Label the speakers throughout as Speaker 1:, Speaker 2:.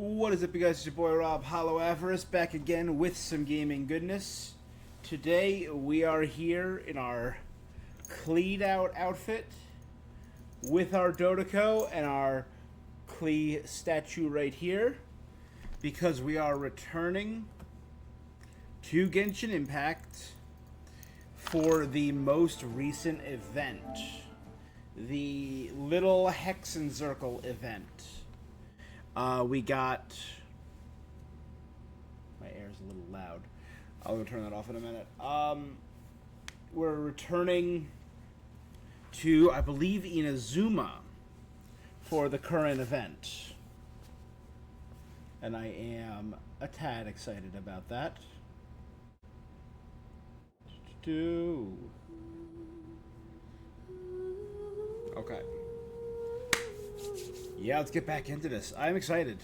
Speaker 1: What is up, you guys? It's your boy Rob Hollow Avarice back again with some gaming goodness. Today we are here in our cleaned out outfit with our Dodoko and our Klee statue right here because we are returning to Genshin Impact for the most recent event, the little Hexenzirkel event. We got... My air's a little loud. I'll turn that off in a minute. We're returning to, I believe, Inazuma for the current event. And I am a tad excited about that. Okay. Yeah, let's get back into this. I'm excited.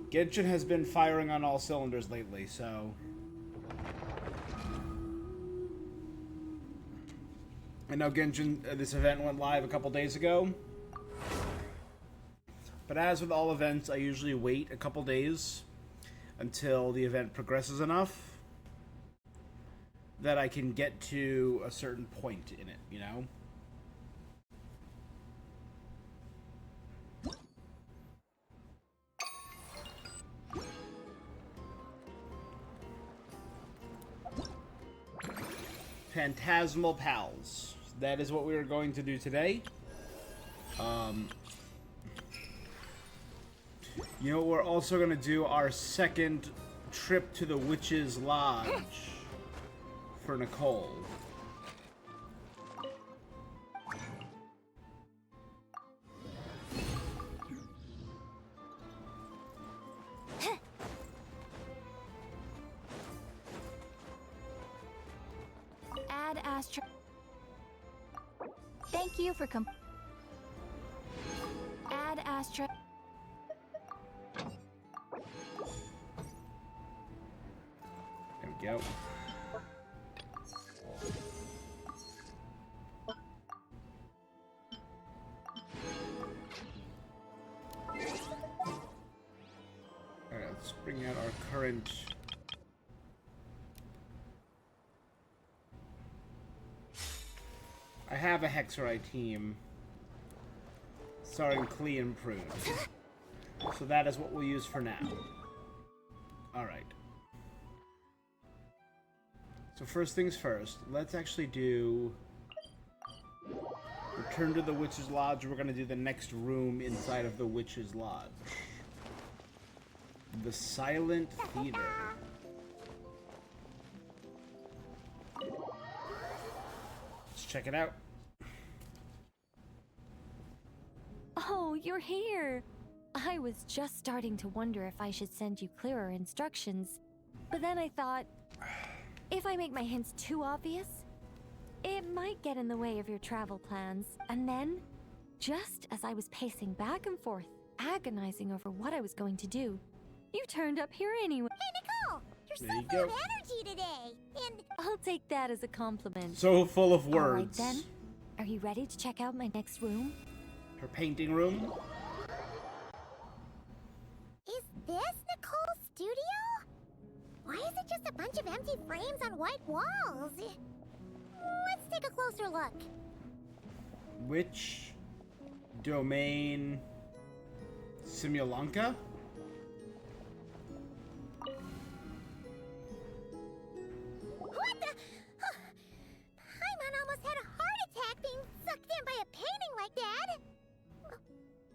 Speaker 1: Genshin has been firing on all cylinders lately, so... I know Genshin, this event went live a couple days ago. But as with all events, I usually wait a couple days until the event progresses enough that I can get to a certain point in it, you know? Phantasmal Pals. That is what we are going to do today. You know, we're also going to do our second trip to the Witch's Lodge for Nicole.
Speaker 2: Astra. Thank you for Add Astra.
Speaker 1: There we go. Alright, let's bring out our current... I have a Hexerite team starting Klee improved. So that is what we'll use for now. Alright. So first things first, let's actually do... Return to the Witch's Lodge. We're going to do the next room inside of the Witch's Lodge. The Silent Theater. Check it out.
Speaker 2: Oh, you're here. I was just starting to wonder if I should send you clearer instructions. But then I thought, if I make my hints too obvious, it might get in the way of your travel plans. And then, just as I was pacing back and forth, agonizing over what I was going to do, you turned up here anyway.
Speaker 3: Hey, Nicole! You're so full of energy today! And
Speaker 2: I'll take that as a compliment.
Speaker 1: So full of words.
Speaker 2: Alright then, are you ready to check out my next room?
Speaker 1: Her painting room.
Speaker 3: is this Nicole's studio? Why is it just a bunch of empty frames on white walls? Let's take a closer look.
Speaker 1: Which domain? Simulanka?
Speaker 3: What the? Paimon almost had a heart attack being sucked in by a painting like that.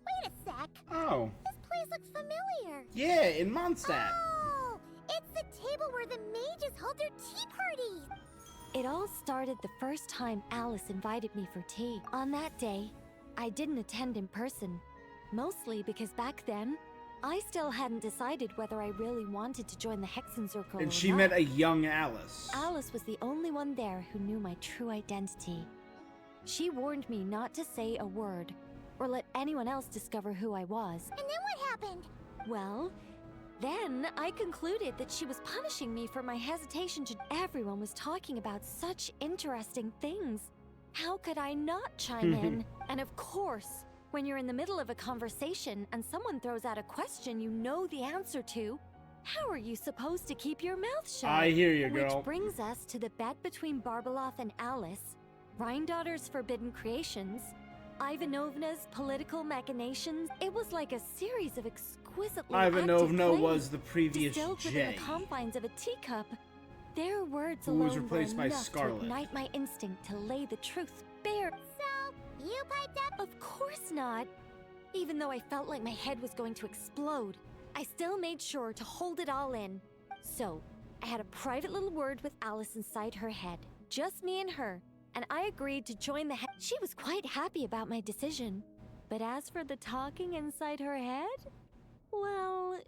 Speaker 3: Wait a sec.
Speaker 1: Oh.
Speaker 3: This place looks familiar.
Speaker 1: Yeah, in Mondstadt.
Speaker 3: Oh, it's the table where the mages hold their tea parties.
Speaker 2: It all started the first time Alice invited me for tea. On that day, I didn't attend in person, mostly because back then, I still hadn't decided whether I really wanted to join the Hexenzirkel or
Speaker 1: And she
Speaker 2: not.
Speaker 1: met a young Alice.
Speaker 2: Alice was the only one there who knew my true identity. She warned me not to say a word, or let anyone else discover who I was.
Speaker 3: And then what happened?
Speaker 2: Well, then I concluded that she was punishing me for my hesitation to... Everyone was talking about such interesting things. How could I not chime in? And of course, When you're in the middle of a conversation and someone throws out a question you know the answer to, how are you supposed to keep your mouth shut?
Speaker 1: I hear you, girl.
Speaker 2: Which brings us to the bet between Barbeloth and Alice, Rhindaughter's forbidden creations, Ivanovna's political machinations. It was like a series of exquisitely
Speaker 1: Ivanovna
Speaker 2: acted
Speaker 1: was the previous
Speaker 2: distilled within the
Speaker 1: J,
Speaker 2: confines of a teacup. Their words
Speaker 1: who
Speaker 2: alone
Speaker 1: was replaced
Speaker 2: were
Speaker 1: by
Speaker 2: enough
Speaker 1: Scarlet.
Speaker 2: to ignite my instinct to lay the truth bare.
Speaker 3: So, you piped up?
Speaker 2: Of course not. Even though I felt like my head was going to explode, I still made sure to hold it all in. So, I had a private little word with Alice inside her head, just me and her, and I agreed to join the She was quite happy about my decision. But as for the talking inside her head, well...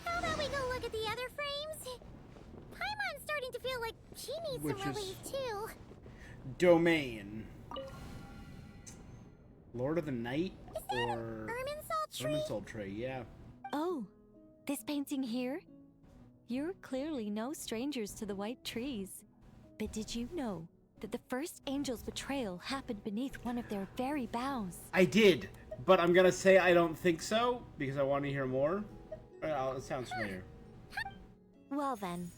Speaker 3: How about we go look at the other frames? Paimon's starting to feel like she needs
Speaker 1: Which
Speaker 3: some
Speaker 1: is-
Speaker 3: relief too.
Speaker 1: Domain. Lord of the Night
Speaker 3: Is that
Speaker 1: or
Speaker 3: Irminsul tree?
Speaker 1: Irminsul tree, yeah.
Speaker 2: Oh, this painting here? You're clearly no strangers to the white trees. But did you know that the first angel's betrayal happened beneath one of their very boughs?
Speaker 1: I did, but I'm gonna say I don't think so because I want to hear more. It sounds familiar.
Speaker 2: Well then,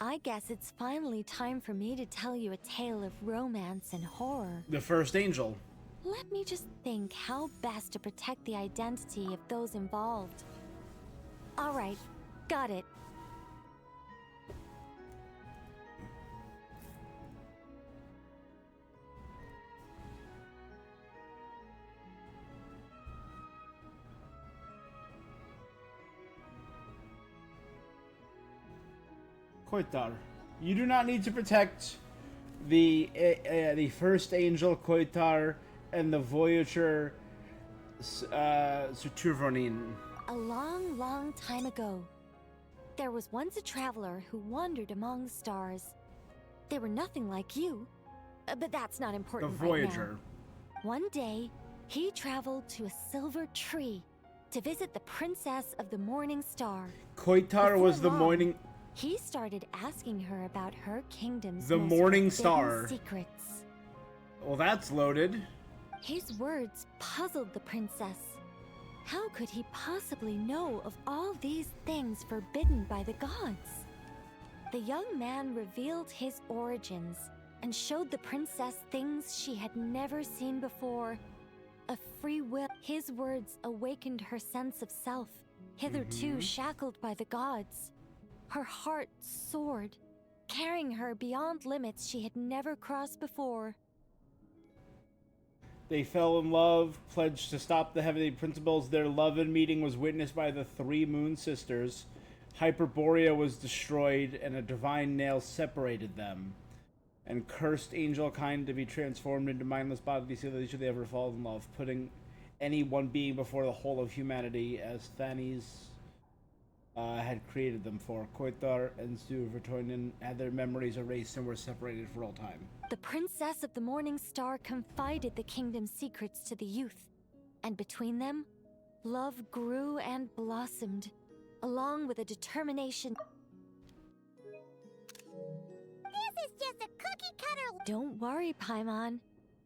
Speaker 2: I guess it's finally time for me to tell you a tale of romance and horror.
Speaker 1: The first angel.
Speaker 2: Let me just think how best to protect the identity of those involved. Alright, got it.
Speaker 1: Koitar. You do not need to protect the first angel Koitar and the Voyager Suturvonin.
Speaker 2: A long, long time ago, there was once a traveler who wandered among the stars. They were nothing like you, but that's not
Speaker 1: The
Speaker 2: important
Speaker 1: Voyager.
Speaker 2: right now. One day, he traveled to a silver tree to visit the princess of the morning star.
Speaker 1: Koitar was the
Speaker 2: Before long,
Speaker 1: morning.
Speaker 2: He started asking her about her kingdom's
Speaker 1: The
Speaker 2: most
Speaker 1: morning
Speaker 2: forbidden
Speaker 1: star.
Speaker 2: secrets.
Speaker 1: Well, that's loaded.
Speaker 2: His words puzzled the princess. How could he possibly know of all these things forbidden by the gods? The young man revealed his origins and showed the princess things she had never seen before. A free will. His words awakened her sense of self, hitherto shackled by the gods. Her heart soared, carrying her beyond limits she had never crossed before.
Speaker 1: They fell in love, pledged to stop the heavenly principles. Their love and meeting was witnessed by the three moon sisters. Hyperborea was destroyed, and a divine nail separated them. And cursed angel kind to be transformed into mindless bodies so that should they ever fall in love, putting any one being before the whole of humanity as Thanes had created them for. Koitar and Suvertoinen had their memories erased and were separated for all time.
Speaker 2: The princess of the morning star confided the kingdom's secrets to the youth, and between them, love grew and blossomed, along with a determination.
Speaker 3: This is just a cookie cutter.
Speaker 2: Don't worry, Paimon.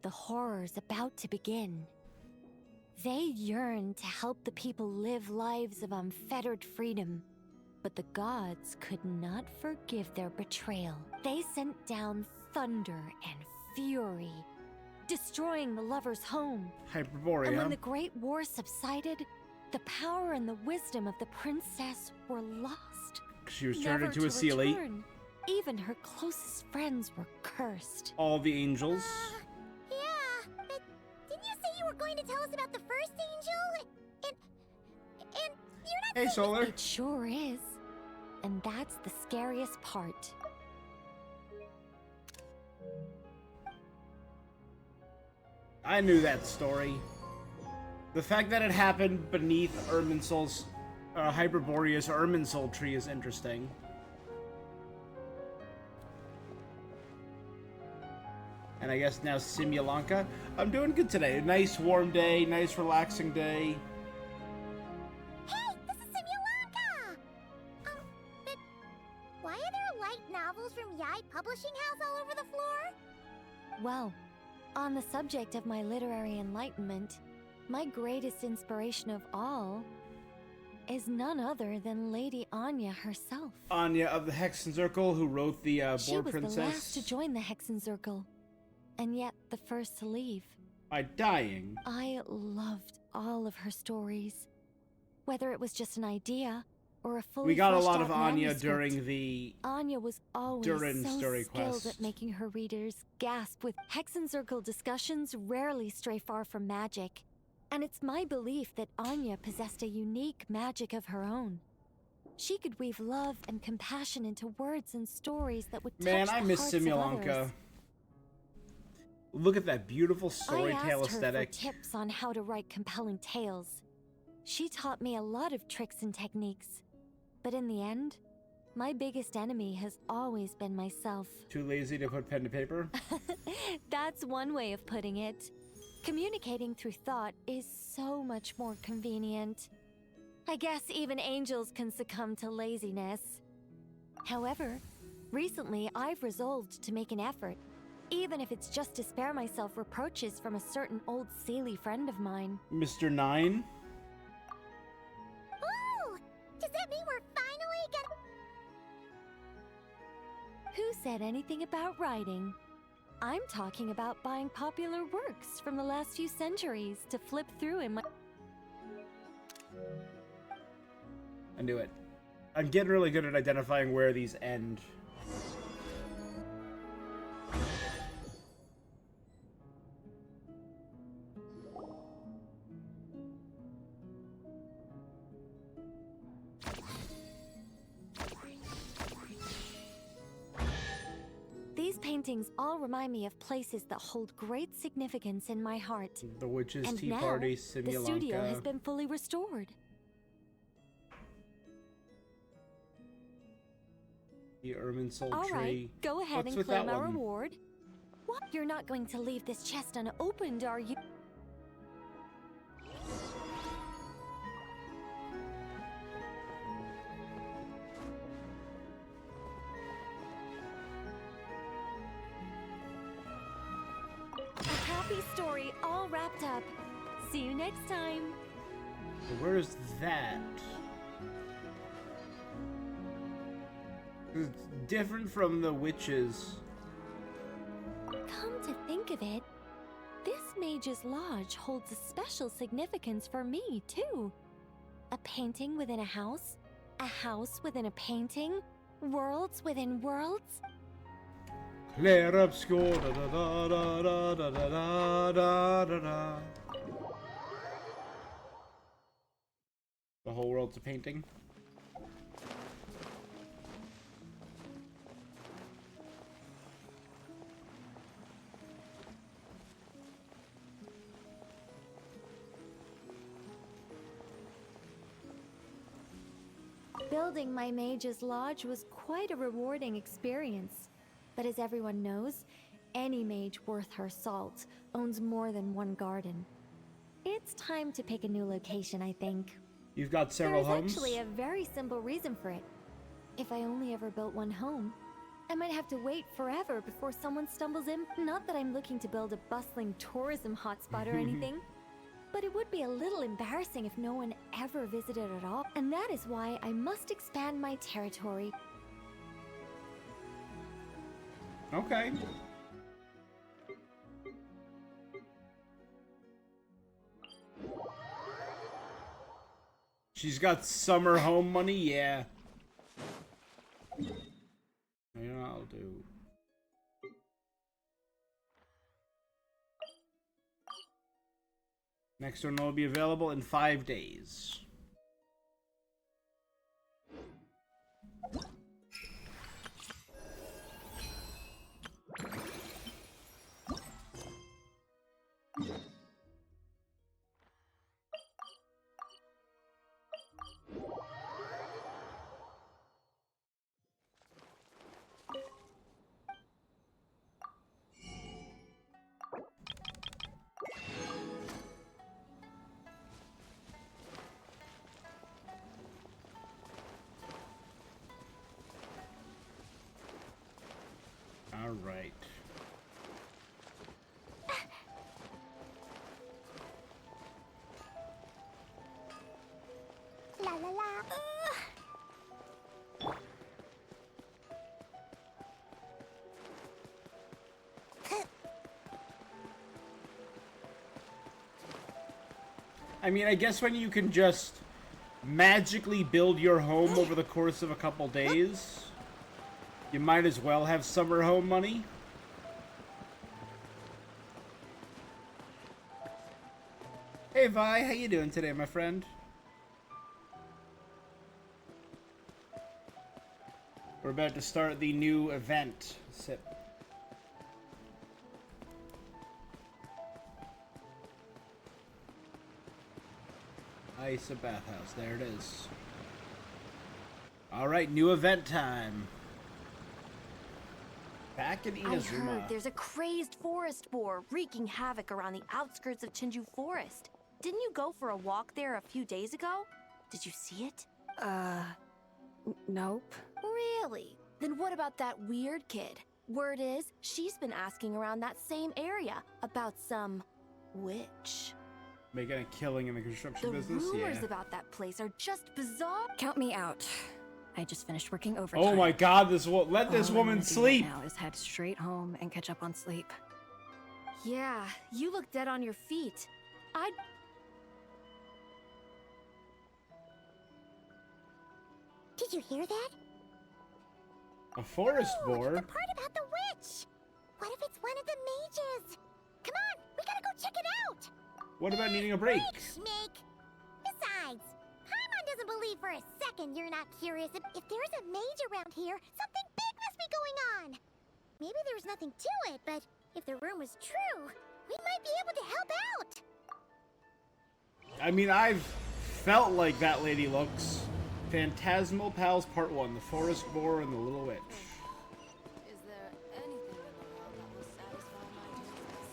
Speaker 2: The horror's about to begin. They yearned to help the people live lives of unfettered freedom, but the gods could not forgive their betrayal. They sent down thunder and fury, destroying the lovers' home.
Speaker 1: Hyperborea.
Speaker 2: And when the Great War subsided, the power and the wisdom of the princess were lost.
Speaker 1: She was turned
Speaker 2: Never
Speaker 1: into a
Speaker 2: to
Speaker 1: Seelie.
Speaker 2: return. Even her closest friends were cursed.
Speaker 1: All the angels.
Speaker 3: Yeah, but didn't you say you were going to tell us about the first angel? And you're not
Speaker 1: Hey,
Speaker 3: saying
Speaker 1: Solar.
Speaker 2: It sure is. And that's the scariest part.
Speaker 1: I knew that story. The fact that it happened beneath Irminsul's Hyperborea's Irminsul tree is interesting. And I guess now Simulanka. I'm doing good today. Nice warm day, nice relaxing day.
Speaker 3: Hey, this is Simulanka! But why light novels from Yai Publishing House all over the floor?
Speaker 2: Well, on the subject of my literary enlightenment, my greatest inspiration of all is none other than Lady Anya herself.
Speaker 1: Anya of the Hexenzirkel, who wrote the
Speaker 2: She
Speaker 1: Boar
Speaker 2: was
Speaker 1: Princess.
Speaker 2: the last to join the Hexenzirkel, and yet the first to leave.
Speaker 1: By dying.
Speaker 2: I loved all of her stories. Whether it was just an idea or a fully
Speaker 1: We got a lot
Speaker 2: fleshed
Speaker 1: of
Speaker 2: out
Speaker 1: Anya
Speaker 2: manuscript,
Speaker 1: during the
Speaker 2: Anya was always
Speaker 1: Durin
Speaker 2: so
Speaker 1: story
Speaker 2: skilled
Speaker 1: quest.
Speaker 2: at making her readers gasp with Hexenzirkel discussions rarely stray far from magic. And it's my belief that Anya possessed a unique magic of her own. She could weave love and compassion into words and stories that would touch
Speaker 1: Man, I
Speaker 2: the
Speaker 1: miss
Speaker 2: hearts of
Speaker 1: Simulanka.
Speaker 2: others.
Speaker 1: Look at that beautiful
Speaker 2: I
Speaker 1: story tale
Speaker 2: asked her
Speaker 1: aesthetic.
Speaker 2: for tips on how to write compelling tales. She taught me a lot of tricks and techniques. But in the end, my biggest enemy has always been myself.
Speaker 1: Too lazy to put pen to paper?
Speaker 2: That's one way of putting it. Communicating through thought is so much more convenient. I guess even angels can succumb to laziness. However, recently I've resolved to make an effort, even if it's just to spare myself reproaches from a certain old Seelie friend of mine.
Speaker 1: Mr. Nine?
Speaker 3: Oh! Does that mean we're finally gonna...
Speaker 2: Who said anything about writing? I'm talking about buying popular works from the last few centuries to flip through in my...
Speaker 1: I knew it. I'm getting really good at identifying where these end.
Speaker 2: These paintings all remind me of places that hold great significance in my heart.
Speaker 1: The Witch's
Speaker 2: And
Speaker 1: Tea
Speaker 2: now,
Speaker 1: Party,
Speaker 2: the studio has
Speaker 1: Simulanka.
Speaker 2: been fully restored.
Speaker 1: The Ermine Soul
Speaker 2: All
Speaker 1: Tree.
Speaker 2: right, go ahead
Speaker 1: What's
Speaker 2: and
Speaker 1: with
Speaker 2: claim
Speaker 1: that
Speaker 2: our
Speaker 1: one?
Speaker 2: reward. What? You're not going to leave this chest unopened, are you? A happy story all wrapped up. See you next time.
Speaker 1: Where's that? It's different from the witches.
Speaker 2: Come to think of it, this Mage's Lodge holds a special significance for me, too. A painting within a house within a painting, worlds within worlds.
Speaker 1: Clear up school. Da, da, da, da, da, da, da, da, da. The whole world's a painting.
Speaker 2: Building my Mage's Lodge was quite a rewarding experience. But as everyone knows, any mage worth her salt owns more than one garden. It's time to pick a new location, I think.
Speaker 1: You've got several
Speaker 2: There's
Speaker 1: homes.
Speaker 2: actually a very simple reason for it. If I only ever built one home, I might have to wait forever before someone stumbles in. Not that I'm looking to build a bustling tourism hotspot or anything, but it would be a little embarrassing if no one ever visited at all. And that is why I must expand my territory.
Speaker 1: Okay. She's got summer home money, yeah. Yeah, I'll do. Next one will be available in 5 days. right.
Speaker 3: La la la.
Speaker 1: I mean, I guess when you can just magically build your home over the course of a couple days, you might as well have summer home money. Hey Vi, how you doing today, my friend? We're about to start the new event. Sip. Ice a bathhouse. There it is. Alright, new event time. Back in
Speaker 2: I
Speaker 1: Inazuma.
Speaker 2: heard there's a crazed forest boar wreaking havoc around the outskirts of Chinju Forest. Didn't you go for a walk there a few days ago? Did you see it?
Speaker 4: Nope.
Speaker 2: Really? Then what about that weird kid? Word is, she's been asking around that same area about some witch.
Speaker 1: Making a killing in the construction
Speaker 2: The
Speaker 1: business?
Speaker 2: rumors
Speaker 1: Yeah.
Speaker 2: about that place are just bizarre.
Speaker 4: Count me out. I just finished working overtime.
Speaker 1: Oh my god, let this
Speaker 4: All
Speaker 1: woman
Speaker 4: I'm gonna do right
Speaker 1: sleep!
Speaker 4: now is head straight home and catch up on sleep.
Speaker 2: Yeah, you look dead on your feet.
Speaker 3: Did you hear that?
Speaker 1: A forest
Speaker 3: Oh,
Speaker 1: boar?
Speaker 3: the part about the witch. What if it's one of the mages? Come on, we gotta go check it out.
Speaker 1: What about needing a break?
Speaker 3: Schmick. Besides, Paimon doesn't believe for a second you're not curious. If there's a mage around here, something big must be going on. Maybe there's nothing to it, but if the rumor's true, we might be able to help out.
Speaker 1: I mean, I've felt like that lady looks. Phantasmal Pals Part 1, The Forest Boar and the Little Witch.
Speaker 2: Is there anything in the world that will satisfy my dreams?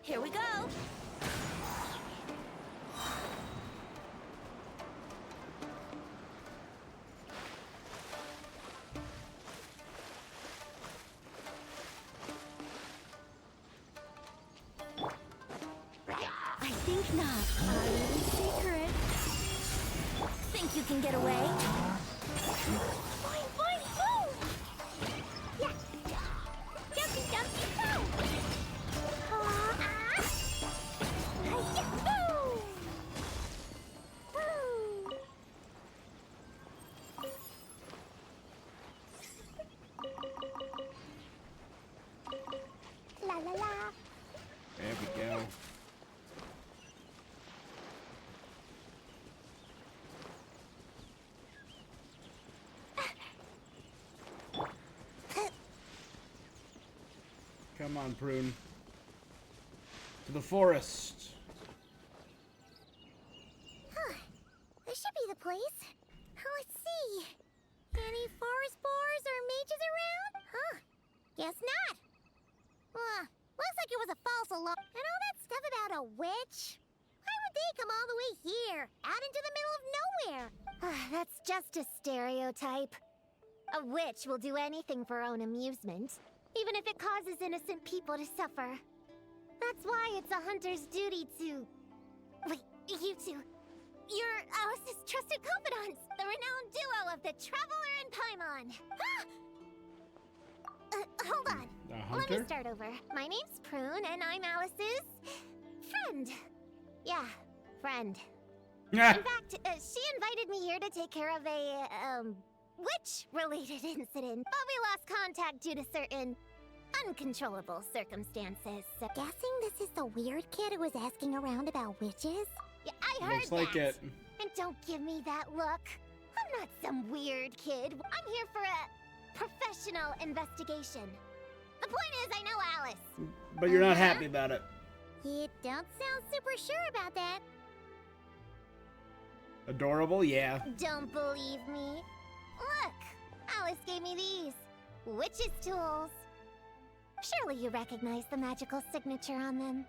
Speaker 2: Here we go. I think not. Secret. Think you can get away?
Speaker 3: Boing, boing, boom! Yeah. Jumpy, jumpy, boom! Hi-ya, boom! Boom! La la la.
Speaker 1: There we go. Come on, Prune. To the forest.
Speaker 3: Huh. This should be the place. Let's see. Any forest boars or mages around? Huh. Guess not. Looks like it was a false alarm. And all that stuff about a witch? Why would they come all the way here? Out into the middle of nowhere? That's just a stereotype. A witch will do anything for her own amusement, even if it causes innocent people to suffer. That's why it's a hunter's duty to... Wait, you two. You're Alice's trusted confidants, the renowned duo of the Traveler and Paimon. Hold on.
Speaker 1: A
Speaker 3: Let me
Speaker 1: hunter?
Speaker 3: start over. My name's Prune, and I'm Alice's... friend. Yeah, friend. In fact, she invited me here to take care of a, witch-related incident. But we lost contact due to certain uncontrollable circumstances. So guessing this is the weird kid who was asking around about witches? Yeah, I heard
Speaker 1: Looks like
Speaker 3: that.
Speaker 1: it.
Speaker 3: And don't give me that look. I'm not some weird kid. I'm here for a professional investigation. The point is, I know Alice.
Speaker 1: But you're not happy about it.
Speaker 3: You don't sound super sure about that.
Speaker 1: Adorable, yeah.
Speaker 3: Don't believe me? Look, Alice gave me these. Witch's tools. Surely you recognize the magical signature on them.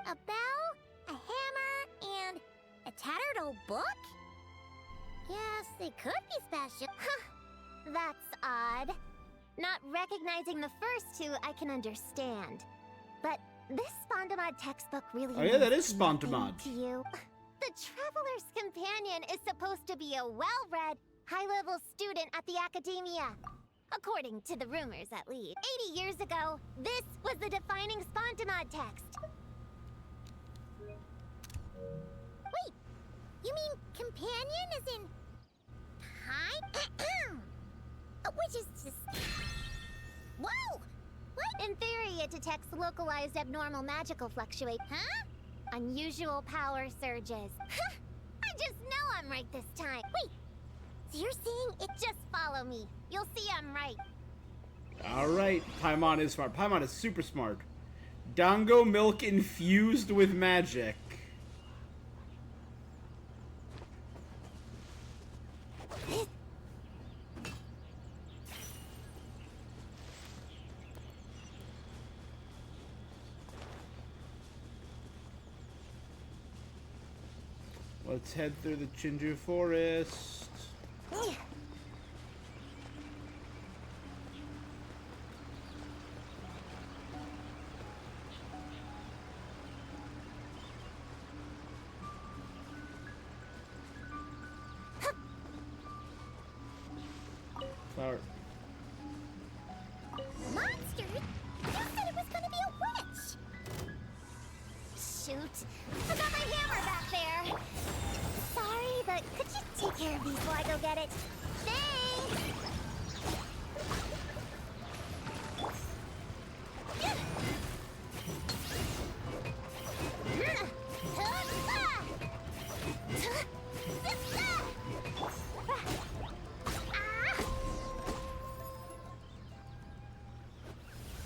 Speaker 3: A bell, a hammer, and a tattered old book? Yes, they could be special. Huh, that's odd. Not recognizing the first two I can understand. But this Spondamod textbook really
Speaker 1: Oh yeah, that
Speaker 3: means
Speaker 1: is
Speaker 3: nothing
Speaker 1: Spondamod.
Speaker 3: to you. The Traveler's Companion is supposed to be a well-read, high-level student at the Academia. According to the rumors, at least. 80 years ago, this was the defining Spondamod text. Wait, you mean companion as in time? Which is just... Whoa! What? In theory, it detects localized abnormal magical fluctuations. Huh? Unusual power surges. I just know I'm right this time. Wait, so you're saying it just follow me? You'll see I'm right.
Speaker 1: Alright, Paimon is smart. Paimon is super smart. Dango milk infused with magic. Let's head through the Chinju Forest. Flower.
Speaker 3: Monster? You said it was gonna be a witch! Shoot. Forgot my hammer back there. Sorry, but could you take care of these while I go get it? Thanks!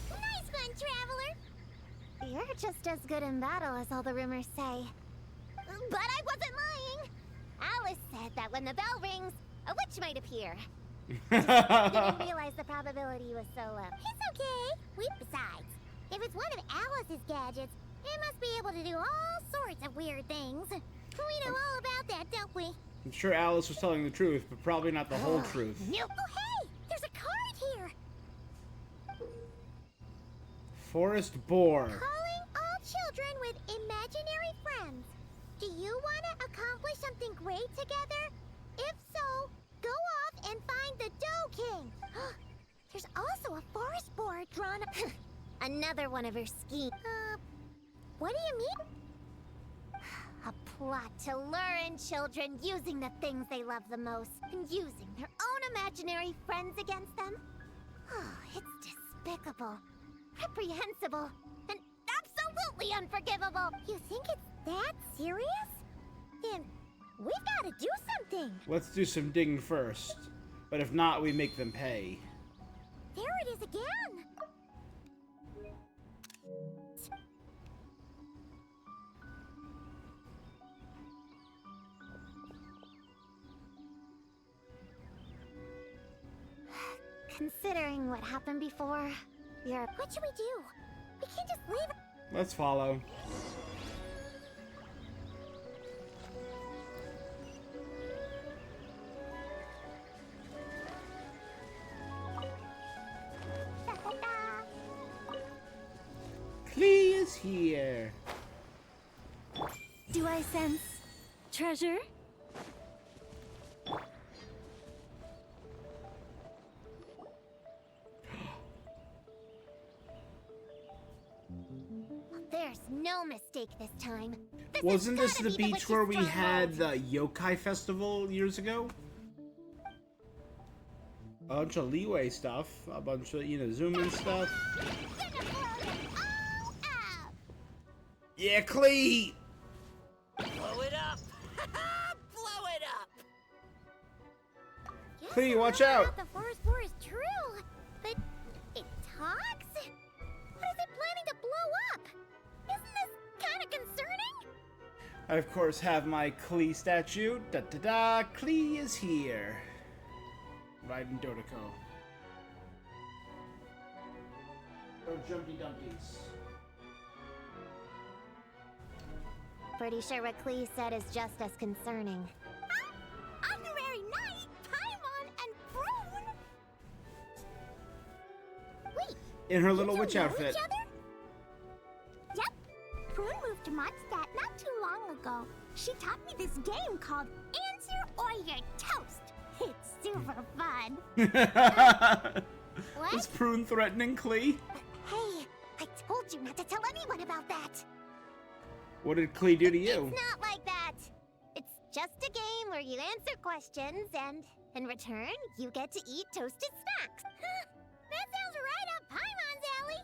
Speaker 3: Nice one, Traveler! You're just as good in battle as all the rumors say. But I wasn't lying! Alice said that when the bell rings, a witch might appear. Didn't realize the probability was so low. It's okay. Besides, if it's one of Alice's gadgets, it must be able to do all sorts of weird things. We know all about that, don't we?
Speaker 1: I'm sure Alice was telling the truth, but probably not the whole truth.
Speaker 3: Nope. Oh, hey! There's a card here!
Speaker 1: Forest Boar.
Speaker 3: Calling all children with imaginary friends. Do you want to accomplish something great together? If so, go off and find the Dough King. There's also a forest board drawn up. Another one of her schemes. What do you mean? A plot to lure in children using the things they love the most and using their own imaginary friends against them. It's despicable, reprehensible, and absolutely unforgivable. You think it's that serious? Then we've got to do something.
Speaker 1: Let's do some digging first. But if not, we make them pay.
Speaker 3: There it is again. Considering what happened before, what should we do? We can't just leave.
Speaker 1: Let's follow. Klee is here.
Speaker 2: Do I sense treasure?
Speaker 3: There's no mistake this time.
Speaker 1: Wasn't
Speaker 3: has
Speaker 1: this
Speaker 3: gotta
Speaker 1: the
Speaker 3: be
Speaker 1: beach
Speaker 3: witch's
Speaker 1: where we
Speaker 3: stronghold.
Speaker 1: had the yokai festival years ago? bunch of leeway stuff, a bunch of, you know, zoom in stuff.
Speaker 3: Gonna blow them all up.
Speaker 1: Yeah, Klee!
Speaker 5: Blow it up! Blow it up!
Speaker 3: Guess
Speaker 1: Klee,
Speaker 3: a
Speaker 1: watch
Speaker 3: lot
Speaker 1: out.
Speaker 3: about the forest war is true, but it talks? What is it planning to blow up? Isn't this kind of concerning?
Speaker 1: I, of course, have my Klee statue. Da-da-da, Klee is here. Riding Dodoko. Oh, jumpy dumpties.
Speaker 3: Pretty sure what Klee said is just as concerning. Huh? Honorary Knight, Paimon, and Prune? Wait,
Speaker 1: In her little
Speaker 3: you
Speaker 1: witch
Speaker 3: know
Speaker 1: outfit.
Speaker 3: each other? Yep. Prune moved to Mondstadt not too long ago. She taught me this game called Answer or You're Toast. It's super fun. What?
Speaker 1: Is Prune threatening Klee?
Speaker 3: Hey, I told you not to tell anyone about that.
Speaker 1: What did Klee do to you?
Speaker 3: It's not like that. It's just a game where you answer questions and, in return, you get to eat toasted snacks. That sounds right up Paimon's alley.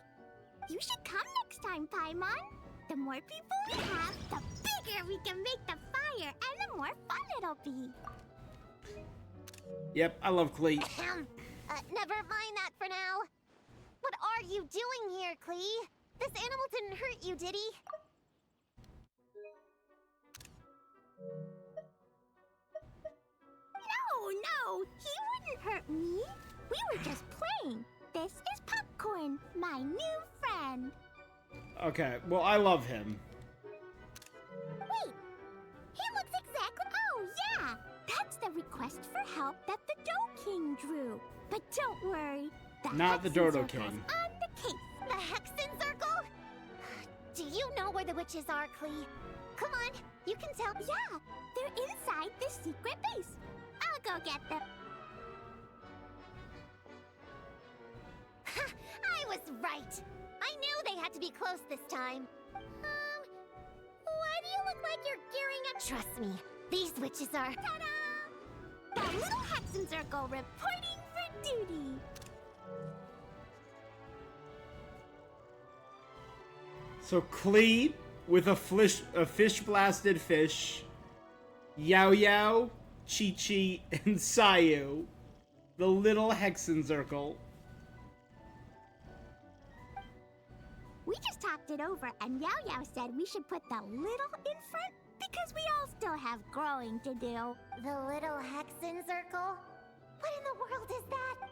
Speaker 3: You should come next time, Paimon. The more people we have, the bigger we can make the fire, and the more fun it'll be.
Speaker 1: Yep, I love Klee.
Speaker 3: Never mind that for now. What are you doing here, Klee? This animal didn't hurt you, did he? No, he wouldn't hurt me. We were just playing. This is Popcorn, my new friend.
Speaker 1: Okay, well, I love him.
Speaker 3: Wait, he looks exactly... Oh, yeah, that's the request for help that the Doe King drew. But don't worry,
Speaker 1: Not the Dodo
Speaker 3: Hexenzirkel's
Speaker 1: King.
Speaker 3: on the case. The Hexenzirkel? Do you know where the witches are, Klee? Come on, you can tell. Yeah, they're inside the secret base. I'll go get them. I was right. I knew they had to be close this time. Why do you look like you're gearing up? Trust me, these witches are... Ta-da! The little Hexenzirkel reporting for duty.
Speaker 1: So Klee with a fish-blasted fish, Yao Yao, Chi Chi, and Sayu, the little Hexenzirkel.
Speaker 3: We just talked it over, and Yao Yao said we should put the little in front because we all still have growing to do. The little Hexenzirkel? What in the world is that?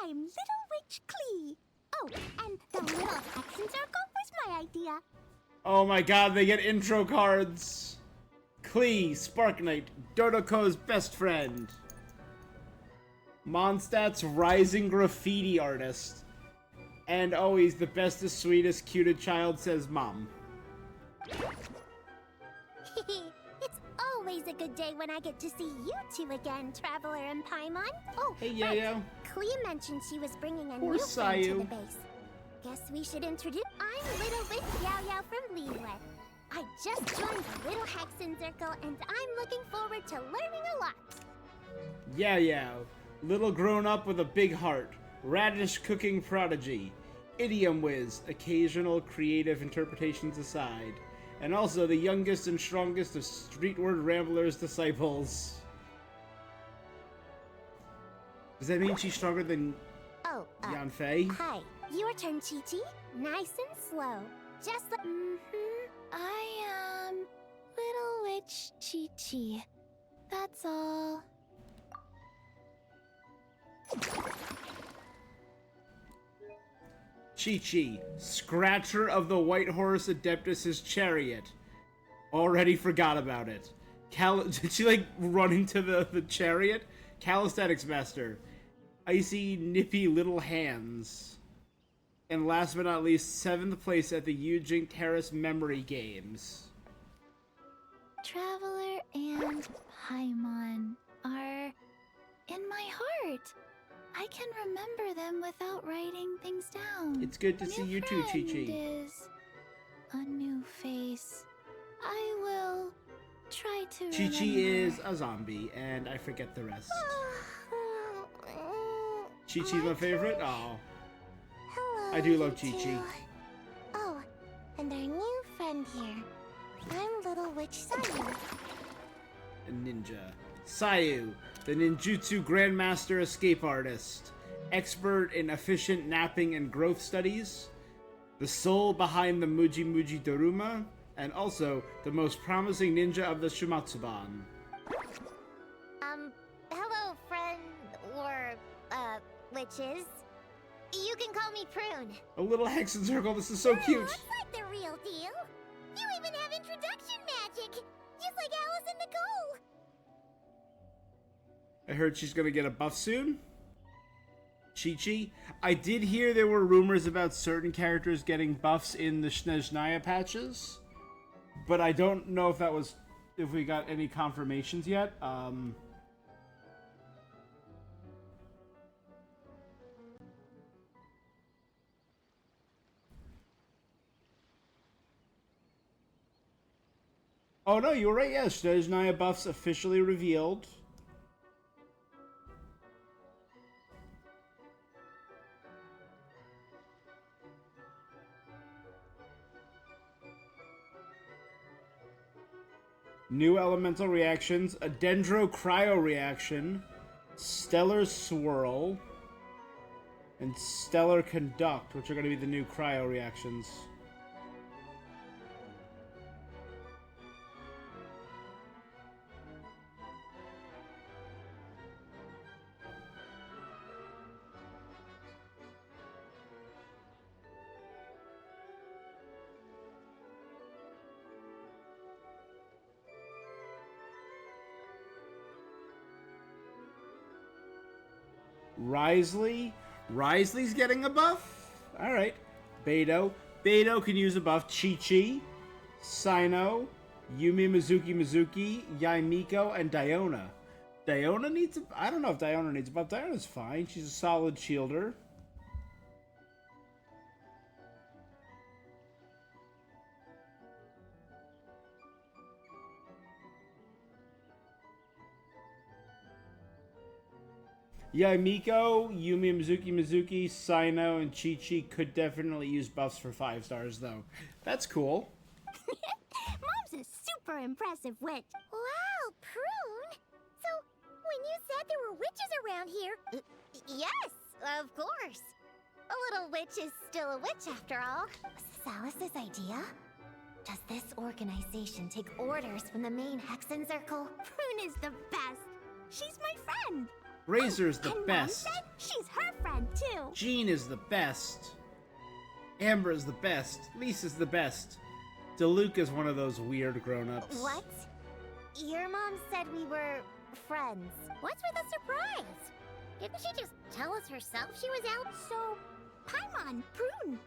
Speaker 3: I'm Little Witch Klee. Oh, and the little Hexenzirkel was my idea.
Speaker 1: Oh my god, they get intro cards. Klee, Spark Knight, Dodoko's best friend. Mondstadt's rising graffiti artist. And always the bestest, sweetest, cutest child, says Mom.
Speaker 3: It's always a good day when I get to see you two again, Traveler and Paimon. Oh,
Speaker 1: Hey,
Speaker 3: right.
Speaker 1: Yo-Yo.
Speaker 3: Klee mentioned she was bringing a
Speaker 1: Poor
Speaker 3: new friend to
Speaker 1: Sayu.
Speaker 3: the base. Guess we should introduce... I'm Little Witch Yao Yao from Leeway. I just joined the Little Hexenzirkel, and I'm looking forward to learning a lot.
Speaker 1: Yao Yao, little grown up with a big heart, radish cooking prodigy, idiom whiz, occasional creative interpretations aside, and also the youngest and strongest of Streetward Rambler's disciples. Does that mean she's stronger than
Speaker 3: Oh,
Speaker 1: Yanfei?
Speaker 3: hi. Your turn, Chi-Chi. Nice and slow. Just like...
Speaker 2: I am Little Witch Chi-Chi. That's all.
Speaker 1: Chi-Chi, Scratcher of the White Horse Adeptus' chariot. Already forgot about it. Did she like run into the chariot? Calisthenics Master. Icy, nippy little hands. And last but not least, 7th place at the Eugene Terrace Memory Games.
Speaker 2: Traveler and Paimon are in my heart. I can remember them without writing things down.
Speaker 1: It's good to see you too, Chi-Chi.
Speaker 2: Is a new face. I will try to
Speaker 1: Chi-Chi
Speaker 2: remember.
Speaker 1: is a zombie, and I forget the rest. Chi-Chi's my favorite? Oh.
Speaker 3: Hello,
Speaker 1: I do love
Speaker 3: you
Speaker 1: Chi-Chi.
Speaker 3: two. Oh, and our new friend here. I'm Little Witch Sayu.
Speaker 1: A ninja. Sayu, the ninjutsu grandmaster escape artist. Expert in efficient napping and growth studies. The soul behind the Muji Muji Daruma. And also, the most promising ninja of the Shumatsuban.
Speaker 3: Hello, friend, or, witches. You can call me Prune.
Speaker 1: A little Hexenzirkel, this is so cute.
Speaker 3: Looks like the real deal. You even have introduction magic, just like Alice and Nicole.
Speaker 1: I heard she's gonna get a buff soon. Chi-Chi. I did hear there were rumors about certain characters getting buffs in the Snezhnaya patches, but I don't know if we got any confirmations yet. Oh no, you were right. Yes, Snezhnaya buffs officially revealed. New elemental reactions, a Dendro Cryo reaction, Stellar Swirl, and Stellar Conduct, which are going to be the new cryo reactions. Risley? Risley's getting a buff? Alright. Beto. Beto can use a buff. Chi-Chi, Sino, Yumi Mizuki, Yaimiko, and Diona. Diona needs a... I don't know if Diona needs a buff. Diona's fine. She's a solid shielder. Yaimiko, Yumi Mizuki, Sino, and Chi-Chi could definitely use buffs for 5 stars, though. That's cool.
Speaker 3: Mom's a super impressive witch. Wow, Prune! So, when you said there were witches around here... yes, of course. A little witch is still a witch after all. Was this Alice's idea? Does this organization take orders from the main Hexenzirkel? Prune is the best. She's my friend.
Speaker 1: Razor's the
Speaker 3: And
Speaker 1: best.
Speaker 3: Mom said she's her friend, too.
Speaker 1: Jean is the best. Amber is the best. Lisa's the best. DeLuca's one of those weird grown-ups.
Speaker 3: What? Your mom said we were friends. What's with the surprise? Didn't she just tell us herself she was out? So, Paimon, Prune,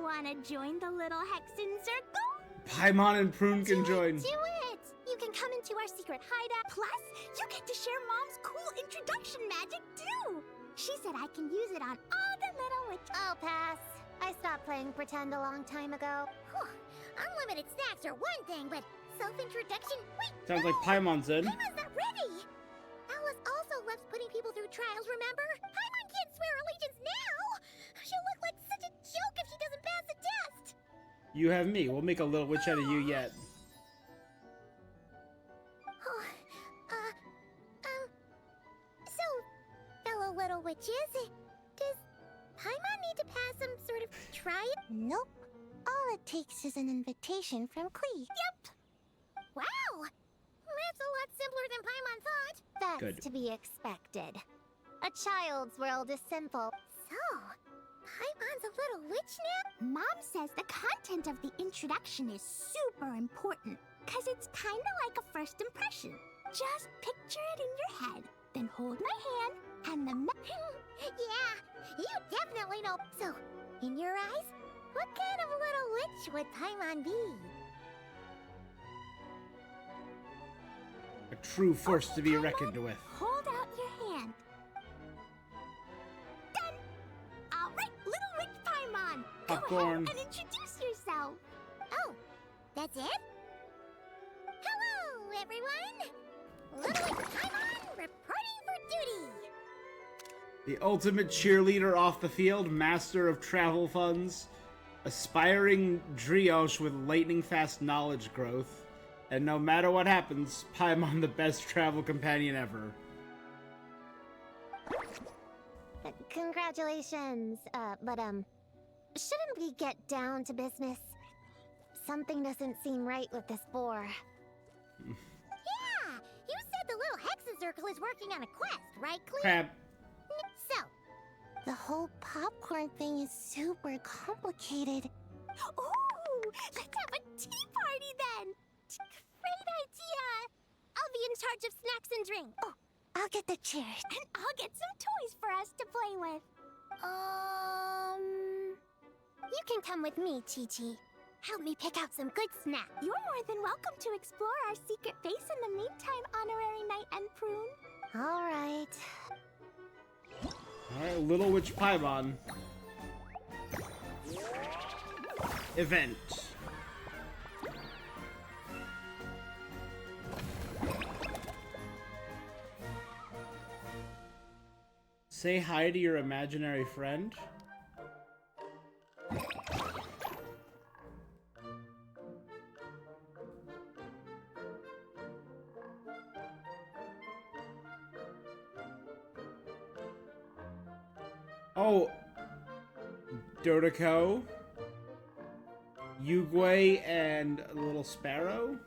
Speaker 3: wanna join the little Hexenzirkel?
Speaker 1: Paimon and Prune can join.
Speaker 3: Do it! You can come into our secret hideout. Plus, you get to share Mom's cool introduction magic, too. She said I can use it on all the little witches. I'll pass. I stopped playing pretend a long time ago. Whew. Unlimited snacks are one thing, but self-introduction? Wait,
Speaker 1: Sounds like Paimon's in.
Speaker 3: Paimon's not ready. Alice also loves putting people through trials, remember? Paimon can't swear allegiance now. She'll look like such a joke if she doesn't pass the test.
Speaker 1: You have me. We'll make a little witch out of you yet.
Speaker 3: So, fellow little witches, does Paimon need to pass some sort of trial? Nope. All it takes is an invitation from Klee. Yep. Wow! That's a lot simpler than Paimon thought. That's
Speaker 1: Good.
Speaker 3: to be expected. A child's world is simple. So, Paimon's a little witch now? Mom says the content of the introduction is super important, because it's kind of like a first impression. Just picture it in your head, then hold my hand, and the yeah, you definitely know. So, in your eyes, what kind of little witch would Paimon be?
Speaker 1: A true force to be
Speaker 3: Paimon,
Speaker 1: reckoned with.
Speaker 3: Hold out your hand. Done! All right, little witch Paimon, go
Speaker 1: Popcorn.
Speaker 3: ahead and introduce yourself. Oh, that's it? Hello, everyone! Little Paimon reporting for duty!
Speaker 1: The ultimate cheerleader off the field, master of travel funds, aspiring Drioche with lightning-fast knowledge growth, and no matter what happens, Paimon the best travel companion ever.
Speaker 3: Congratulations, but shouldn't we get down to business? Something doesn't seem right with this boar. Yeah! You said the little Hexenzirkel is working on a quest, right, Clea?
Speaker 1: Crab.
Speaker 3: So, the whole popcorn thing is super complicated. Ooh! Let's have a tea party then! Great idea! I'll be in charge of snacks and drinks. Oh, I'll get the chairs. And I'll get some toys for us to play with. You can come with me, Chi-Chi. Help me pick out some good snacks. You're more than welcome to explore our secret base in the meantime, Honorary Knight and Prune. All right.
Speaker 1: Alright, Little Witch Paimon. Event. Say hi to your imaginary friend. Oh, Dodoko, Yugwe, and a little sparrow?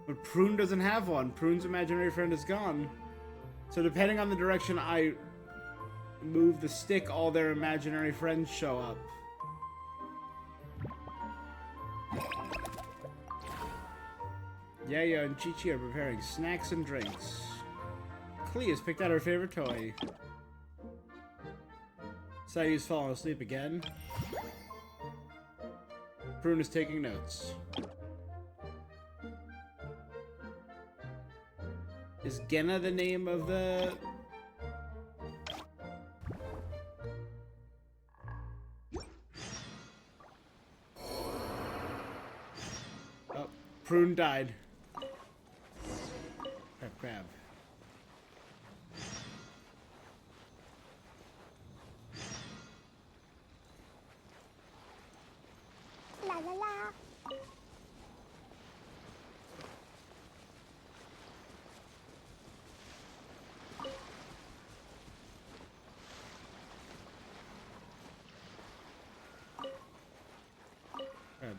Speaker 1: But Prune doesn't have one. Prune's imaginary friend is gone. So depending on the direction I move the stick, all their imaginary friends show up. Yayo and Chi-Chi are preparing snacks and drinks. Clea has picked out her favorite toy. Sayu's falling asleep again. Prune is taking notes. Is Genna the name of the... Oh, Prune died. Crab.
Speaker 3: La la la.
Speaker 1: Crab.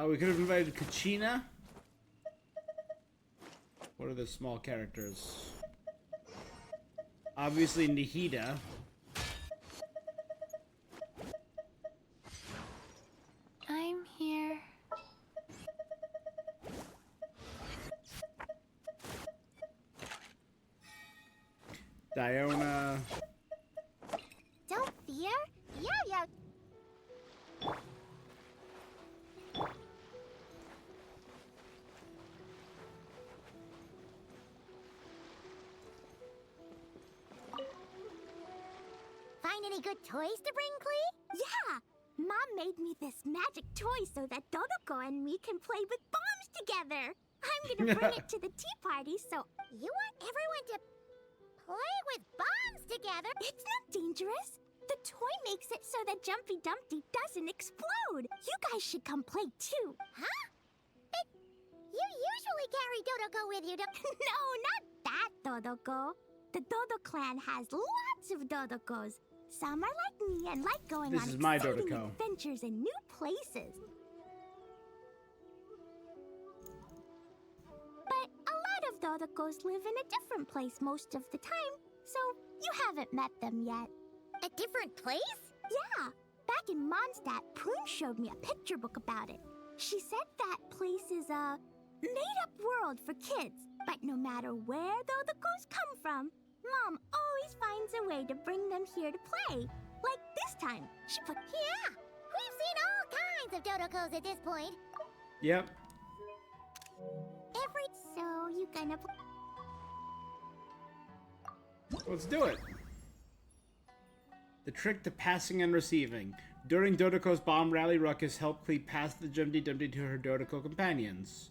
Speaker 1: We could have invited Kachina. What are the small characters? Obviously Nihida.
Speaker 2: I'm here.
Speaker 1: Diona.
Speaker 3: Don't fear. Yeah. Find any good toys to bring, Clee? Yeah! Mom made me this magic toy so that Dodoko and me can play with bombs together. I'm gonna bring it to the tea party, so... You want everyone to play with bombs together? It's not dangerous. The toy makes it so that Jumpy Dumpty doesn't explode. You guys should come play too. Huh? You usually carry Dodoko with you, don't... No, not that Dodoko. The Dodo clan has lots of Dodokos. Some are like me and like going
Speaker 1: This
Speaker 3: on
Speaker 1: is my
Speaker 3: exciting
Speaker 1: Dodoko.
Speaker 3: adventures in new places. But a lot of Dodokos live in a different place most of the time, so you haven't met them yet. A different place? Yeah. Back in Mondstadt, Prune showed me a picture book about it. She said that place is a made-up world for kids, but no matter where Dodokos come from, Mom always finds a way to bring them here to play. Like this time. Yeah! We've seen all kinds of Dodokos at this point.
Speaker 1: Yep.
Speaker 3: So, you gonna
Speaker 1: Let's do it. The trick to passing and receiving. During Dodoko's bomb rally, Ruckus helped Clee pass the Jumpty Dumpty to her Dodoko companions.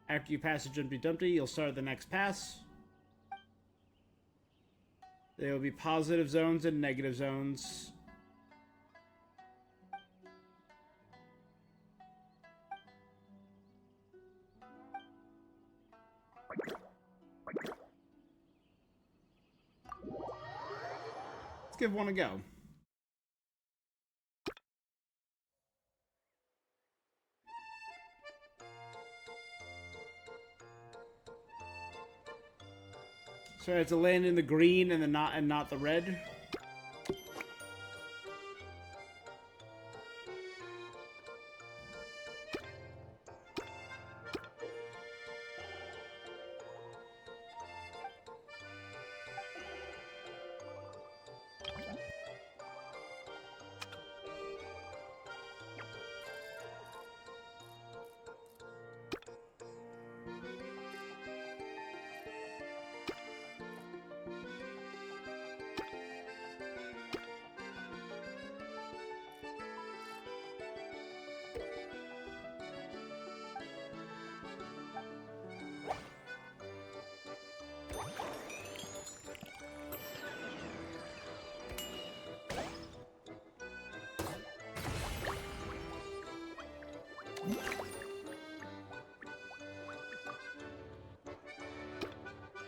Speaker 1: After you pass the Jumpty Dumpty, you'll start the next pass. There will be positive zones and negative zones. Let's give one a go. So I have to land in the green and not the red.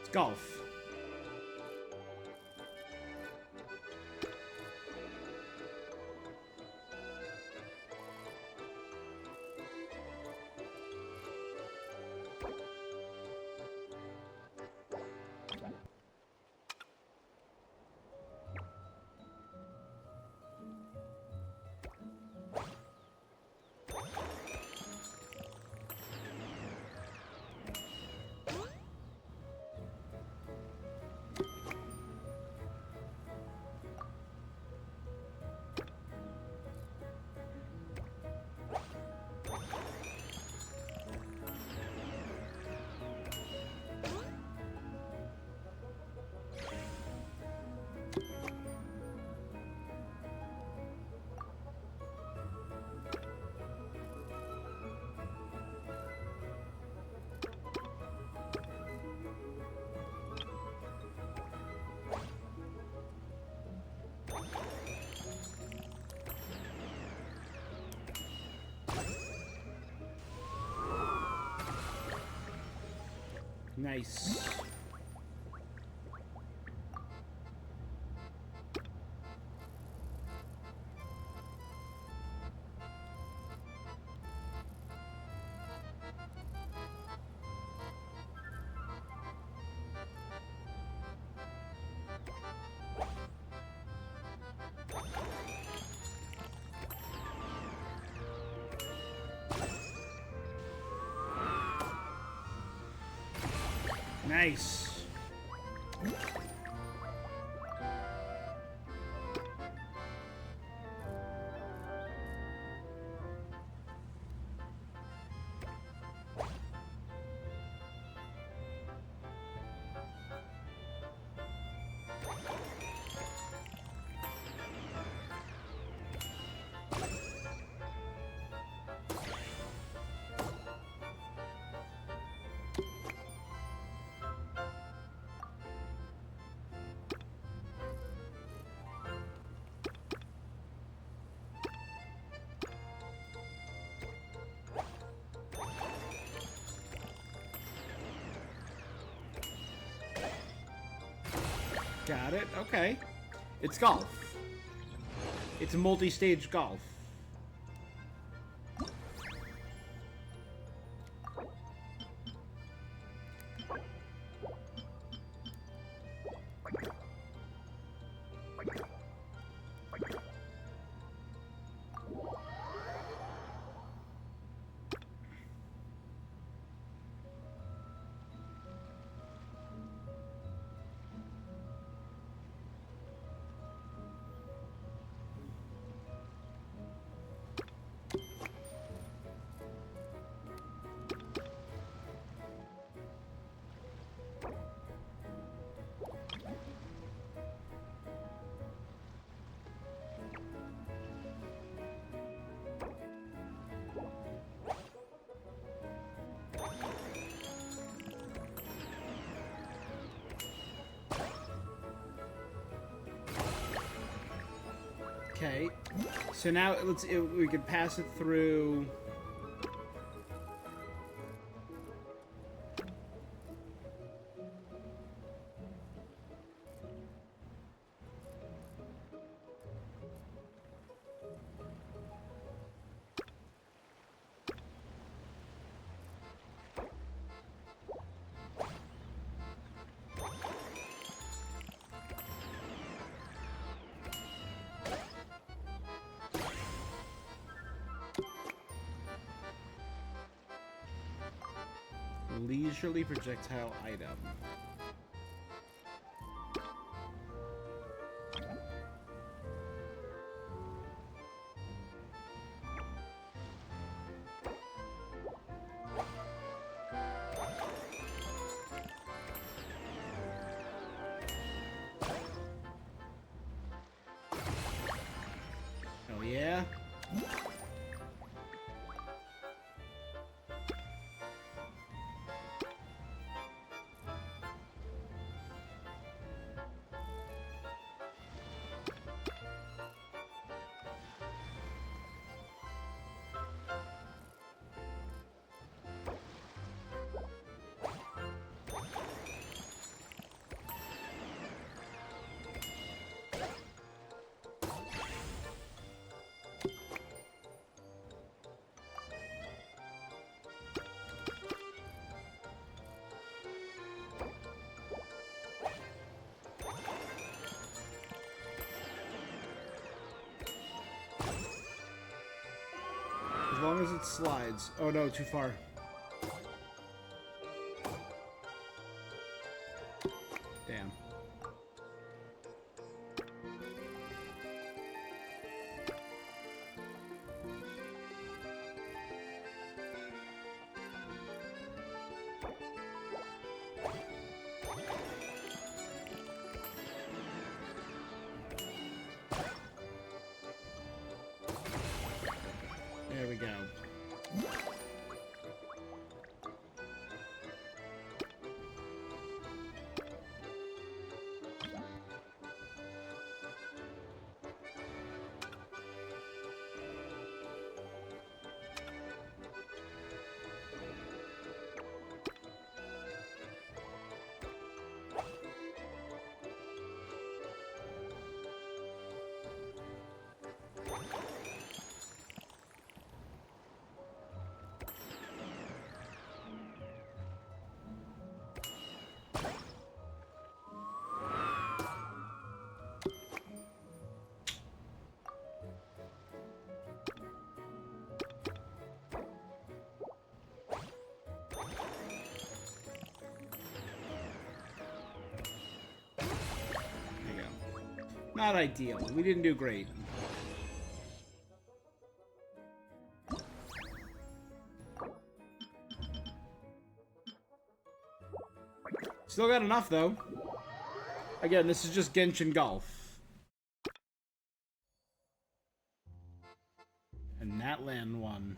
Speaker 1: It's golf. Nice. Nice. Got it. Okay. It's golf. It's multi-stage golf. Okay. So now we can pass it through. Leisurely projectile item. Oh yeah? As long as it slides. Oh no, too far. Damn. There we go. Not ideal. We didn't do great. Still got enough, though. Again, this is just Genshin Golf. And that land won.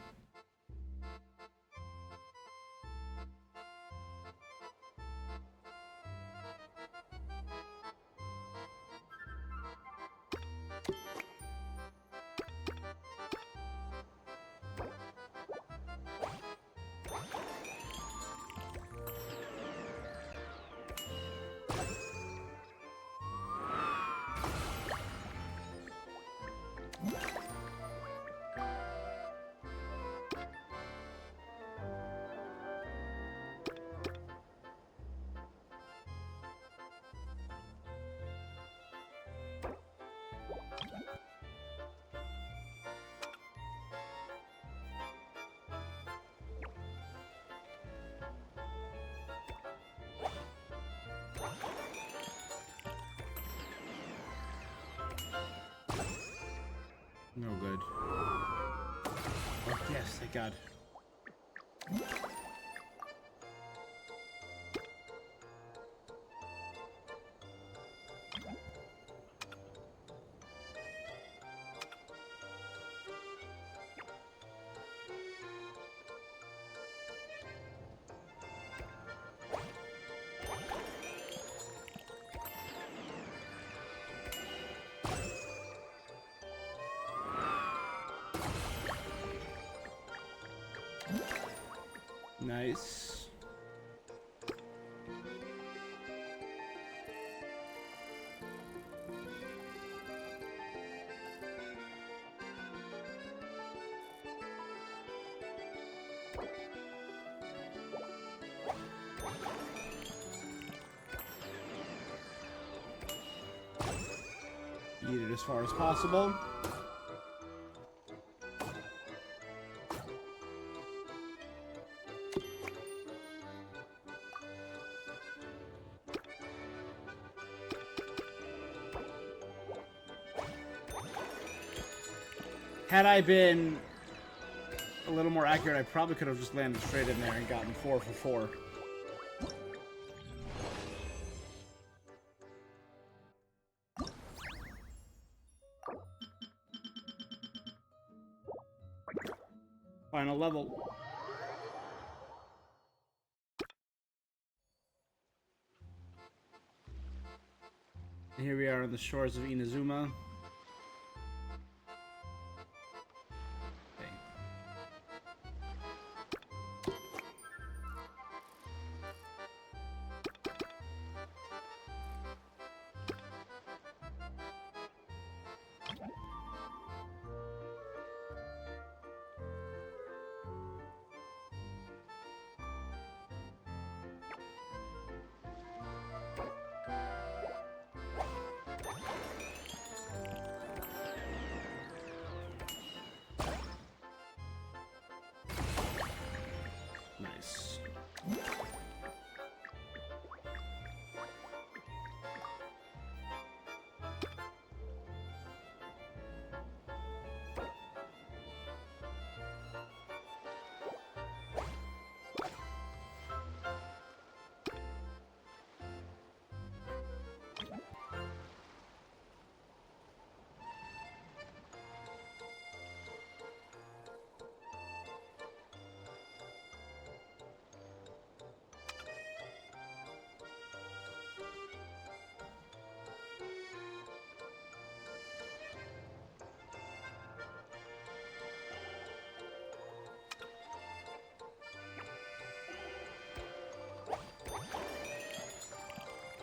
Speaker 1: No good. Oh, yes, thank God. Nice. Eat it as far as possible. Had I been a little more accurate, I probably could have just landed straight in there and gotten 4 for 4. Final level. And here we are on the shores of Inazuma. Nice.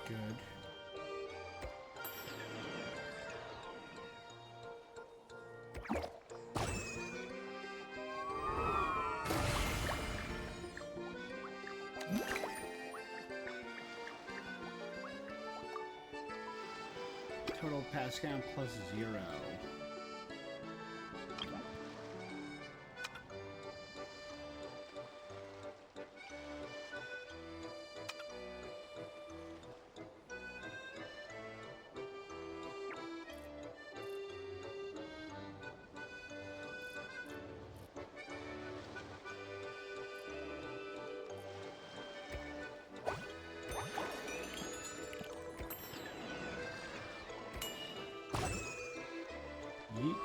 Speaker 1: Good. Total pass count plus 0. Yeet.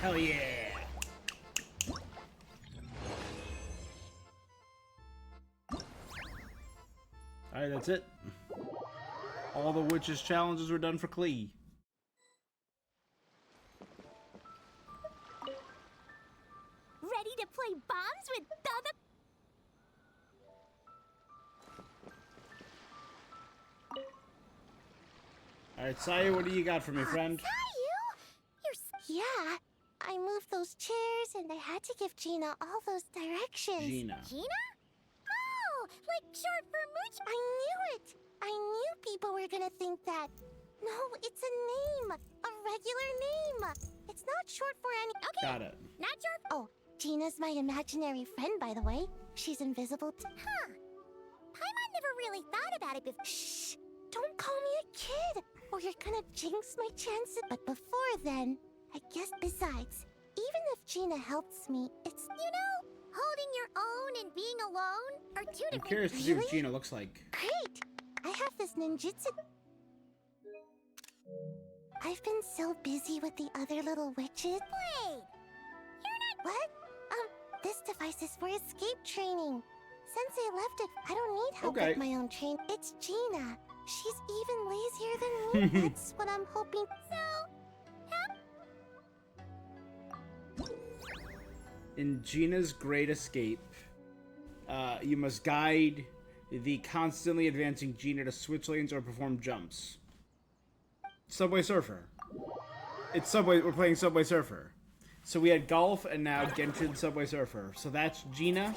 Speaker 1: Hell yeah! Alright, that's it. All the witches' challenges were done for Klee.
Speaker 3: Ready to play bombs with other...
Speaker 1: Alright, Sayu, what do you got for me, friend?
Speaker 3: Sayu! Yeah. I moved those chairs and I had to give Gina all those directions.
Speaker 1: Gina.
Speaker 3: Gina? Oh, like short for Mooch. I knew it. I knew people were gonna think that. No, it's a name. A regular name. It's not short for any. Okay.
Speaker 1: Got it.
Speaker 3: Not short. Oh, Gina's my imaginary friend, by the way. She's invisible. Huh. Paimon never really thought about it before. Shh. Don't call me a kid, or you're gonna jinx my chances. But before then, I guess besides, even if Gina helps me, it's, holding your own and being alone are two different.
Speaker 1: I'm curious to see what Gina looks like.
Speaker 3: Great! I have this ninjutsu. I've been so busy with the other little witches. Wait! You're not. What? This device is for escape training. Since I left it, I don't need help
Speaker 1: Okay.
Speaker 3: with my own train. It's Gina. She's even lazier than me. That's what I'm hoping.
Speaker 1: In Gina's Great Escape, you must guide the constantly advancing Gina to switch lanes or perform jumps. Subway Surfer. It's Subway. We're playing Subway Surfer. So we had golf and now Genshin Subway Surfer. So that's Gina.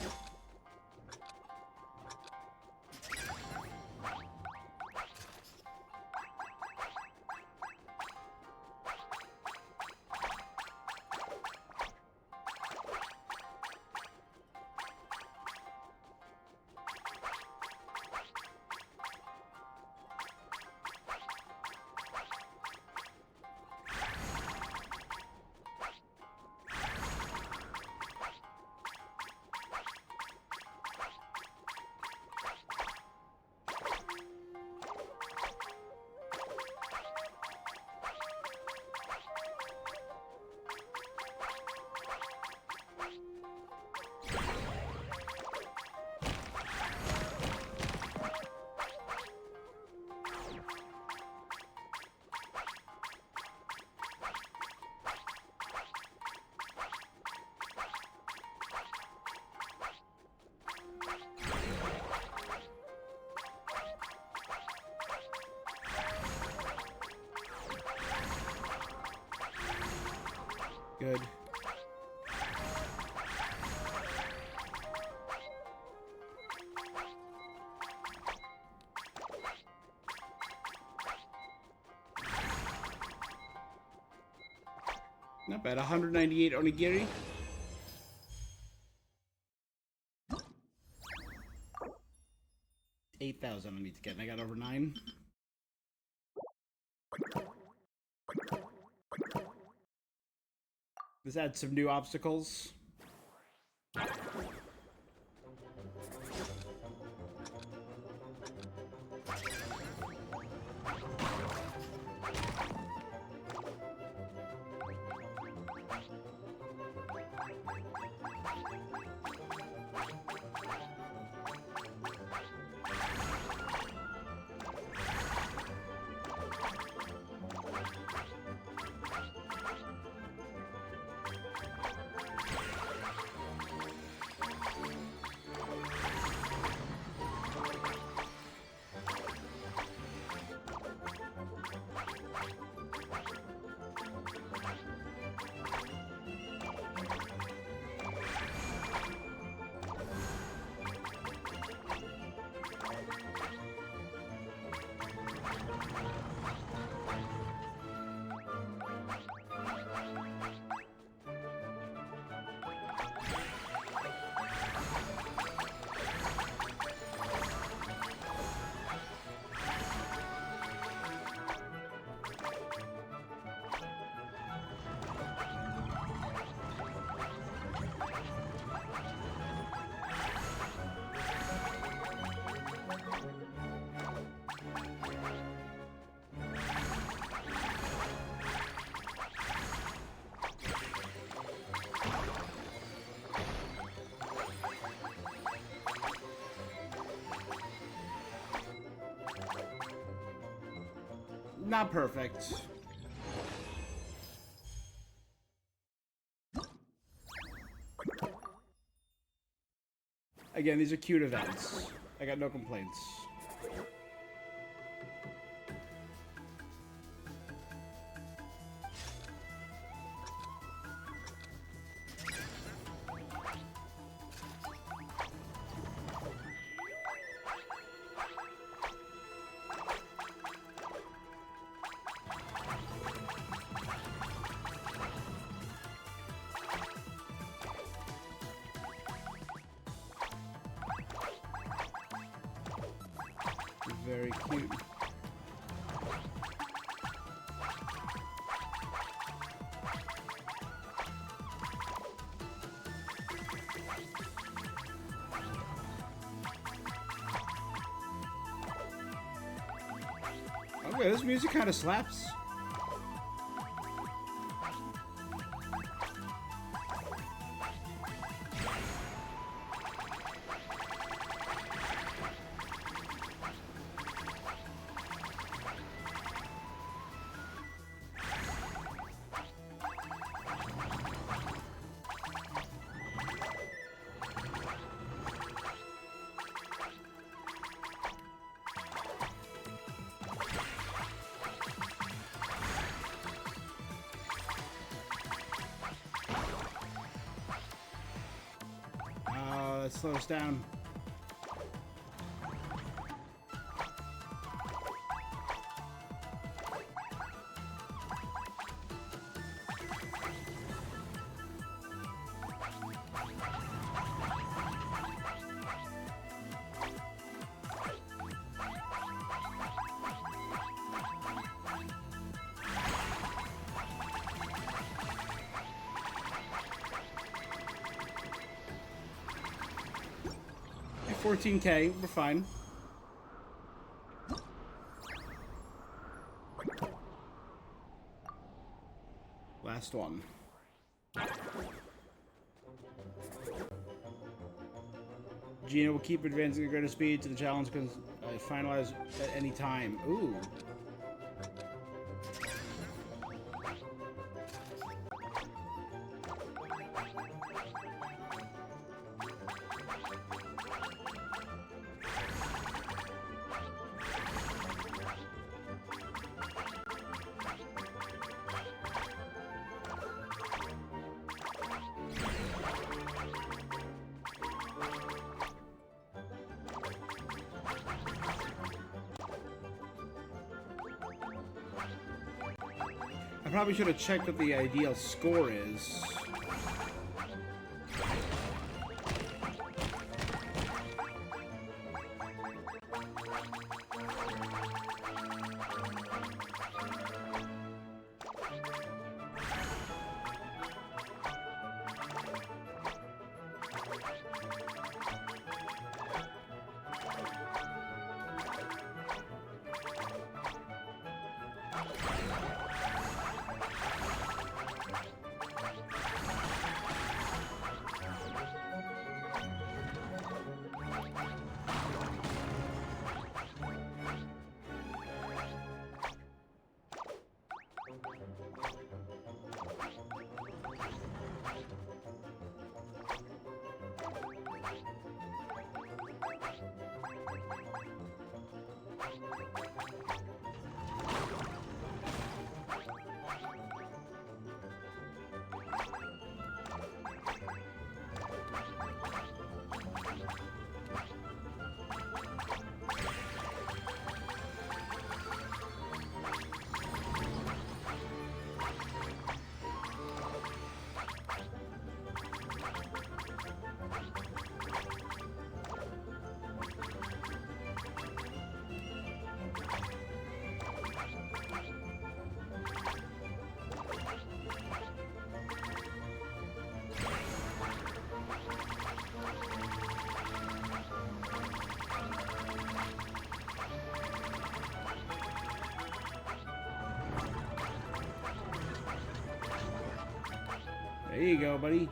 Speaker 1: Good. Not bad. 198 onigiri. $8,000 I need to get, and I got over 9. This adds some new obstacles. Not perfect. Again, these are cute events. I got no complaints. very cute. Okay, this music kind of slaps. Let's slow us down. $14K, we're fine. Last one. Gina will keep advancing at greater speed to the challenge can finalize at any time. Ooh. I probably should have checked what the ideal score is. There you go, buddy.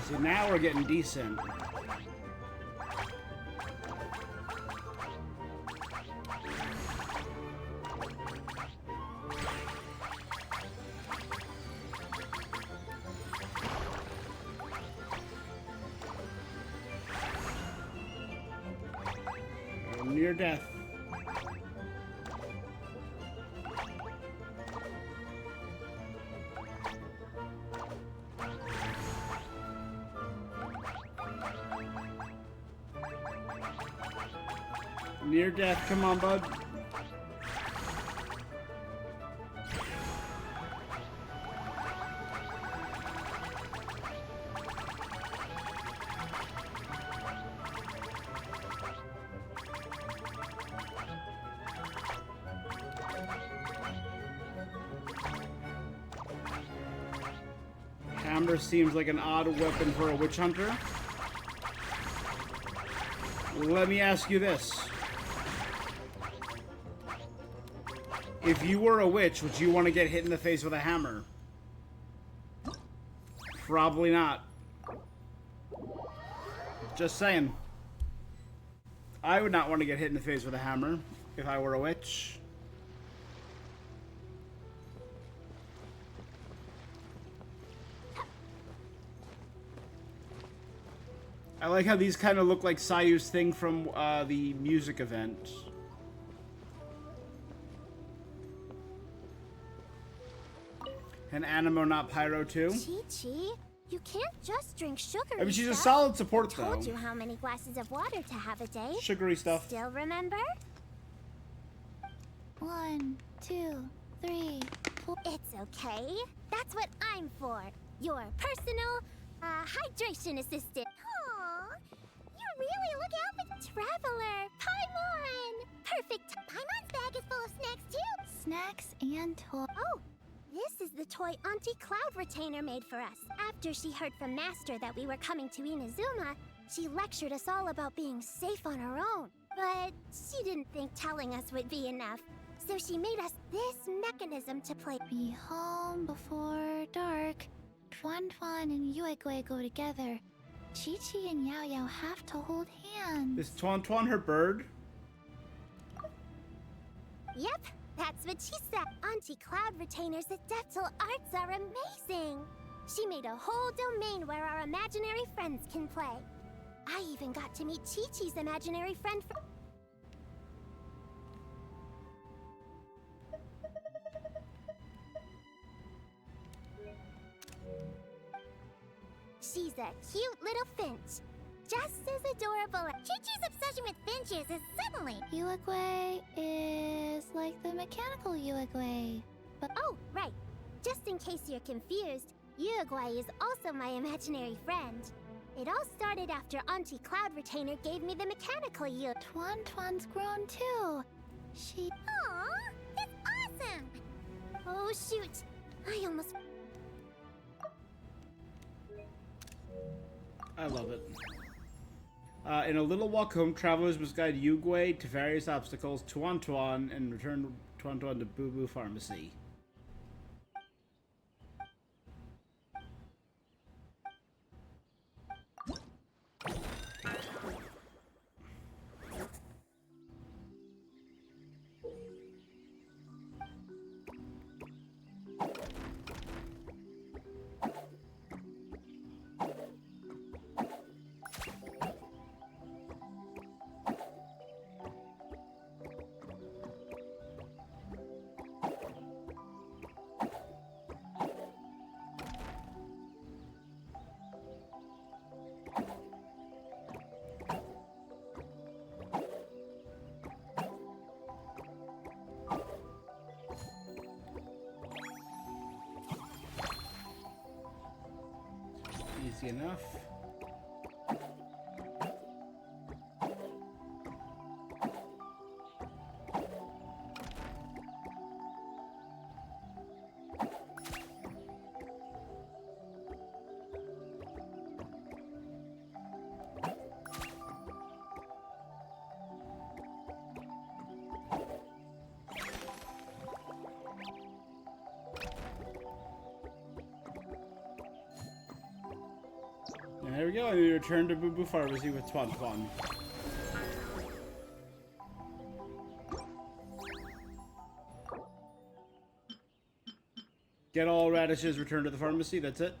Speaker 1: So now we're getting decent. Near death. Near death, come on, bud. Hammer seems like an odd weapon for a witch hunter. Let me ask you this. If you were a witch, would you want to get hit in the face with a hammer? Probably not. Just saying. I would not want to get hit in the face with a hammer if I were a witch. I like how these kind of look like Sayu's thing from the music event. And Animo, not Pyro, too.
Speaker 3: Chi-Chi, you can't just drink sugary
Speaker 1: I mean, she's a
Speaker 3: stuff.
Speaker 1: solid support, though.
Speaker 3: Told you how many glasses of water to have a day.
Speaker 1: Sugary stuff.
Speaker 3: Still remember? 1, 2, 3, 4. It's okay. That's what I'm for. Your personal hydration assistant. Aww, you really look out for Traveler. Paimon! Perfect. Paimon's bag is full of snacks too. Snacks and toys. Oh, this is the toy Auntie Cloud Retainer made for us. After she heard from Master that we were coming to Inazuma, she lectured us all about being safe on her own. But she didn't think telling us would be enough. So she made us this mechanism to play. Be home before dark. Tuan Tuan and Yuegui go together. Chi-Chi and Yao Yao have to hold hands.
Speaker 1: Is Tuan Tuan her bird?
Speaker 3: Yep, that's what she said. Auntie Cloud Retainer's adeptal arts are amazing. She made a whole domain where our imaginary friends can play. I even got to meet Chi-Chi's imaginary friend. She's a cute little finch. Just as adorable. Chi-Chi's obsession with finches is suddenly. Yuegui is like the mechanical Yuegui. But oh, right. Just in case you're confused, Yuegui is also my imaginary friend. It all started after Auntie Cloud Retainer gave me the mechanical Yuegui. Tuan Tuan's grown too. She. Aww, that's awesome! Oh shoot, I almost.
Speaker 1: I love it. In a little walk home, travelers must guide Yuegui to various obstacles, Tuan Tuan, and return Tuan Tuan to Boo Boo Pharmacy. Easy enough. There we go, and we return to Boo Boo Pharmacy with Tuan Tuan. Get all radishes, return to the pharmacy, that's it.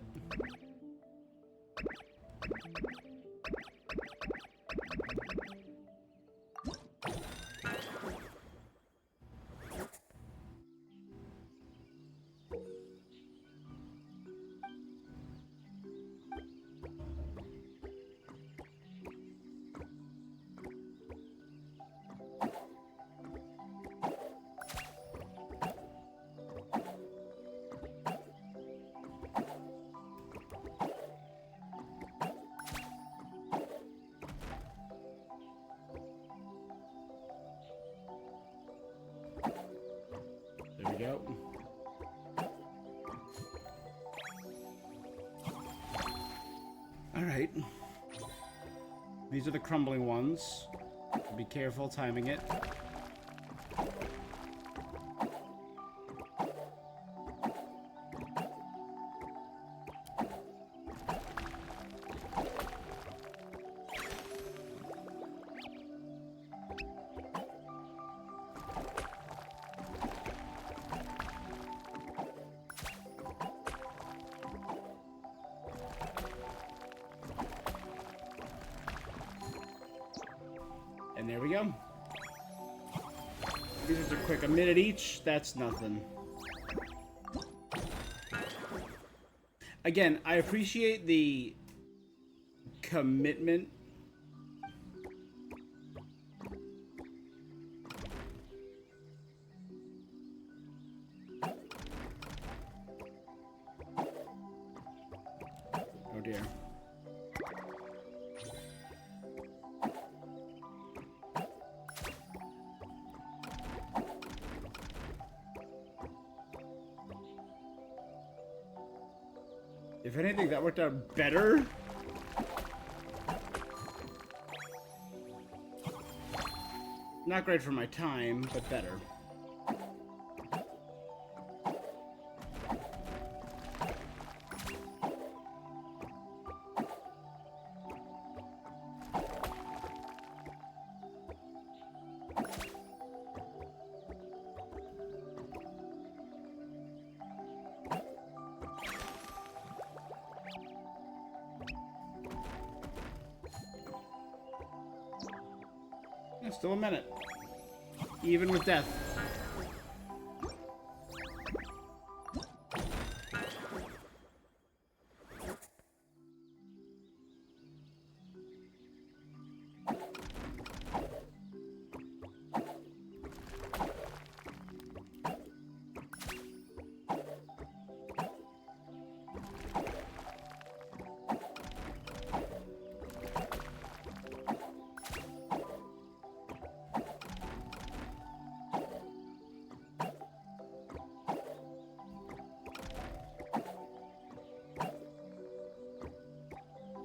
Speaker 1: Alright. These are the crumbling ones. Be careful timing it. And there we go. These are quick, a minute each. That's nothing. Again, I appreciate the commitment. Oh dear. If anything, that worked out better. Not great for my time, but better. Still a minute. Even with death.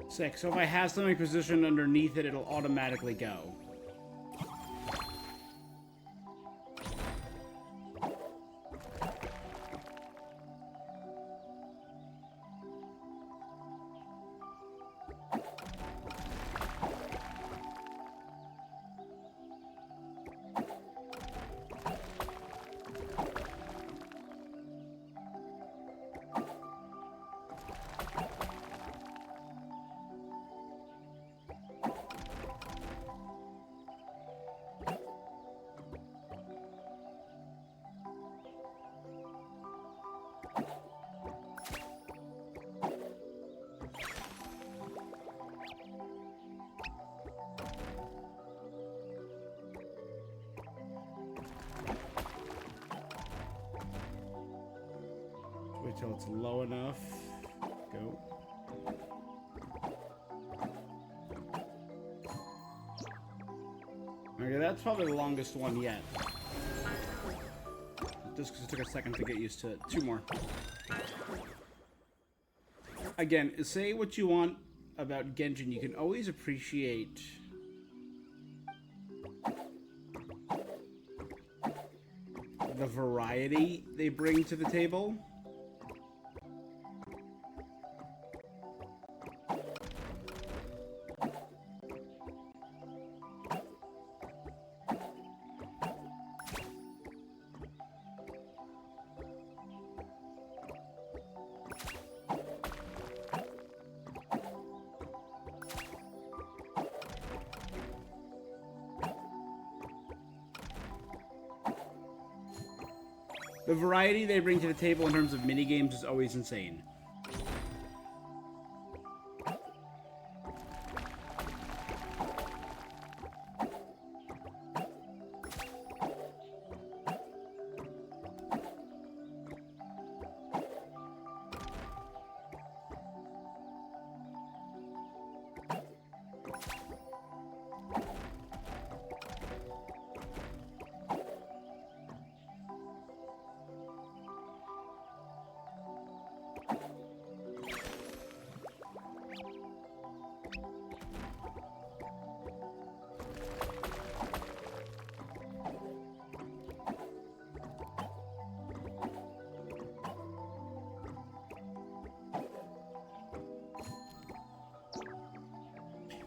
Speaker 1: Sick. So if I have something positioned underneath it, it'll automatically go. Wait till it's low enough. Go. Okay, that's probably the longest one yet. Just because it took a second to get used to it. Two more. Again, say what you want about Genshin. You can always appreciate the variety they bring to the table. The variety they bring to the table in terms of minigames is always insane.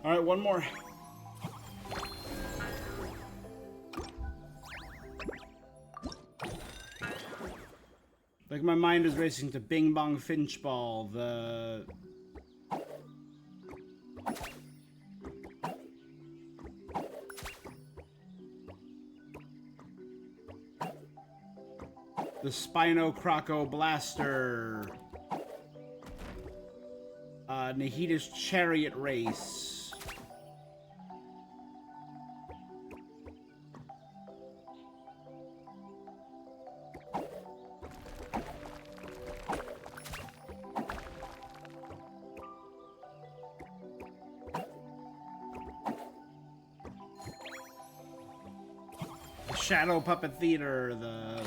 Speaker 1: Alright, one more. Like, my mind is racing to Bing Bong Finch Ball, the Spino Croco Blaster. Nahita's Chariot Race. The Shadow Puppet Theater, the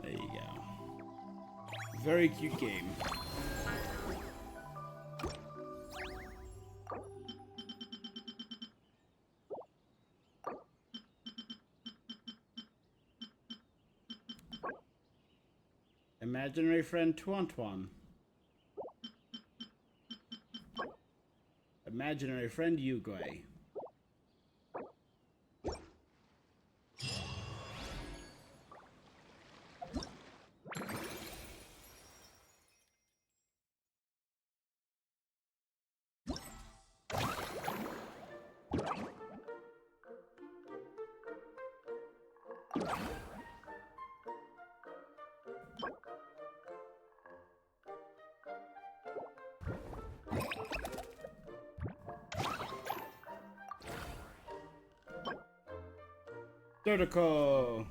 Speaker 1: there you go. Very cute game. Imaginary friend Tuan. Imaginary friend Yugoi. Vertical.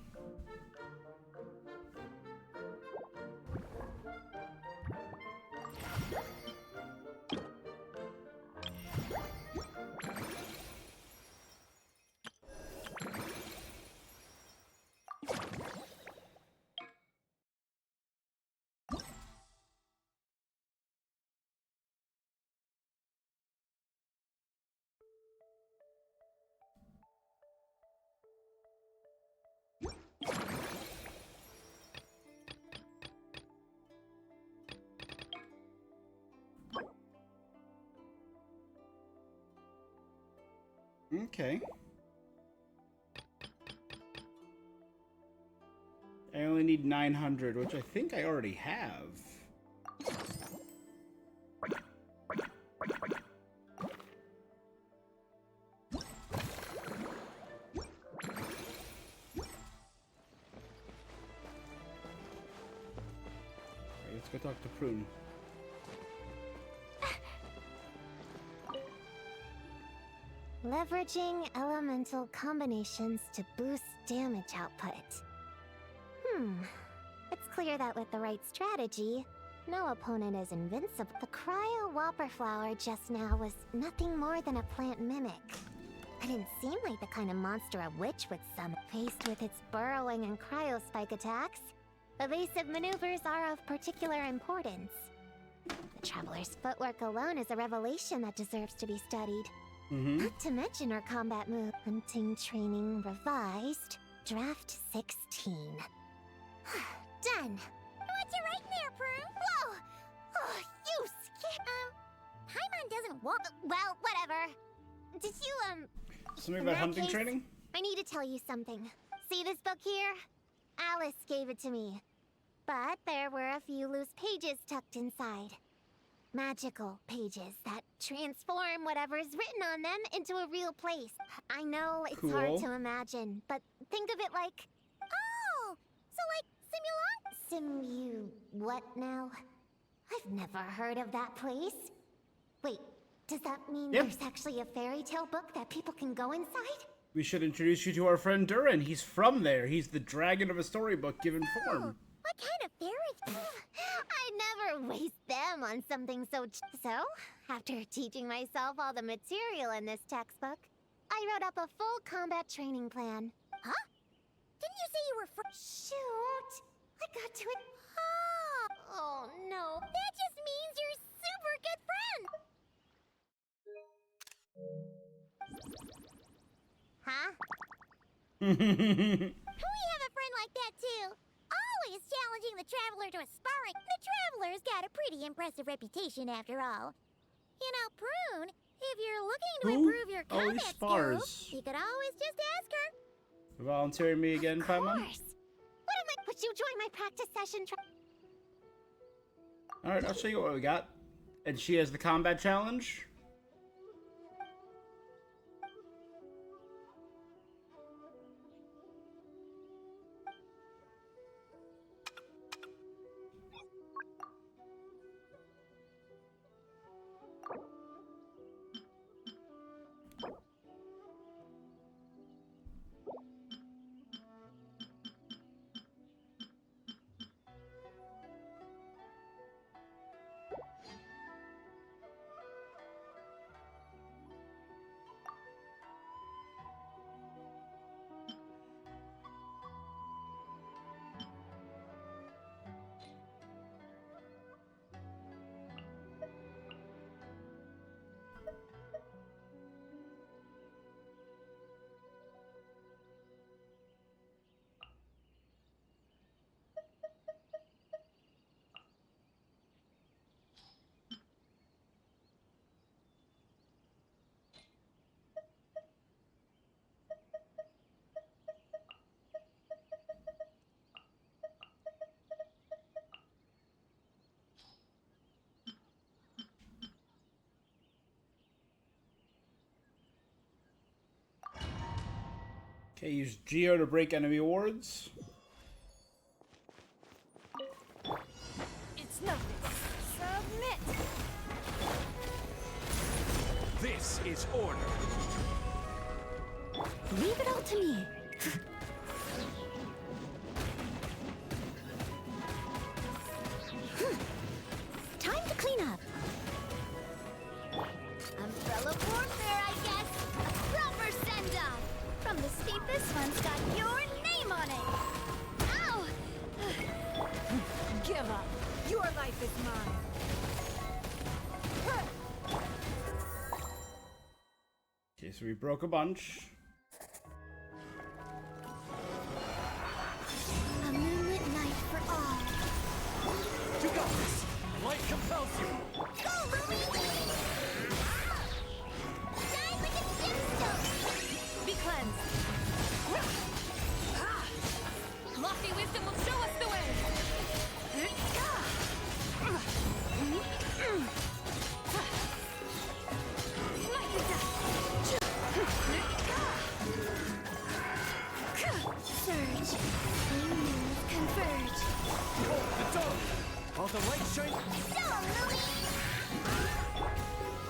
Speaker 1: Okay. I only need 900, which I think I already have. Alright, let's go talk to Prune.
Speaker 3: Leveraging elemental combinations to boost damage output. It's clear that with the right strategy, no opponent is invincible. The Cryo Whopper Flower just now was nothing more than a plant mimic. It didn't seem like the kind of monster a witch would summon. Faced with its burrowing and cryo-spike attacks, evasive maneuvers are of particular importance. The Traveler's footwork alone is a revelation that deserves to be studied. Not to mention her combat move. Hunting training revised. Draft 16. Done. What you writing there, Prue? Whoa! Oh, you scared. Paimon doesn't What? Well, whatever. Did you,
Speaker 1: Something
Speaker 3: in
Speaker 1: about
Speaker 3: that
Speaker 1: hunting
Speaker 3: case,
Speaker 1: training?
Speaker 3: I need to tell you something. See this book here? Alice gave it to me. But there were a few loose pages tucked inside. Magical pages that transform whatever's written on them into a real place. I know it's hard
Speaker 1: Cool.
Speaker 3: to imagine, but think of it like... Oh! So like what now? I've never heard of that place. Wait, does that mean
Speaker 1: Yep.
Speaker 3: there's actually a fairy tale book that people can go inside?
Speaker 1: We should introduce you to our friend Durin. He's from there. He's the dragon of a storybook given form.
Speaker 3: What kind of fairy? I'd never waste them on something so. So, after teaching myself all the material in this textbook, I wrote up a full combat training plan. Huh? Didn't you say you were Shoot! I got to it. Oh no! That just means you're super good friend. Huh? We have a friend like that too. Always challenging the Traveler to a sparring. The Traveler's got a pretty impressive reputation after all. You know, Prune, if you're looking to
Speaker 1: Who?
Speaker 3: improve your
Speaker 1: Oh, he
Speaker 3: combat
Speaker 1: spars.
Speaker 3: skills, you could always just ask her.
Speaker 1: Volunteering me again,
Speaker 3: Of
Speaker 1: Paimon?
Speaker 3: course. What am I? Would you join my practice session?
Speaker 1: Alright, I'll show you what we got. And she has the combat challenge. Okay, use Geo to break enemy wards.
Speaker 2: It's nothing. Submit.
Speaker 6: This is order.
Speaker 3: Leave it all to me. Time to clean up. Umbrella warfare, I guess. A proper send-off. From the seat, this one's got your name on it. Ow!
Speaker 2: Give up. Your life is mine.
Speaker 1: Okay, so we broke a bunch.
Speaker 3: A moonlit night for all.
Speaker 6: You got this. Light compels you.
Speaker 3: Go, Louie! Die like a gemstone!
Speaker 2: Be cleansed. Lofty wisdom will show us the way.
Speaker 3: Surge. New moons converge.
Speaker 6: Hold the door. All the light shine.
Speaker 3: Go, Louie!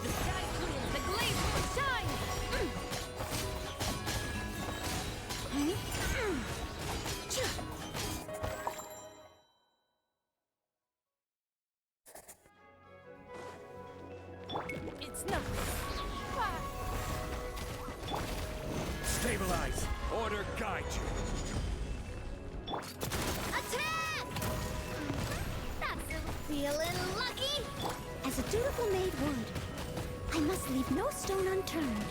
Speaker 2: The sky clear. The glaze will shine. It's nothing.
Speaker 6: Stabilize. Order guide you.
Speaker 3: Attack! That's feeling lucky. As a dutiful maid would, I must leave no stone unturned.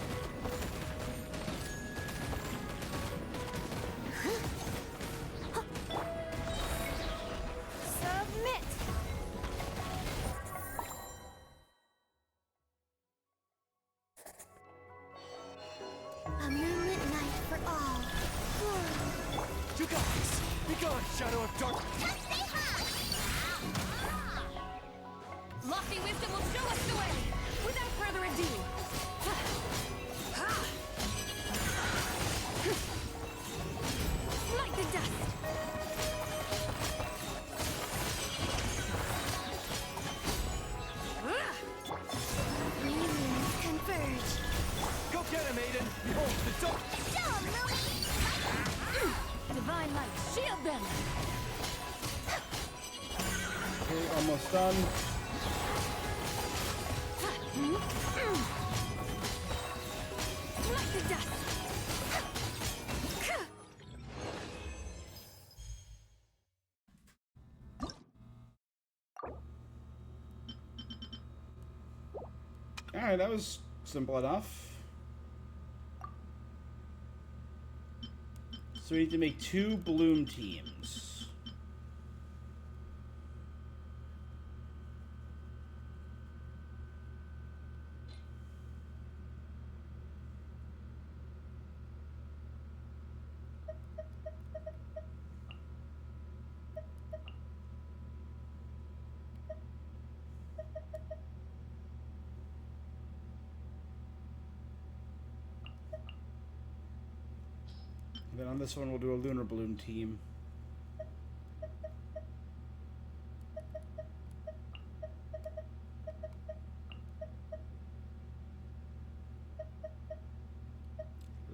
Speaker 6: shadow of dark.
Speaker 3: Stay high!
Speaker 2: Lofty wisdom will show us the way! Without further ado! Like the dust!
Speaker 3: Humans converge.
Speaker 6: Go get him, Aiden. Behold the dark.
Speaker 3: Show 'em, Lumi!
Speaker 2: Divine light, shield them!
Speaker 1: Okay, almost done.
Speaker 2: Like the dust!
Speaker 1: Alright, that was simple enough. So we need to make 2 bloom teams. And then on this one, we'll do a lunar bloom team.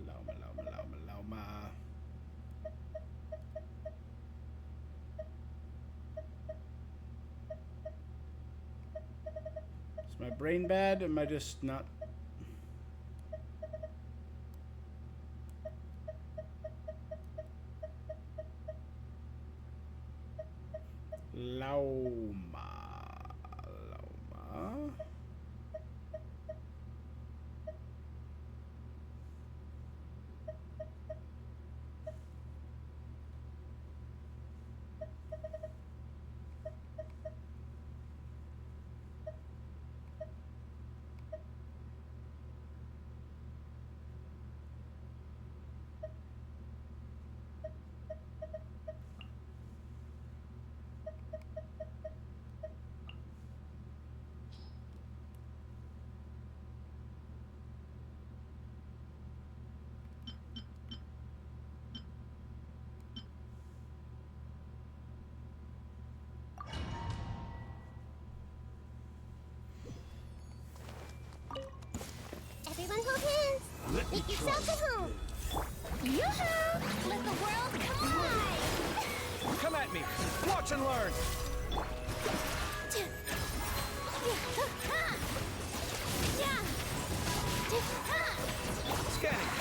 Speaker 1: Loma, loma, loma, loma. Is my brain bad? Am I just not? Loma. Loma.
Speaker 3: Everyone hold hands. Make yourselves at home. Yoo-hoo! Let the world collide!
Speaker 6: Come at me. Watch and learn. Scanning.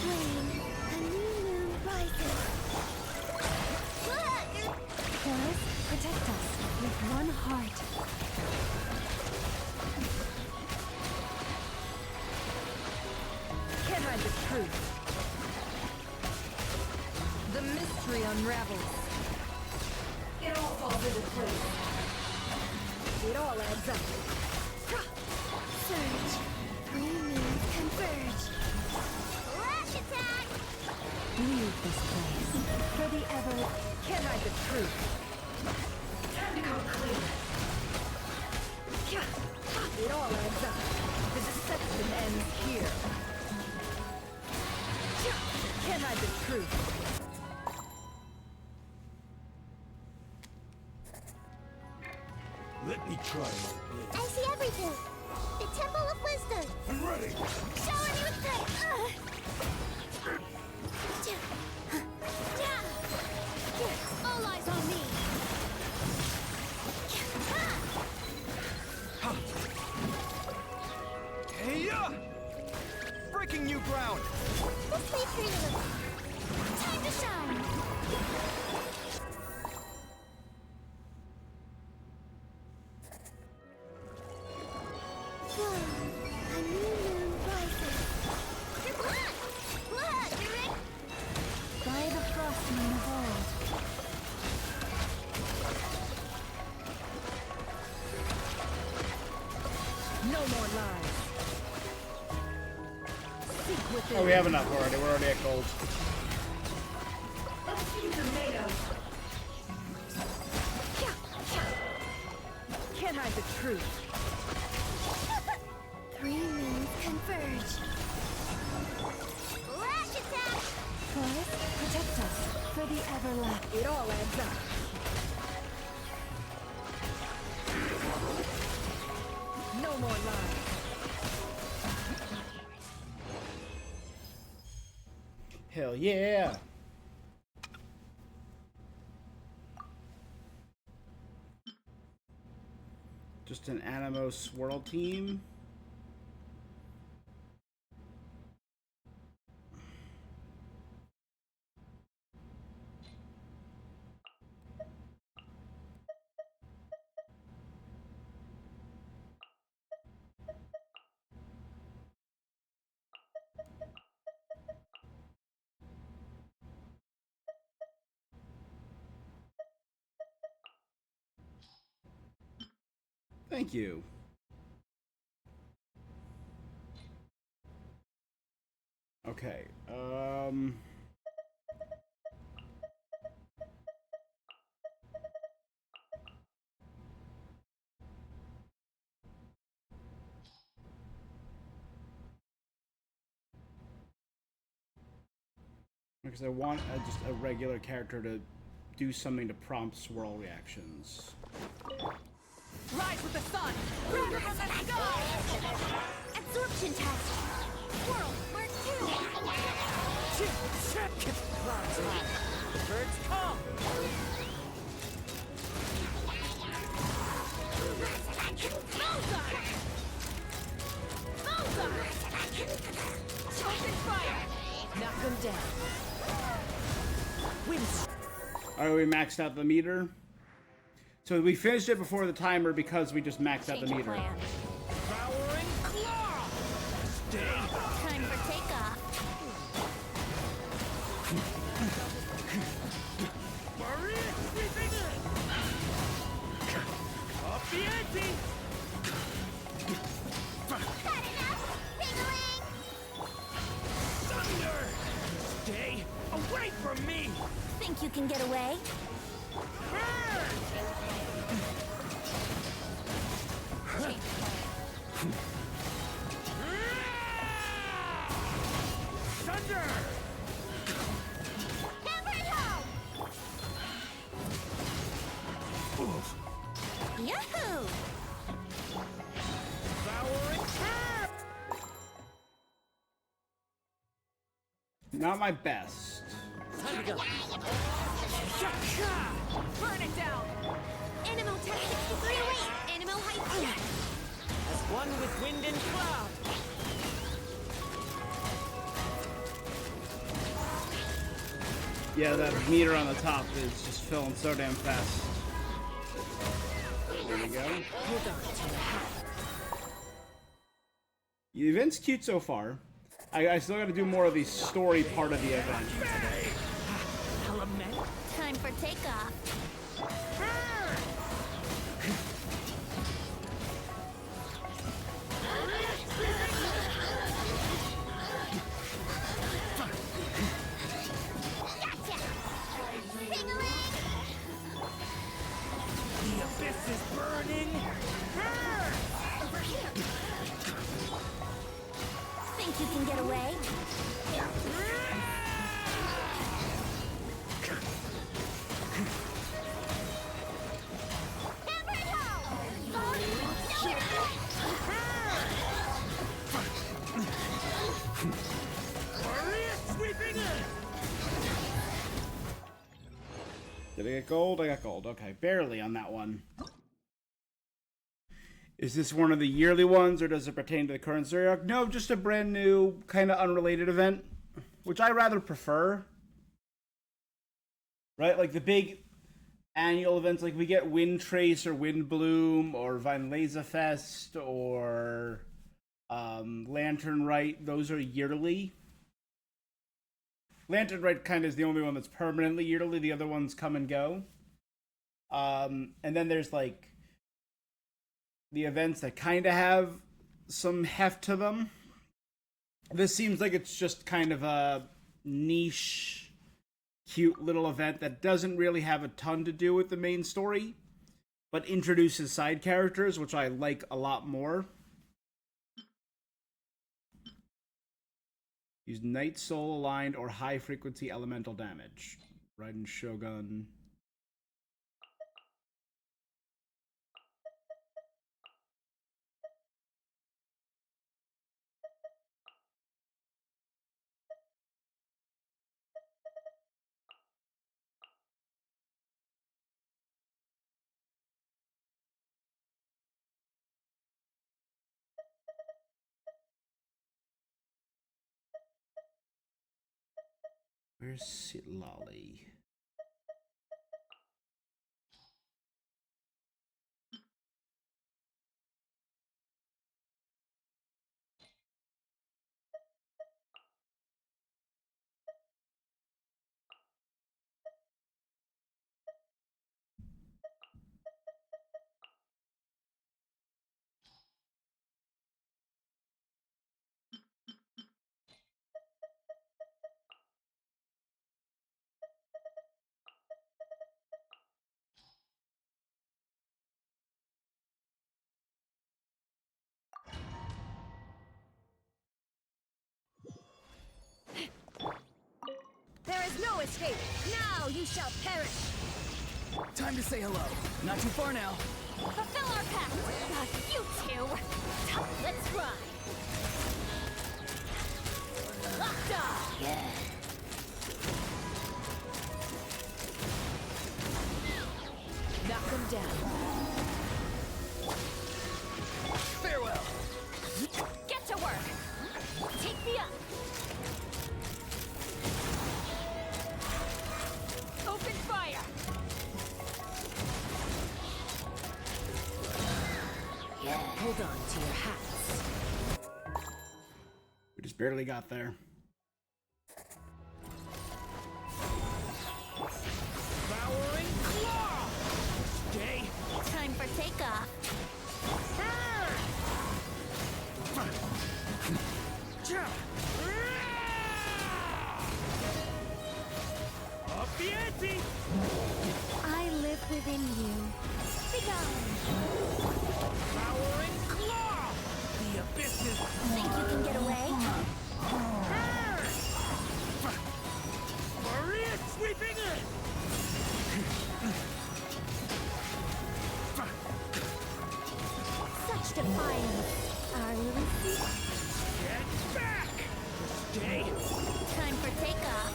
Speaker 3: Flame, a new moon rises.
Speaker 2: Chorus, protect us with one heart. Can't hide the truth. The mystery unravels. It all falls into place. It all adds up.
Speaker 3: Surge. Three moons converge. Lash attack!
Speaker 2: Leave this place. For the ever. Can't hide the truth. Time to come clean. It all adds up. The deception ends here. Can't hide the truth.
Speaker 6: Let me try my blade.
Speaker 3: I see everything. The Temple of Wisdom.
Speaker 6: I'm ready.
Speaker 3: Show her new strength.
Speaker 2: All eyes on me.
Speaker 6: Hey-ya! Breaking new ground.
Speaker 3: This way, Freedom.
Speaker 2: Time to shine.
Speaker 3: A new moon rises. Look! You ready?
Speaker 2: By the frost moon of old. No more lies.
Speaker 1: Oh, we have enough already. We're already at gold.
Speaker 4: Can't hide the truth.
Speaker 3: Three moons converge. Lash attack!
Speaker 2: Cutest, protect us for the everlasting.
Speaker 4: It all adds up. No more lies.
Speaker 1: Hell yeah! Just an Animo swirl team. Thank you. Okay, because I want just a regular character to do something to prompt swirl reactions.
Speaker 4: Rise with the sun! River from the sky!
Speaker 3: Absorption test. World Mark 2.
Speaker 5: Check it! Clouds high. Birds come!
Speaker 3: Bullseye! Bullseye!
Speaker 4: Open fire! Knock them down. Wind.
Speaker 1: Alright, we maxed out the meter. So we finished it before the timer because we just maxed out the
Speaker 2: Change of
Speaker 1: meter.
Speaker 2: plan.
Speaker 5: Powering claw! Stay!
Speaker 3: Time for takeoff.
Speaker 5: Maria sweeping in! Up the ante!
Speaker 3: Had enough? Pingling!
Speaker 5: Thunder! Stay away from me!
Speaker 3: Think you can get away?
Speaker 5: Thunder!
Speaker 3: Hammer home! Yahoo!
Speaker 5: Powering tap!
Speaker 1: Not my best.
Speaker 5: Time to go.
Speaker 4: Burn it down!
Speaker 3: Animo test 6308! Animo height.
Speaker 5: As one with wind and cloud.
Speaker 1: Yeah, that meter on the top is just filling so damn fast. There we go.
Speaker 4: Hold on to your hat.
Speaker 1: The event's cute so far. I still gotta do more of the story part of the event.
Speaker 5: Element.
Speaker 3: Time for takeoff. Gotcha! Pingling!
Speaker 5: The abyss is burning.
Speaker 3: Over here! Think you can get away? Hammer home!
Speaker 5: Maria sweeping in.
Speaker 1: Did I get gold? I got gold. Okay, barely on that one. Is this one of the yearly ones, or does it pertain to the current story arc? No, just a brand new, kind of unrelated event, which I rather prefer. Right? Like the big annual events, like we get Wind Trace or Wind Bloom or Vine Laser Fest or Lantern Rite. Those are yearly. Lantern Rite kind of is the only one that's permanently yearly. The other ones come and go. And then there's like the events that kind of have some heft to them. This seems like it's just kind of a niche, cute little event that doesn't really have a ton to do with the main story, but introduces side characters, which I like a lot more. Use Night Soul aligned or high frequency elemental damage. Raiden Shogun. Where's Sitlali?
Speaker 4: There is no escape. Now you shall perish.
Speaker 6: Time to say hello. Not too far now.
Speaker 2: Fulfill our pact! You two! Let's ride! Locked off! Yeah.
Speaker 4: Knock them down.
Speaker 6: Farewell.
Speaker 2: Get to work! Take me up!
Speaker 4: Open fire. Hold on to your hats.
Speaker 1: We just barely got there.
Speaker 6: Devouring claw. Stay.
Speaker 2: Time for takeoff.
Speaker 6: Up the ante.
Speaker 2: I live within you. Begone!
Speaker 6: Devouring claw. The abyss is.
Speaker 2: Think you can get away?
Speaker 6: Maria sweeping in.
Speaker 2: Such defiance. I really see.
Speaker 6: Get back. Stay.
Speaker 2: Time for takeoff.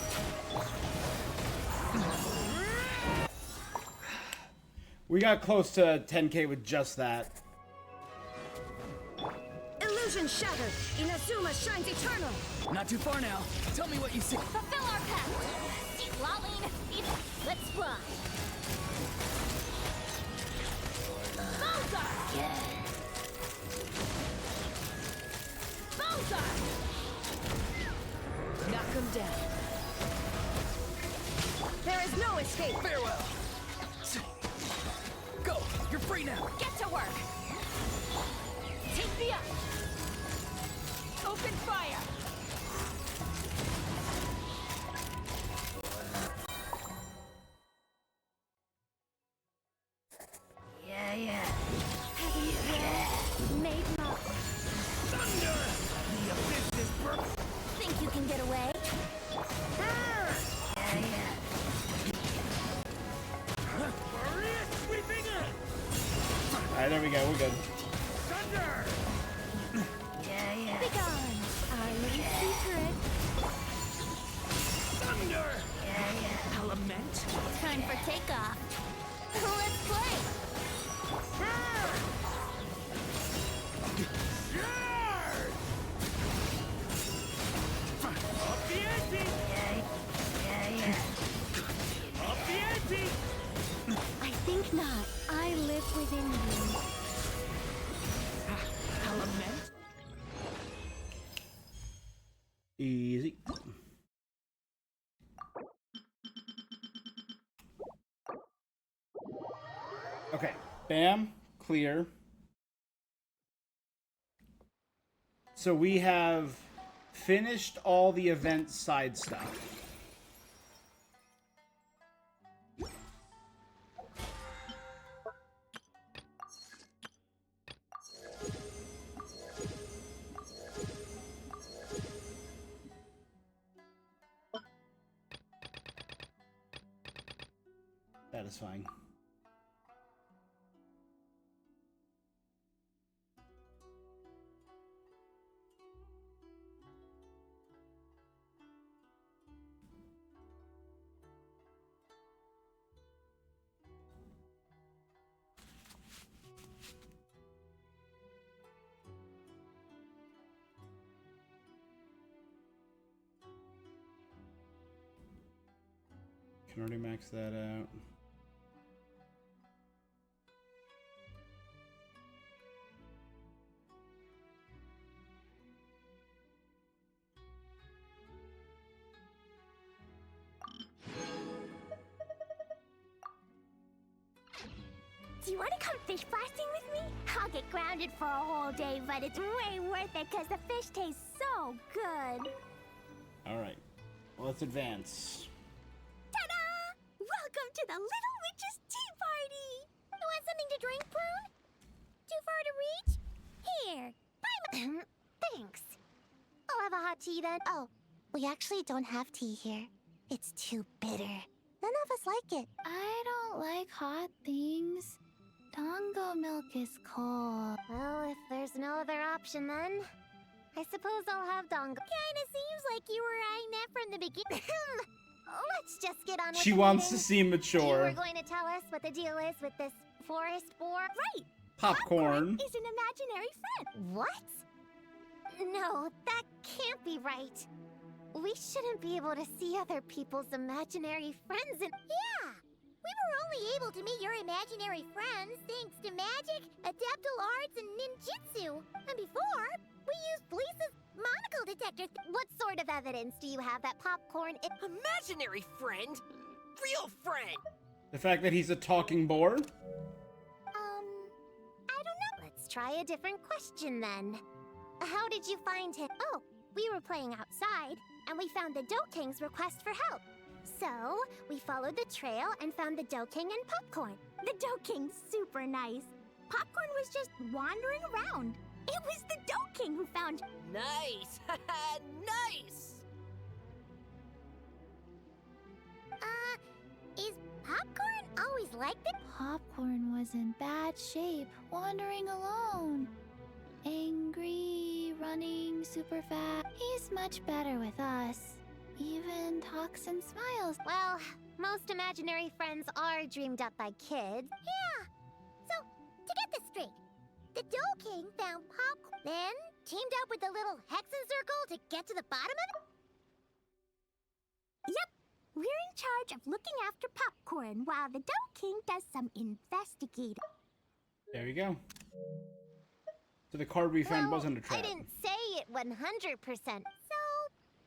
Speaker 1: We got close to 10k with just that.
Speaker 4: Illusion shattered. Inazuma shines eternal.
Speaker 6: Not too far now. Tell me what you see.
Speaker 2: Fulfill our pact. Laline, let's run. Bowser! Yeah. Bowser!
Speaker 4: Knock them down. There is no escape.
Speaker 6: Farewell. Go. You're free now.
Speaker 2: Get to work.
Speaker 4: Take me up. Open fire.
Speaker 2: Have you made my...
Speaker 6: Thunder. The abyss is burning.
Speaker 2: Think you can get away?
Speaker 6: Maria sweeping in.
Speaker 1: Alright, there we go. We're good.
Speaker 6: Thunder.
Speaker 2: Begone, our little secret.
Speaker 6: Thunder. Element.
Speaker 2: Time for takeoff. Let's play.
Speaker 6: Charge. Up the ante. Up the ante.
Speaker 2: I think not. I live within you.
Speaker 6: Element.
Speaker 1: Easy. Okay. Bam. Clear. So we have finished all the event side stuff. Satisfying. Can already max that out.
Speaker 3: Do you want to come fish blasting with me? I'll get grounded for a whole day, but it's way worth it because the fish tastes so good.
Speaker 1: Alright. Well, let's advance.
Speaker 3: Ta-da! Welcome to the Little Witch's Tea Party! You want something to drink, Prune? Too far to reach? Here, buy Thanks. I'll have a hot tea then. Oh, we actually don't have tea here. It's too bitter. None of us like it.
Speaker 2: I don't like hot things. Dango milk is cold.
Speaker 3: Well, if there's no other option then, I suppose I'll have Dongo. Kinda seems like you were eyeing that from the beginning. Let's just get on with
Speaker 1: She
Speaker 3: the
Speaker 1: wants to
Speaker 3: meeting.
Speaker 1: seem
Speaker 3: You
Speaker 1: mature.
Speaker 3: were going to tell us what the deal is with this forest boar? Right!
Speaker 1: Popcorn.
Speaker 3: Is an imaginary friend. What? No, that can't be right. We shouldn't be able to see other people's imaginary friends and... Yeah! We were only able to meet your imaginary friends thanks to magic, adeptal arts, and ninjutsu. And before, we used Lisa's monocle detector. What sort of evidence do you have that popcorn is...
Speaker 5: Imaginary friend? Real friend!
Speaker 1: The fact that he's a talking boar?
Speaker 3: I don't know. Let's try a different question then. How did you find him? Oh, we were playing outside, and we found the Dough King's request for help. So, we followed the trail and found the Dough King and Popcorn. The Dough King's super nice. Popcorn was just wandering around. It was the Dough King who found...
Speaker 5: Nice! Nice!
Speaker 3: Is Popcorn always like this?
Speaker 2: Popcorn was in bad shape, wandering alone. Angry, running super fast. He's much better with us. Even talks and smiles.
Speaker 3: Well, most imaginary friends are dreamed up by kids. Yeah. So, to get this straight, the Dough King found Popcorn, then teamed up with the little Hexenzirkel to get to the bottom of it? Yep. We're in charge of looking after Popcorn while the Dough King does some investigating.
Speaker 1: There you go. So the card we found wasn't a trap.
Speaker 3: I didn't say it 100%. So,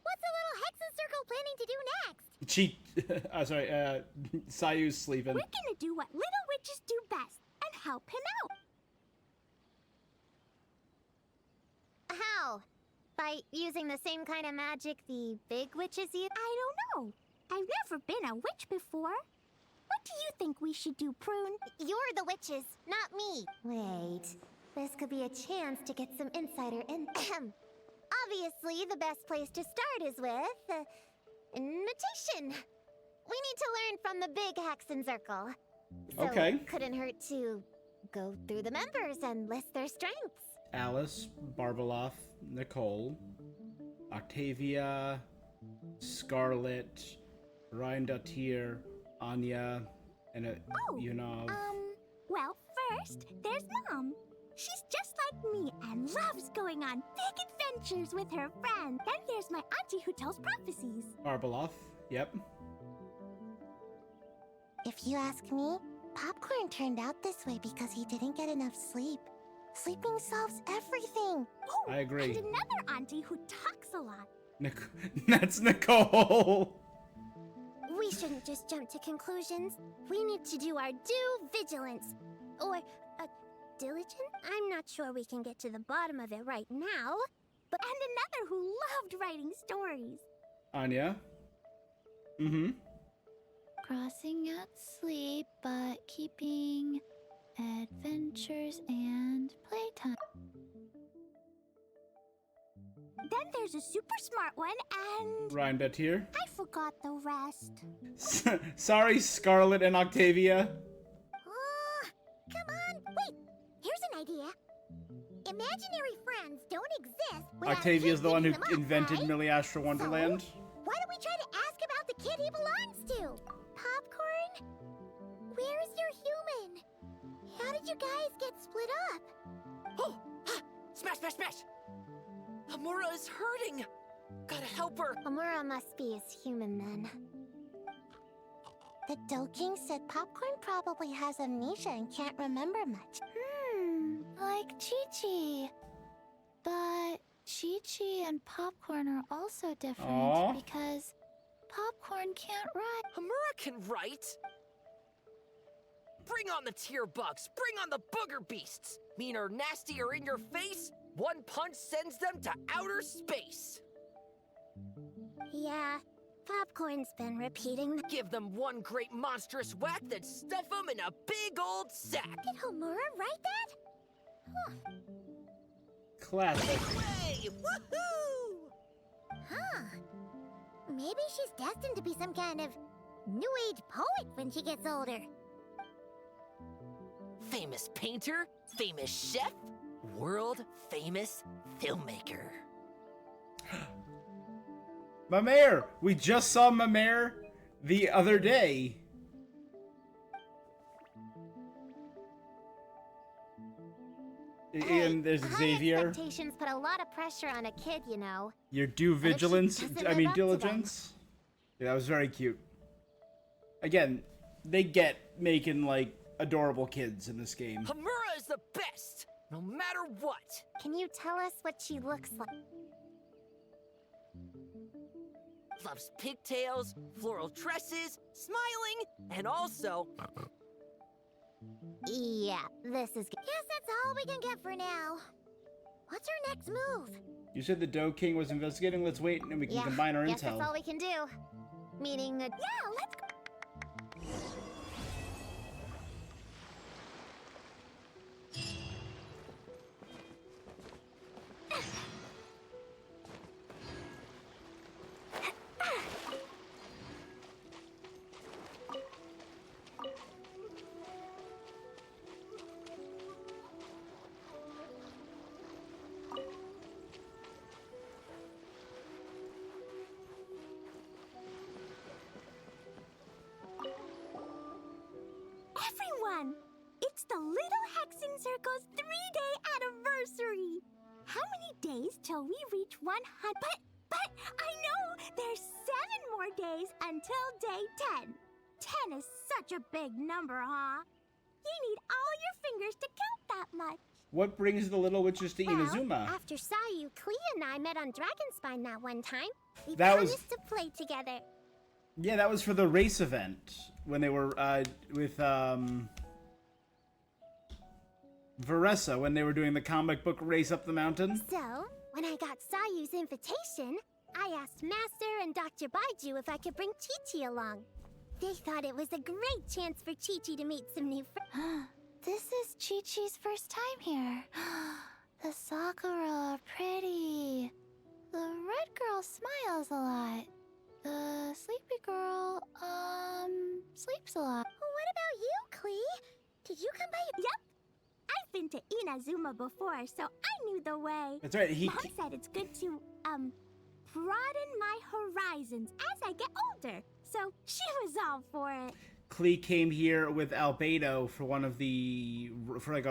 Speaker 3: what's the little Hexenzirkel planning to do next?
Speaker 1: Cheat. Sorry, Sayu's sleeping.
Speaker 3: We're gonna do what little witches do best and help him out. How? By using the same kind of magic the big witches use? I don't know. I've never been a witch before. What do you think we should do, Prune? You're the witches, not me. Wait. This could be a chance to get some insider in. Obviously, the best place to start is with notation. We need to learn from the big Hexenzirkel. So
Speaker 1: Okay.
Speaker 3: it couldn't hurt to go through the members and list their strengths.
Speaker 1: Alice, Barbaloff, Nicole, Octavia, Scarlet, Ryan Dottier, Anya, and Yunov.
Speaker 3: Well, first, there's Mom. She's just like me and loves going on big adventures with her friends. Then there's my auntie who tells prophecies.
Speaker 1: Barbaloff, yep.
Speaker 3: If you ask me, Popcorn turned out this way because he didn't get enough sleep. Sleeping solves everything. Oh,
Speaker 1: I agree.
Speaker 3: And another auntie who talks a lot.
Speaker 1: That's Nicole.
Speaker 3: We shouldn't just jump to conclusions. We need to do our due vigilance. Or, diligence? I'm not sure we can get to the bottom of it right now. and another who loved writing stories.
Speaker 1: Anya? Mm-hmm.
Speaker 2: Crossing out sleep, but keeping adventures and playtime.
Speaker 3: Then there's a super smart one, and
Speaker 1: Rhinebet here.
Speaker 3: I forgot the rest.
Speaker 1: Sorry, Scarlet and Octavia.
Speaker 3: Come on, wait. Here's an idea. Imaginary friends don't exist without
Speaker 1: Octavia's
Speaker 3: kids
Speaker 1: the one who
Speaker 3: digging them up,
Speaker 1: invented
Speaker 3: right?
Speaker 1: Millie Astro Wonderland.
Speaker 3: So, why don't we try to ask about the kid he belongs to? Popcorn? Where's your human? How did you guys get split up?
Speaker 5: Oh! Ah, smash, smash, smash! Amura is hurting! Gotta help her!
Speaker 3: Amura must be his human then. The Dough King said Popcorn probably has amnesia and can't remember much.
Speaker 2: Like Chi-Chi. But Chi-Chi and Popcorn are also different
Speaker 1: Aw.
Speaker 2: because Popcorn can't write.
Speaker 5: Amura can write! Bring on the tear bugs! Bring on the booger beasts! Mean or nasty or in your face, one punch sends them to outer space!
Speaker 3: Yeah, Popcorn's been repeating the...
Speaker 5: Give them one great monstrous whack, then stuff them in a big old sack!
Speaker 3: Did Homura write that?
Speaker 1: Classic.
Speaker 5: Way! Woohoo!
Speaker 3: Huh. Maybe she's destined to be some kind of new age poet when she gets older.
Speaker 5: Famous painter, famous chef, world famous filmmaker.
Speaker 1: Mamere! We just saw Mamere the other day. And there's
Speaker 3: High
Speaker 1: Xavier.
Speaker 3: expectations put a lot of pressure on a kid, you know.
Speaker 1: Your due
Speaker 3: if she
Speaker 1: vigilance,
Speaker 3: doesn't
Speaker 1: I mean
Speaker 3: live up to them?
Speaker 1: diligence. Yeah, that was very cute. Again, they get making, like, adorable kids in this game.
Speaker 5: Hamura is the best, no matter what.
Speaker 3: Can you tell us what she looks like?
Speaker 5: Loves pigtails, floral tresses, smiling, and also...
Speaker 3: Yeah, this is good. Guess that's all we can get for now. What's our next move?
Speaker 1: You said the Dough King was investigating. Let's wait and we can combine our
Speaker 3: guess that's all
Speaker 1: intel.
Speaker 3: we can do. Meaning, yeah, let's go. Everyone! It's the Little Hexenzirkel's 3-day anniversary! How many days till we reach 100? But I know! There's 7 more days until day 10. 10 is such a big number, huh? You need all your fingers to count that much.
Speaker 1: What brings the little witches to Inazuma?
Speaker 3: After Sayu, Klee and I met on Dragonspine that one time. We
Speaker 1: That was-
Speaker 3: promised to play together.
Speaker 1: Yeah, that was for the race event when they were with Veressa when they were doing the comic book race up the mountain.
Speaker 3: So, when I got Sayu's invitation, I asked Master and Dr. Baiju if I could bring Chi-Chi along. They thought it was a great chance for Chi-Chi to meet some new friends.
Speaker 2: This is Chi-Chi's first time here. The Sakura are pretty. The red girl smiles a lot. The sleepy girl, sleeps a lot.
Speaker 3: What about you, Klee? Did you come by? Yep. I've been to Inazuma before, so I knew the way.
Speaker 1: That's right.
Speaker 3: Mom said it's good to, broaden my horizons as I get older. So she was all for it.
Speaker 1: Klee came here with Albedo for one of the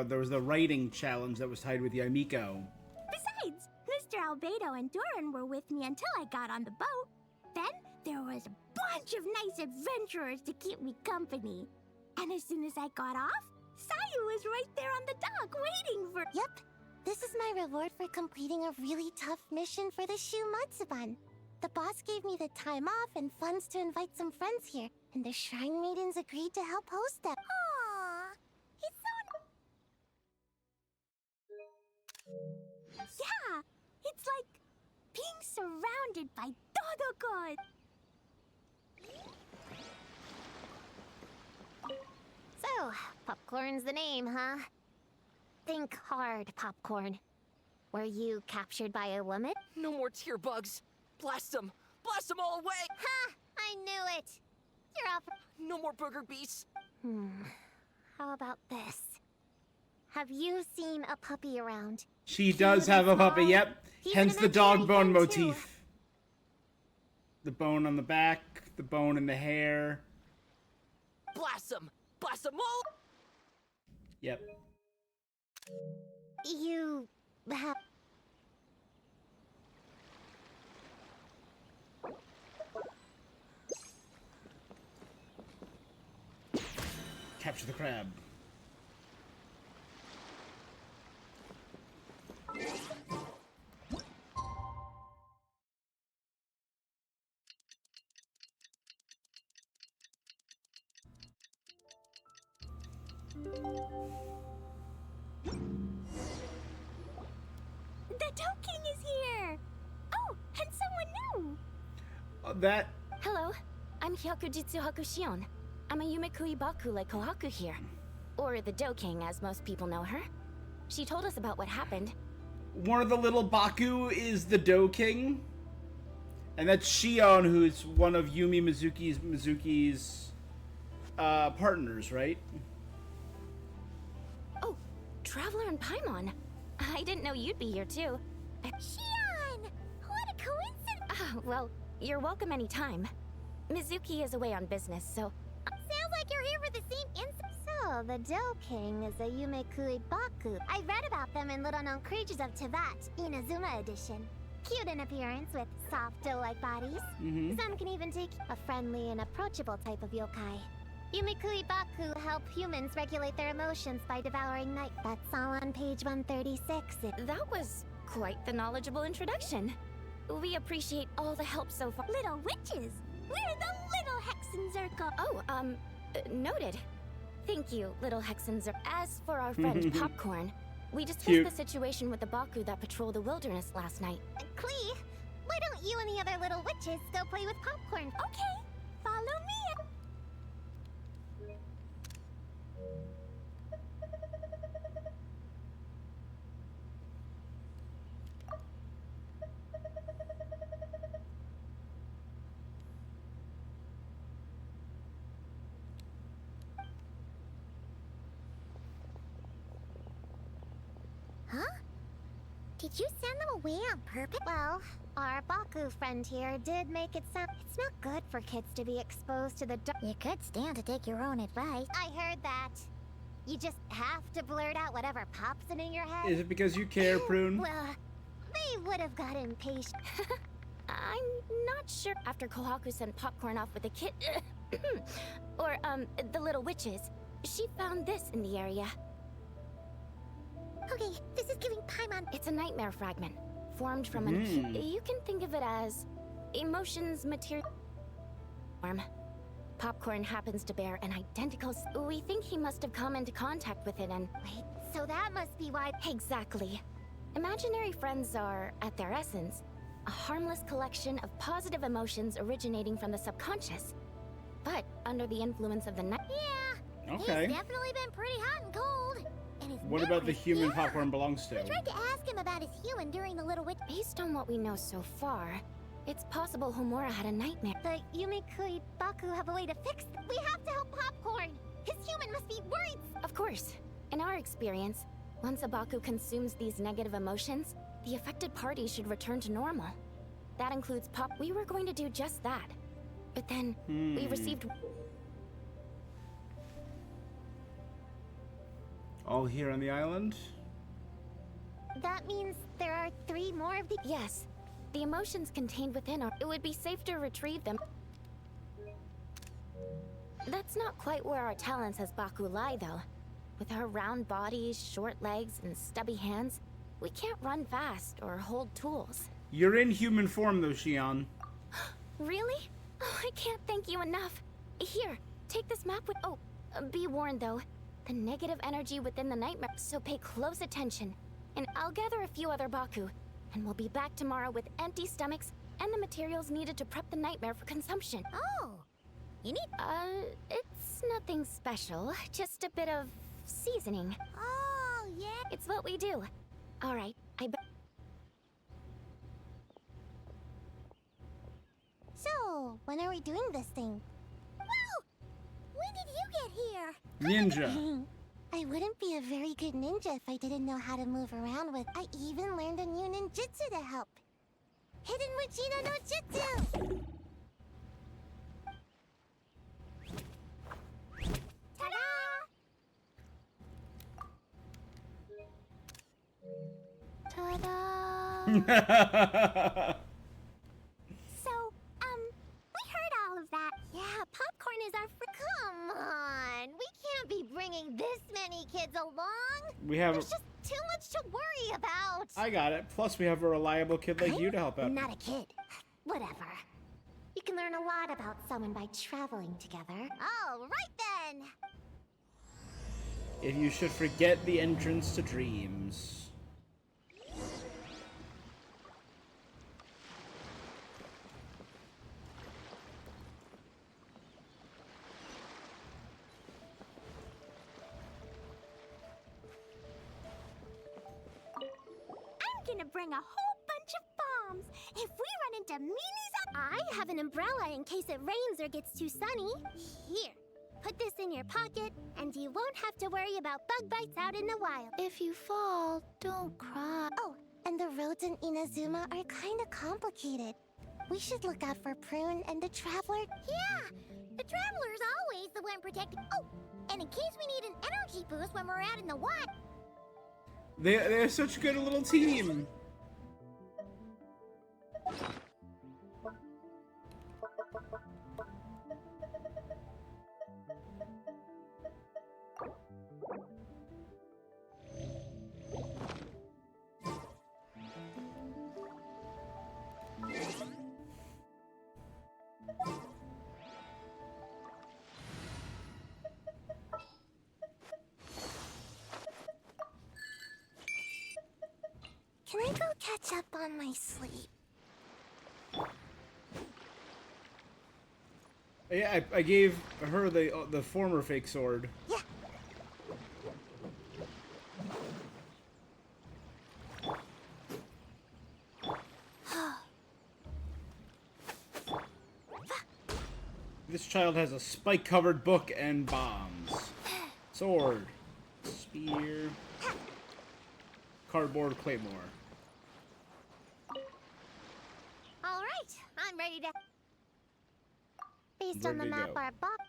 Speaker 1: there was the writing challenge that was tied with Yamiko.
Speaker 3: Besides, Mr. Albedo and Doran were with me until I got on the boat. Then there was a bunch of nice adventurers to keep me company. And as soon as I got off, Sayu was right there on the dock waiting for... Yep, this is my reward for completing a really tough mission for the Shu Matsuban. The boss gave me the time off and funds to invite some friends here, and the Shrine Maidens agreed to help host them. Aww, he's so... Yeah, it's like surrounded by todo good. So, popcorn's the name, huh? Think hard, popcorn. Were you captured by a woman?
Speaker 5: No more tear bugs. Blast them! Blast them all away!
Speaker 3: Ha! I knew it! You're off.
Speaker 5: No more booger beasts.
Speaker 3: How about this? Have you seen a puppy around?
Speaker 1: She does have a puppy, yep.
Speaker 3: He's
Speaker 1: Hence
Speaker 3: an
Speaker 1: the dog
Speaker 3: imaginary
Speaker 1: bone
Speaker 3: friend, too.
Speaker 1: motif. The bone on the back, the bone in the hair.
Speaker 5: Blast them! Blast them all!
Speaker 1: Yep.
Speaker 3: You have...
Speaker 1: Capture the crab.
Speaker 3: The Doe King is here! Oh, and someone new!
Speaker 1: That...
Speaker 2: Hello, I'm Hyakujitsu Hakushion. I'm a Yumekui Baku like Kohaku here. Or the Doe King, as most people know her. She told us about what happened.
Speaker 1: One of the little Baku is the Doe King. And that's Shion, who's one of Yumi Mizuki's partners, right?
Speaker 2: Oh, Traveler and Paimon. I didn't know you'd be here too.
Speaker 3: Shion! What a coincidence!
Speaker 2: Well, you're welcome anytime. Mizuki is away on business, so...
Speaker 3: Sounds like you're here for the same incident. So, the Doe King is a Yumekui Baku. I read about them in Little Known Creatures of Tevat, Inazuma edition. Cute in appearance with soft doe-like bodies. Some can even take a friendly and approachable type of yokai. Yumekui Baku help humans regulate their emotions by devouring night. That's all on page 136.
Speaker 2: That was quite the knowledgeable introduction. We appreciate all the help so far.
Speaker 3: Little witches! We're the Little Hexenzirkel!
Speaker 2: Oh, noted. Thank you, little Hexenzirkel. As for our friend Popcorn, we discussed
Speaker 1: Cute.
Speaker 2: the situation with the Baku that patrolled the wilderness last night.
Speaker 3: Klee, why don't you and the other little witches go play with Popcorn? Okay, follow me. Huh? Did you send them away on purpose? Well, our Baku friend here did make it sound... It's not good for kids to be exposed to the dark. You could stand to take your own advice. I heard that. You just have to blurt out whatever pops in your head.
Speaker 1: Is it because you care, Prune?
Speaker 3: Well, they would have got impatient.
Speaker 2: I'm not sure after Kohaku sent Popcorn off with the kid... or, the little witches. She found this in the area.
Speaker 3: Okay, this is giving Paimon...
Speaker 2: It's a nightmare fragment, formed from an... You can think of it as emotions material form. Popcorn happens to bear an identical... We think he must have come into contact with it and...
Speaker 3: Wait, so that must be why...
Speaker 2: Exactly. Imaginary friends are, at their essence, a harmless collection of positive emotions originating from the subconscious. But under the influence of the night...
Speaker 3: Yeah,
Speaker 1: Okay.
Speaker 3: he's definitely been pretty hot and cold. And his
Speaker 1: What about the
Speaker 3: memory-
Speaker 1: human
Speaker 3: yeah.
Speaker 1: Popcorn belongs to?
Speaker 3: I tried to ask him about his human during the Little Witch...
Speaker 2: Based on what we know so far, it's possible Homura had a nightmare.
Speaker 3: The Yumekui Baku have a way to fix... We have to help Popcorn! His human must be worried!
Speaker 2: Of course. In our experience, once a Baku consumes these negative emotions, the affected party should return to normal. That includes Pop. We were going to do just that. But then, we received...
Speaker 1: All here on the island?
Speaker 3: That means there are 3 more of the...
Speaker 2: Yes. The emotions contained within are... It would be safe to retrieve them. That's not quite where our talents as Baku lie, though. With our round bodies, short legs, and stubby hands, we can't run fast or hold tools.
Speaker 1: You're in human form, though, Shion.
Speaker 2: Really? Oh, I can't thank you enough. Here, take this map with... Oh, be warned, though. The negative energy within the nightmare, so pay close attention. And I'll gather a few other Baku.
Speaker 7: and we'll be back tomorrow with empty stomachs and the materials needed to prep the nightmare for consumption.
Speaker 3: Oh, you need...
Speaker 7: It's nothing special, just a bit of seasoning.
Speaker 3: Oh, yeah.
Speaker 7: It's what we do. All right,
Speaker 3: So, when are we doing this thing? Whoa! When did you get here?
Speaker 1: Ninja.
Speaker 3: I wouldn't be a very good ninja if I didn't know how to move around with. I even learned a new ninjutsu to help. Hidden Wachino no Jutsu! Ta-da!
Speaker 7: Ta-da!
Speaker 3: So, we heard all of that. Yeah, popcorn is our Come on! We can't be bringing this many kids along!
Speaker 1: We have.
Speaker 3: There's just too much to worry about!
Speaker 1: I got it. Plus, we have a reliable kid like you to help out.
Speaker 3: I'm not a kid. Whatever. You can learn a lot about someone by traveling together. All right then!
Speaker 1: If you should forget the entrance to dreams.
Speaker 3: I'm gonna bring a whole bunch of bombs. If we run into meanies I have an umbrella in case it rains or gets too sunny. Here, put this in your pocket, and you won't have to worry about bug bites out in the wild.
Speaker 7: If you fall, don't cry.
Speaker 3: Oh, and the roads in Inazuma are kinda complicated. We should look out for Prune and the Traveler. Yeah, the Traveler's always the one protecting. Oh, and in case we need an energy boost when we're out in the wild.
Speaker 1: They're such a good little team.
Speaker 3: Can I go catch up on my sleep?
Speaker 1: Yeah, I gave her the former fake sword.
Speaker 3: Yeah.
Speaker 1: This child has a spike-covered book and bombs. Sword. Spear. Cardboard claymore.
Speaker 3: All right, I'm ready to. Based
Speaker 1: Where
Speaker 3: on the
Speaker 1: do you
Speaker 3: map,
Speaker 1: go?
Speaker 3: our box.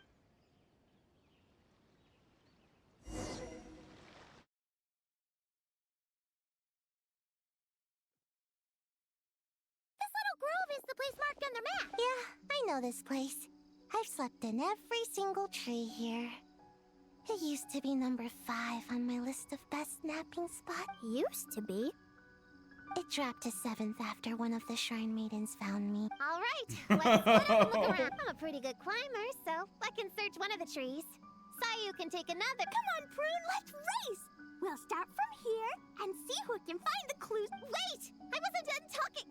Speaker 3: This little grove is the place marked on the map. Yeah, I know this place. I've slept in every single tree here. It used to be number 5 on my list of best napping spots.
Speaker 7: Used to be.
Speaker 3: It dropped to 7th after one of the shrine maidens found me. All right,
Speaker 1: let's
Speaker 3: split up and look around. I'm a pretty good climber, so I can search one of the trees. Sayu can take another. Come on, Prune, let's race! We'll start from here and see who can find the clues. Wait! I wasn't done talking!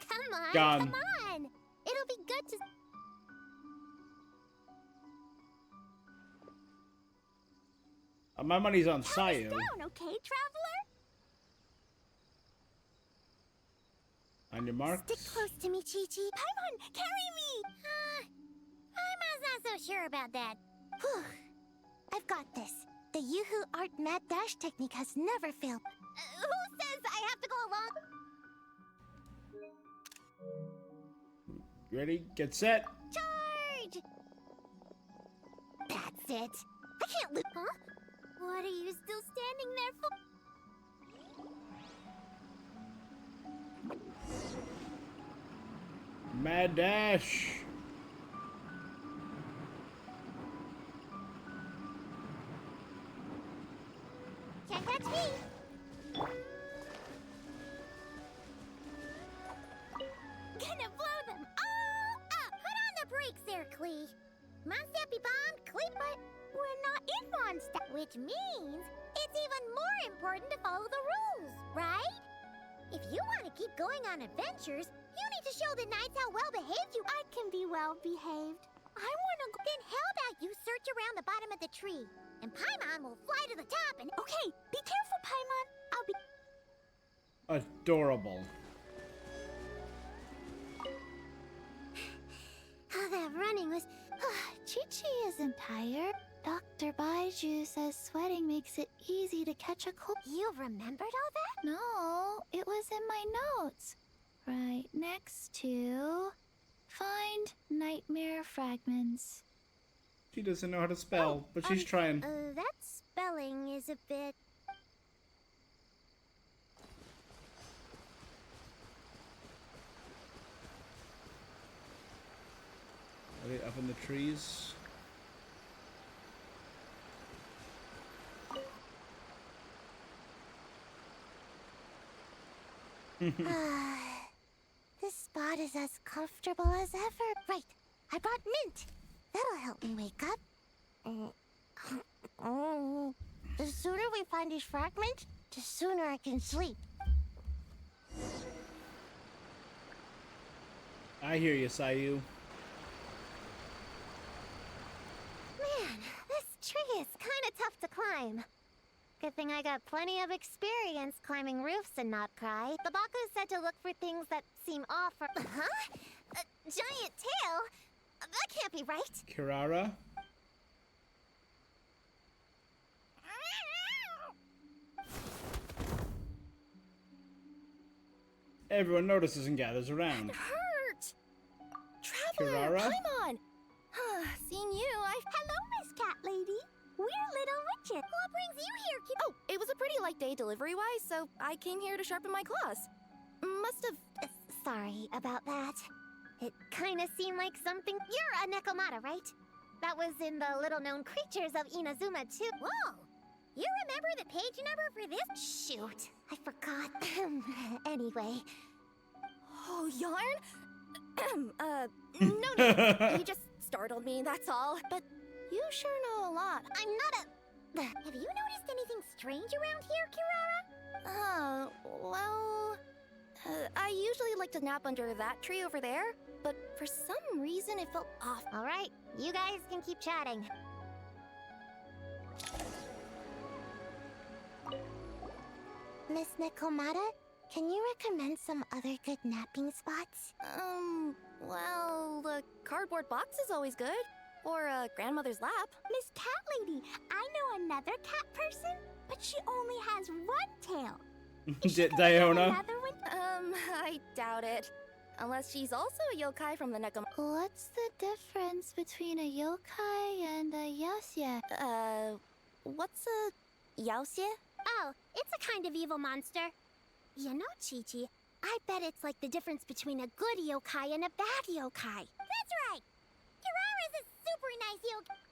Speaker 3: Come on,
Speaker 1: Gone.
Speaker 3: come on! It'll be good to...
Speaker 1: My money's on
Speaker 3: Count us
Speaker 1: Sayu.
Speaker 3: down, okay, traveler?
Speaker 1: On your marks.
Speaker 3: Stick close to me, Chi-Chi. Come on, carry me! I'm not so sure about that. Whew. I've got this. The Yoo-Hoo Art Mad Dash technique has never failed. Who says I have to go along?
Speaker 1: Ready? Get set.
Speaker 3: Charge! That's it. I can't lose. Huh? What are you still standing there for?
Speaker 1: Mad dash.
Speaker 3: Can't catch me. Gonna blow them all up. Put on the brakes there, Klee. Mondstadt be bombed, Klee, but we're not in Mondstadt, which means it's even more important to follow the rules, right? If you want to keep going on adventures, you need to show the knights how well behaved you. I can be well behaved. I want to go. Then how about you search around the bottom of the tree, and Paimon will fly to the top and. Okay, be careful, Paimon. I'll be.
Speaker 1: Adorable.
Speaker 3: How that running was. Chi-Chi isn't tired. Dr. Baiju says sweating makes it easy to catch a cold. You remembered all that? No, it was in my notes. Right next to... Find nightmare fragments.
Speaker 1: She doesn't know how to spell, but she's trying.
Speaker 3: That spelling is a bit...
Speaker 1: Are they up in the trees?
Speaker 3: This spot is as comfortable as ever. Right, I brought mint. That'll help me wake up. The sooner we find these fragments, the sooner I can sleep.
Speaker 1: I hear you, Sayu.
Speaker 3: Man, this tree is kind of tough to climb. Good thing I got plenty of experience climbing roofs and not cry. The Baku said to look for things that seem off or... Huh? A giant tail? That can't be right.
Speaker 1: Kirara? Everyone notices and gathers around.
Speaker 7: Hurt! Traveler,
Speaker 1: Kirara?
Speaker 7: Paimon! Seeing you,
Speaker 3: Hello, Miss Cat Lady. We're little witches. What brings you here, Kid?
Speaker 7: Oh, it was a pretty light day delivery-wise, so I came here to sharpen my claws. Must have...
Speaker 3: Sorry about that. It kind of seemed like something... You're a Nekomata, right? That was in the little-known creatures of Inazuma, too. Whoa! You remember the page number for this? Shoot, I forgot. Anyway.
Speaker 7: Oh, yarn? No. You just startled me, that's all. But you sure know a lot.
Speaker 3: I'm not a... Have you noticed anything strange around here, Kirara?
Speaker 7: Well... I usually like to nap under that tree over there, but for some reason it felt off.
Speaker 3: All right, you guys can keep chatting. Miss Nekomata, can you recommend some other good napping spots?
Speaker 7: Well, the cardboard box is always good. Or a grandmother's lap.
Speaker 3: Miss Cat Lady, I know another cat person, but she only has one tail.
Speaker 1: Diona?
Speaker 3: Another one?
Speaker 7: I doubt it. Unless she's also a yokai from the Nekom...
Speaker 3: What's the difference between a yokai and a yaoxie?
Speaker 7: What's a yaoxie?
Speaker 3: Oh, it's a kind of evil monster. You know, Chi-Chi, I bet it's like the difference between a good yokai and a bad yokai. That's right! Kirara's a super nice yokai.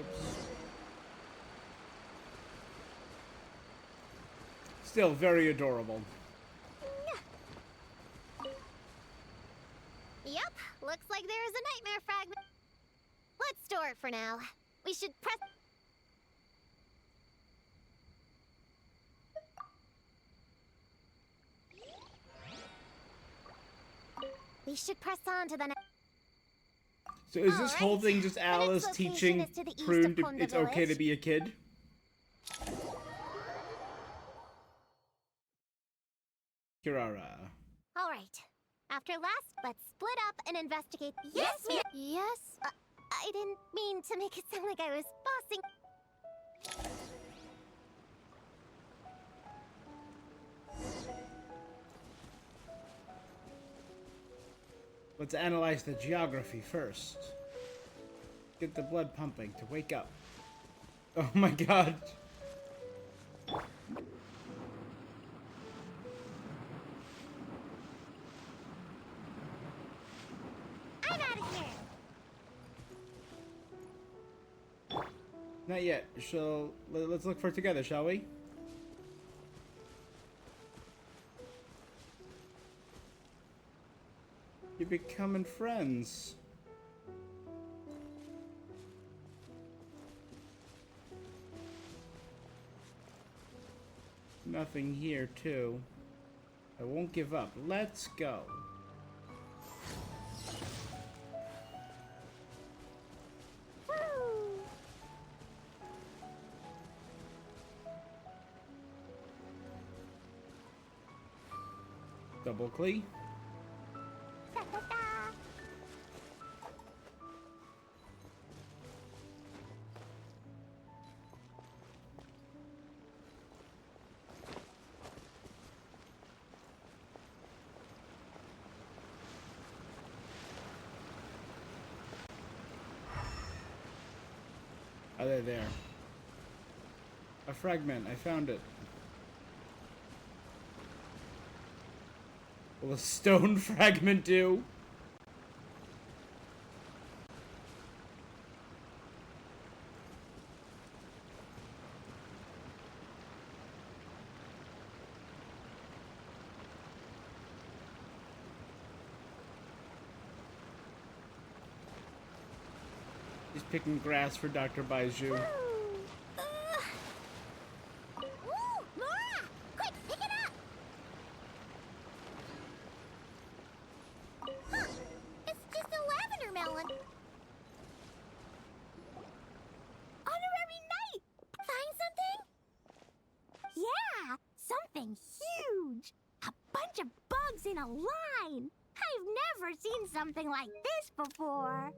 Speaker 1: Oops. Still very adorable.
Speaker 3: Yep, looks like there's a nightmare fragment. Let's store it for now. We should press... We should press on to the next...
Speaker 1: So is this whole
Speaker 3: Alright,
Speaker 1: thing just
Speaker 3: the next
Speaker 1: Alice
Speaker 3: location
Speaker 1: teaching
Speaker 3: is to the east
Speaker 1: Prune
Speaker 3: of Ponda
Speaker 1: it's okay to
Speaker 3: Village.
Speaker 1: be a kid? Kirara.
Speaker 3: All right. After last, let's split up and investigate. Yes, ma'am. Yes. I didn't mean to make it sound like I was bossing.
Speaker 1: Let's analyze the geography first. Get the blood pumping to wake up. Oh my god.
Speaker 3: I'm out of here.
Speaker 1: Not yet. Let's look for it together, shall we? You're becoming friends. Nothing here, too. I won't give up. Let's go. Double clee. Oh, they're there. A fragment. I found it. Will a stone fragment do? He's picking grass for Dr. Baiju.
Speaker 3: Woo! Laura! Quick, pick it up! Huh, it's just a lavender melon. Honorary knight! Find something? Yeah, something huge! A bunch of bugs in a line! I've never seen something like this before.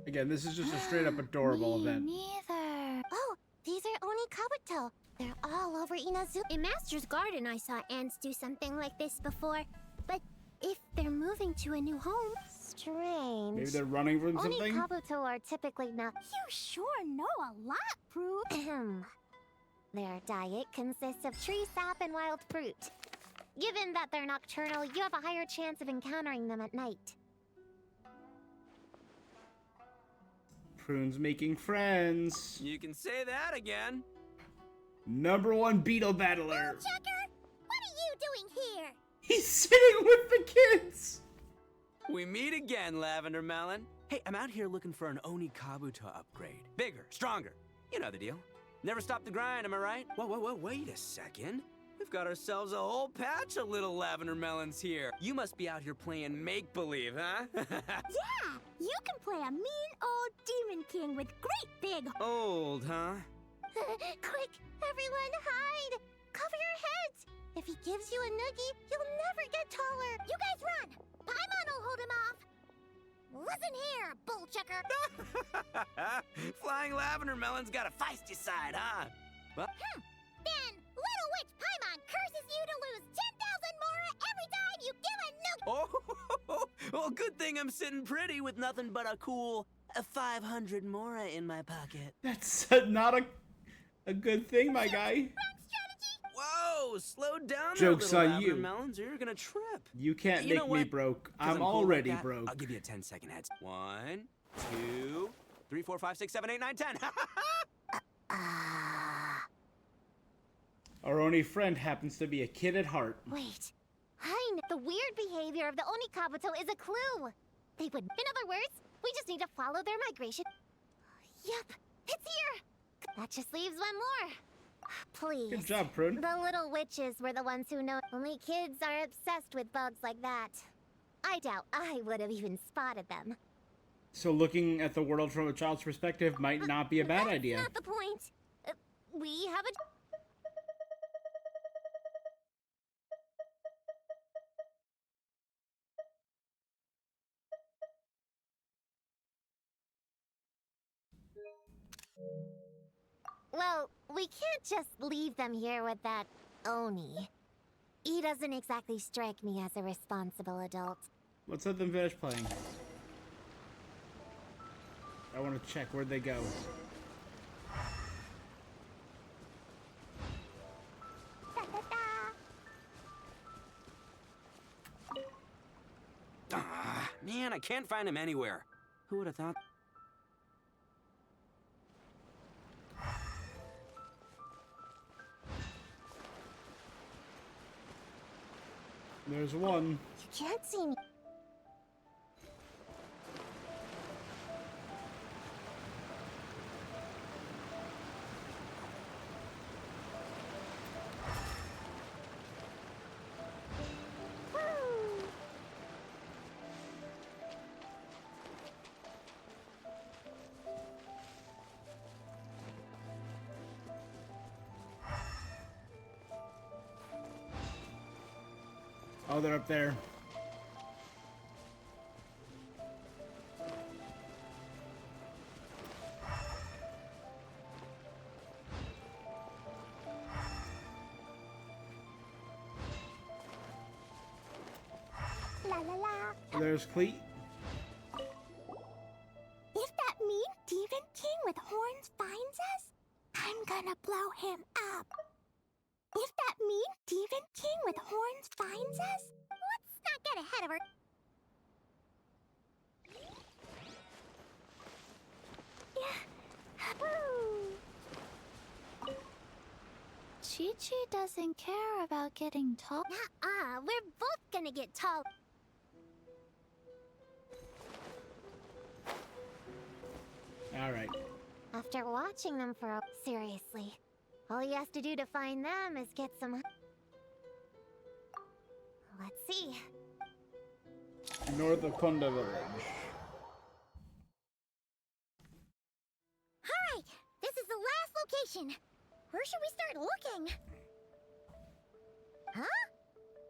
Speaker 1: Again, this is just a straight up adorable event.
Speaker 3: Neither. Oh, these are Oni Kabuto. They're all over Inazu. In Master's Garden, I saw ants do something like this before. But if they're moving to a new home, strange.
Speaker 1: Maybe they're running from
Speaker 3: Oni
Speaker 1: something?
Speaker 3: Kabuto are typically not. You sure know a lot, Prue. Their diet consists of tree sap and wild fruit. Given that they're nocturnal, you have a higher chance of encountering them at night.
Speaker 1: Prune's making friends.
Speaker 8: You can say that again.
Speaker 1: #1 beetle battler.
Speaker 3: Checker, what are you doing here?
Speaker 1: He's sitting with the kids.
Speaker 8: We meet again, Lavender Melon. Hey, I'm out here looking for an Oni Kabuto upgrade. Bigger, stronger. You know the deal. Never stop the grind, am I right? Whoa, wait a second. We've got ourselves a whole patch of little Lavender Melons here. You must be out here playing make-believe, huh?
Speaker 3: Yeah, you can play a mean old demon king with great big...
Speaker 8: Old, huh?
Speaker 3: Quick, everyone hide! Cover your heads! If he gives you a noogie, you'll never get taller. You guys run! Paimon will hold him off! Listen here, bull checker!
Speaker 8: Flying Lavender Melon's got a feisty side, huh? Well,
Speaker 3: Then, Little Witch Paimon curses you to lose 10,000 Mora every time you give a noogie!
Speaker 8: oh, well, good thing I'm sitting pretty with nothing but a cool 500 Mora in my pocket.
Speaker 1: That's not a good thing, my guy.
Speaker 8: Whoa, slow down
Speaker 1: Joke's
Speaker 8: there, little
Speaker 1: on
Speaker 8: Lavender
Speaker 1: you.
Speaker 8: Melons, or you're gonna trip.
Speaker 1: You can't
Speaker 8: You know
Speaker 1: make me
Speaker 8: what?
Speaker 1: broke.
Speaker 8: 'Cause
Speaker 1: I'm
Speaker 8: cool
Speaker 1: already
Speaker 8: like that,
Speaker 1: broke.
Speaker 8: I'll give you a 10-second heads. 1, 2, 3, 4, 5, 6, 7, 8, 9, 10.
Speaker 1: Our only friend happens to be a kid at heart.
Speaker 3: Wait, I know. The weird behavior of the Oni Kabuto is a clue. They would, in other words, we just need to follow their migration. Yep, it's here. That just leaves one more. Please.
Speaker 1: Good job, Prune.
Speaker 3: The little witches were the ones who know. Only kids are obsessed with bugs like that. I doubt I would have even spotted them.
Speaker 1: So looking at the world from a child's perspective might not be a bad idea.
Speaker 3: That's not the point. We have a... Well, we can't just leave them here with that Oni. He doesn't exactly strike me as a responsible adult.
Speaker 1: Let's let them finish playing. I want to check where'd they go.
Speaker 8: Ah, man, I can't find him anywhere. Who would have thought?
Speaker 1: There's one.
Speaker 3: You can't see me.
Speaker 1: Oh, they're up there.
Speaker 3: La la la.
Speaker 1: There's Cleet.
Speaker 3: If that mean demon king with horns finds us, I'm gonna blow him up. If that mean demon king with horns finds us, let's not get ahead of her. Yeah. Woo.
Speaker 2: Chi-Chi doesn't care about getting tall.
Speaker 3: Nuh-uh, we're both gonna get tall.
Speaker 1: All right.
Speaker 3: After watching them for a... Seriously. All he has to do to find them is get some... Let's see.
Speaker 1: North of Konda Village.
Speaker 3: Alright, this is the last location. Where should we start looking? Huh?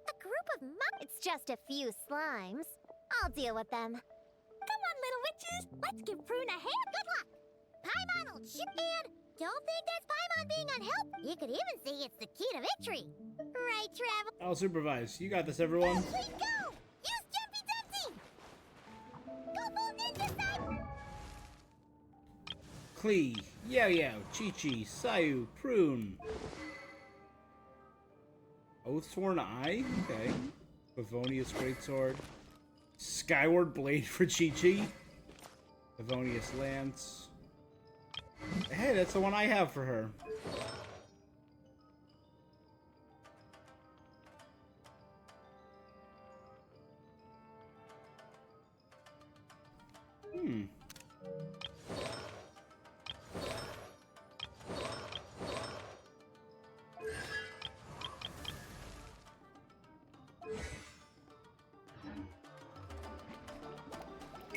Speaker 3: A group of It's just a few slimes. I'll deal with them. Come on, little witches. Let's give Prune a hand. Good luck. Paimon will chip in. Don't think that's Paimon being unhelpful. You could even say it's the key to victory. Right, Travel?
Speaker 1: I'll supervise. You got this, everyone.
Speaker 3: Please go! Use Jumpy Dumpty! Go full ninja style!
Speaker 1: Klee, Yao Yao, Chi-Chi, Sayu, Prune. Oathsworn Eye? Okay. Favonius Greatsword. Skyward Blade for Chi-Chi. Favonius Lance. Hey, that's the one I have for her.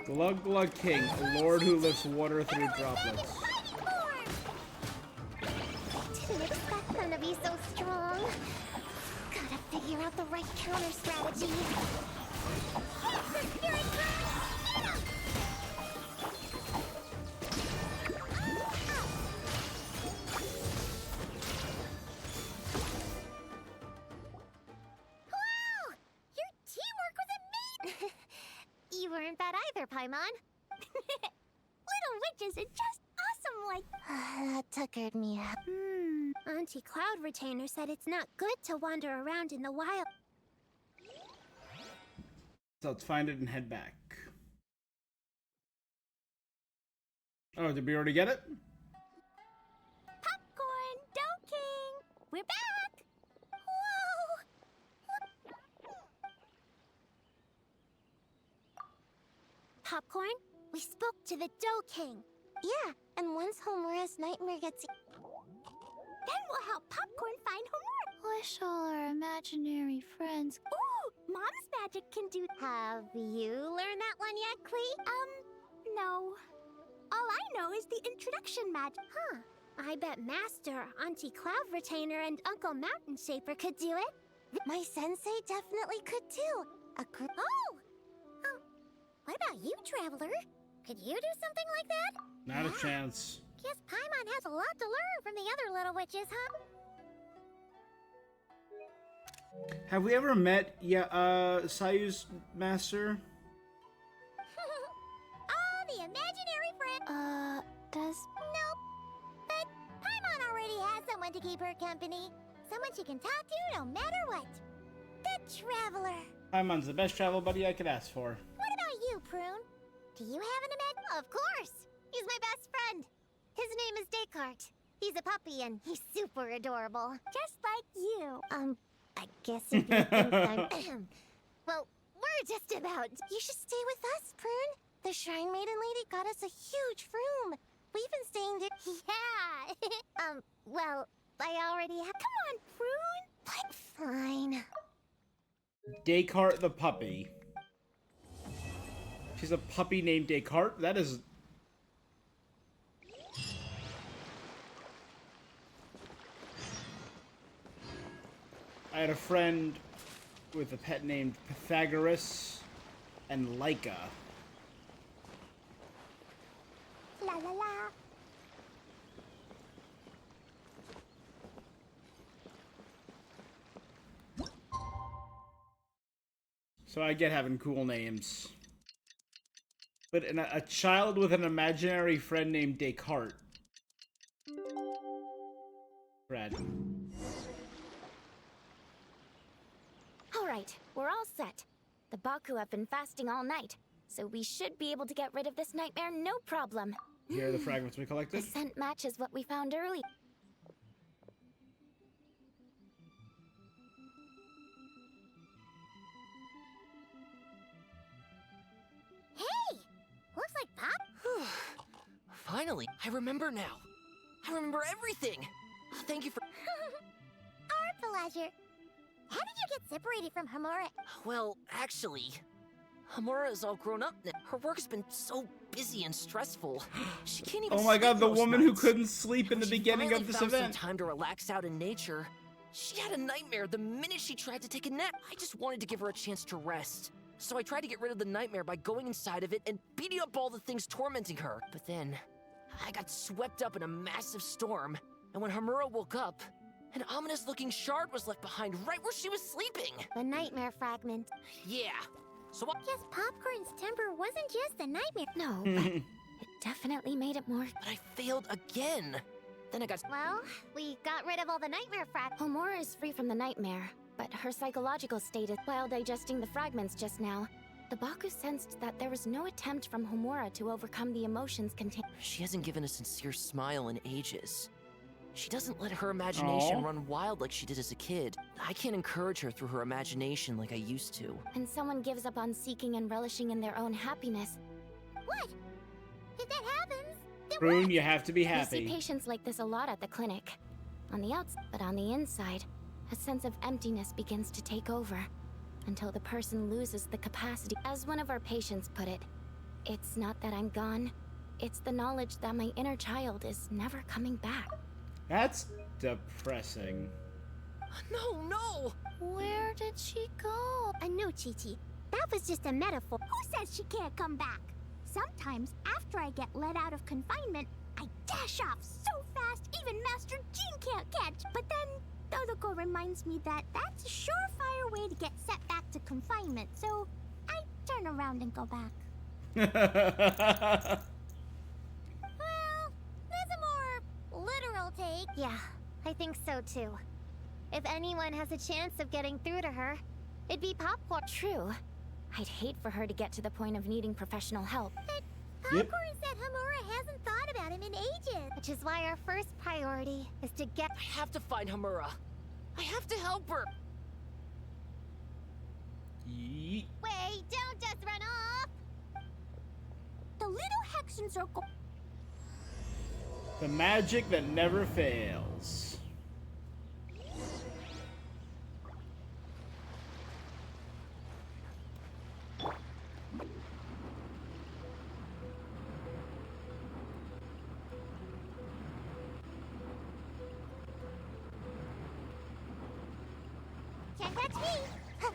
Speaker 1: Glug Glug King, a lord who lifts water through droplets.
Speaker 3: Didn't expect them to be so strong. Gotta figure out the right counter strategy. Wow! Your teamwork was amazing! You weren't bad either, Paimon. Little witches are just awesome like... That tuckered me up. Auntie Cloud Retainer said it's not good to wander around in the wild.
Speaker 1: So let's find it and head back. Oh, did we already get it?
Speaker 3: Popcorn, Dough King! We're back! Whoa! Popcorn, we spoke to the Dough King. Yeah, and once Homora's nightmare gets... Then we'll help Popcorn find Homura.
Speaker 2: Wish all our imaginary friends.
Speaker 3: Ooh, Mom's magic can do... Have you learned that one yet, Klee? No. All I know is the introduction magic. Huh. I bet Master, Auntie Cloud Retainer, and Uncle Mountain Shaper could do it. My sensei definitely could too. What about you, Traveler? Could you do something like that?
Speaker 1: Not a chance.
Speaker 3: Guess Paimon has a lot to learn from the other little witches, huh?
Speaker 1: Have we ever met Sayu's master?
Speaker 3: Oh, the imaginary friend.
Speaker 2: Does...
Speaker 3: Nope. But Paimon already has someone to keep her company. Someone she can talk to no matter what. The Traveler.
Speaker 1: Paimon's the best travel buddy I could ask for.
Speaker 3: What about you, Prune? Do you have an imag... Of course! He's my best friend. His name is Descartes. He's a puppy and he's super adorable. Just like you. I guess you can think I'm... Well, we're just about... You should stay with us, Prune. The Shrine Maiden lady got us a huge room. We've been staying there... Yeah. Well, I already have... Come on, Prune. But fine.
Speaker 1: Descartes the puppy. She's a puppy named Descartes? That is... I had a friend with a pet named Pythagoras and Laika.
Speaker 3: La la la.
Speaker 1: So I get having cool names. But a child with an imaginary friend named Descartes. Brad.
Speaker 7: Alright, we're all set. The Baku have been fasting all night, so we should be able to get rid of this nightmare no problem.
Speaker 1: Here are the fragments we
Speaker 7: The
Speaker 1: collected.
Speaker 7: scent matches what we found earlier.
Speaker 3: Hey! Looks like Pop.
Speaker 5: Finally, I remember now. I remember everything. Thank you for...
Speaker 3: Our pleasure. How did you get separated from Hamura?
Speaker 5: Well, actually, Hamura is all grown up now. Her work's been so busy and stressful. She can't even
Speaker 1: Oh my god,
Speaker 5: sleep
Speaker 1: the
Speaker 5: most
Speaker 1: woman who
Speaker 5: nights.
Speaker 1: couldn't sleep in the
Speaker 5: When she
Speaker 1: beginning
Speaker 5: finally
Speaker 1: of this
Speaker 5: found
Speaker 1: event.
Speaker 5: some time to relax out in nature. She had a nightmare the minute she tried to take a nap. I just wanted to give her a chance to rest. So I tried to get rid of the nightmare by going inside of it and beating up all the things tormenting her. But then, I got swept up in a massive storm. And when Hamura woke up, an ominous-looking shard was left behind right where she was sleeping.
Speaker 3: The nightmare fragment.
Speaker 5: Yeah. So I...
Speaker 3: Guess Popcorn's temper wasn't just a nightmare.
Speaker 7: No, but it definitely made it more.
Speaker 5: But I failed again. Then I got...
Speaker 3: Well, we got rid of all the nightmare fragments.
Speaker 7: Homura is free from the nightmare, but her psychological state is while digesting the fragments just now. The Baku sensed that there was no attempt from Homura to overcome the emotions contained.
Speaker 5: She hasn't given a sincere smile in ages. She doesn't let her imagination
Speaker 1: Aw.
Speaker 5: run wild like she did as a kid. I can't encourage her through her imagination like I used to.
Speaker 7: When someone gives up on seeking and relishing in their own happiness,
Speaker 3: What? If that happens, then
Speaker 1: Prune, you have to be
Speaker 7: we see
Speaker 1: happy.
Speaker 7: patients like this a lot at the clinic. On the outside, but on the inside, a sense of emptiness begins to take over until the person loses the capacity. As one of our patients put it, it's not that I'm gone, it's the knowledge that my inner child is never coming back.
Speaker 1: That's depressing.
Speaker 5: No, no!
Speaker 3: Where did she go? No, Chi-Chi. That was just a metaphor. Who says she can't come back? Sometimes, after I get let out of confinement, I dash off so fast even Master Jean can't catch. But then, Todoko reminds me that that's a surefire way to get set back to confinement, so I turn around and go back. Well, there's a more literal take. Yeah, I think so too. If anyone has a chance of getting through to her, it'd be Popcorn.
Speaker 7: True. I'd hate for her to get to the point of needing professional help.
Speaker 3: But Popcorn said Hamura hasn't thought about him in ages. Which is why our first priority is to get...
Speaker 5: I have to find Hamura. I have to help her.
Speaker 1: Yeet.
Speaker 3: Wait, don't just run off! The little Hexenzirkel...
Speaker 1: The magic that never fails.
Speaker 3: Can't catch me! Huh.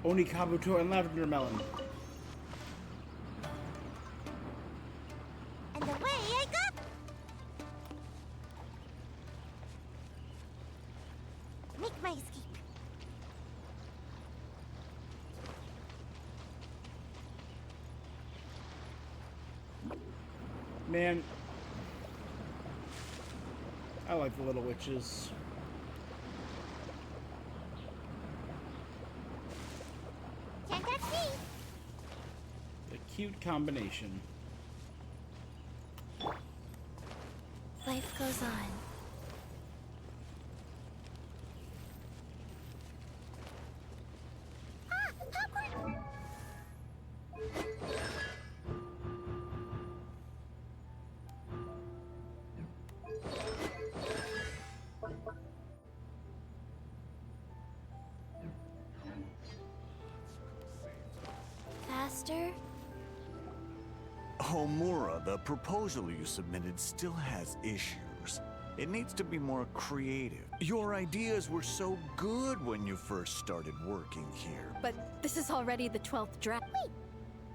Speaker 1: Onikabuto and lavender melon.
Speaker 3: And away I go! Make my escape.
Speaker 1: Man, I like the little witches.
Speaker 3: Can't catch me!
Speaker 1: The cute combination.
Speaker 7: Life goes on. Master?
Speaker 9: Homura, the proposal you submitted still has issues. It needs to be more creative. Your ideas were so good when you first started working here.
Speaker 4: But this is already the 12th draft.
Speaker 3: Wait,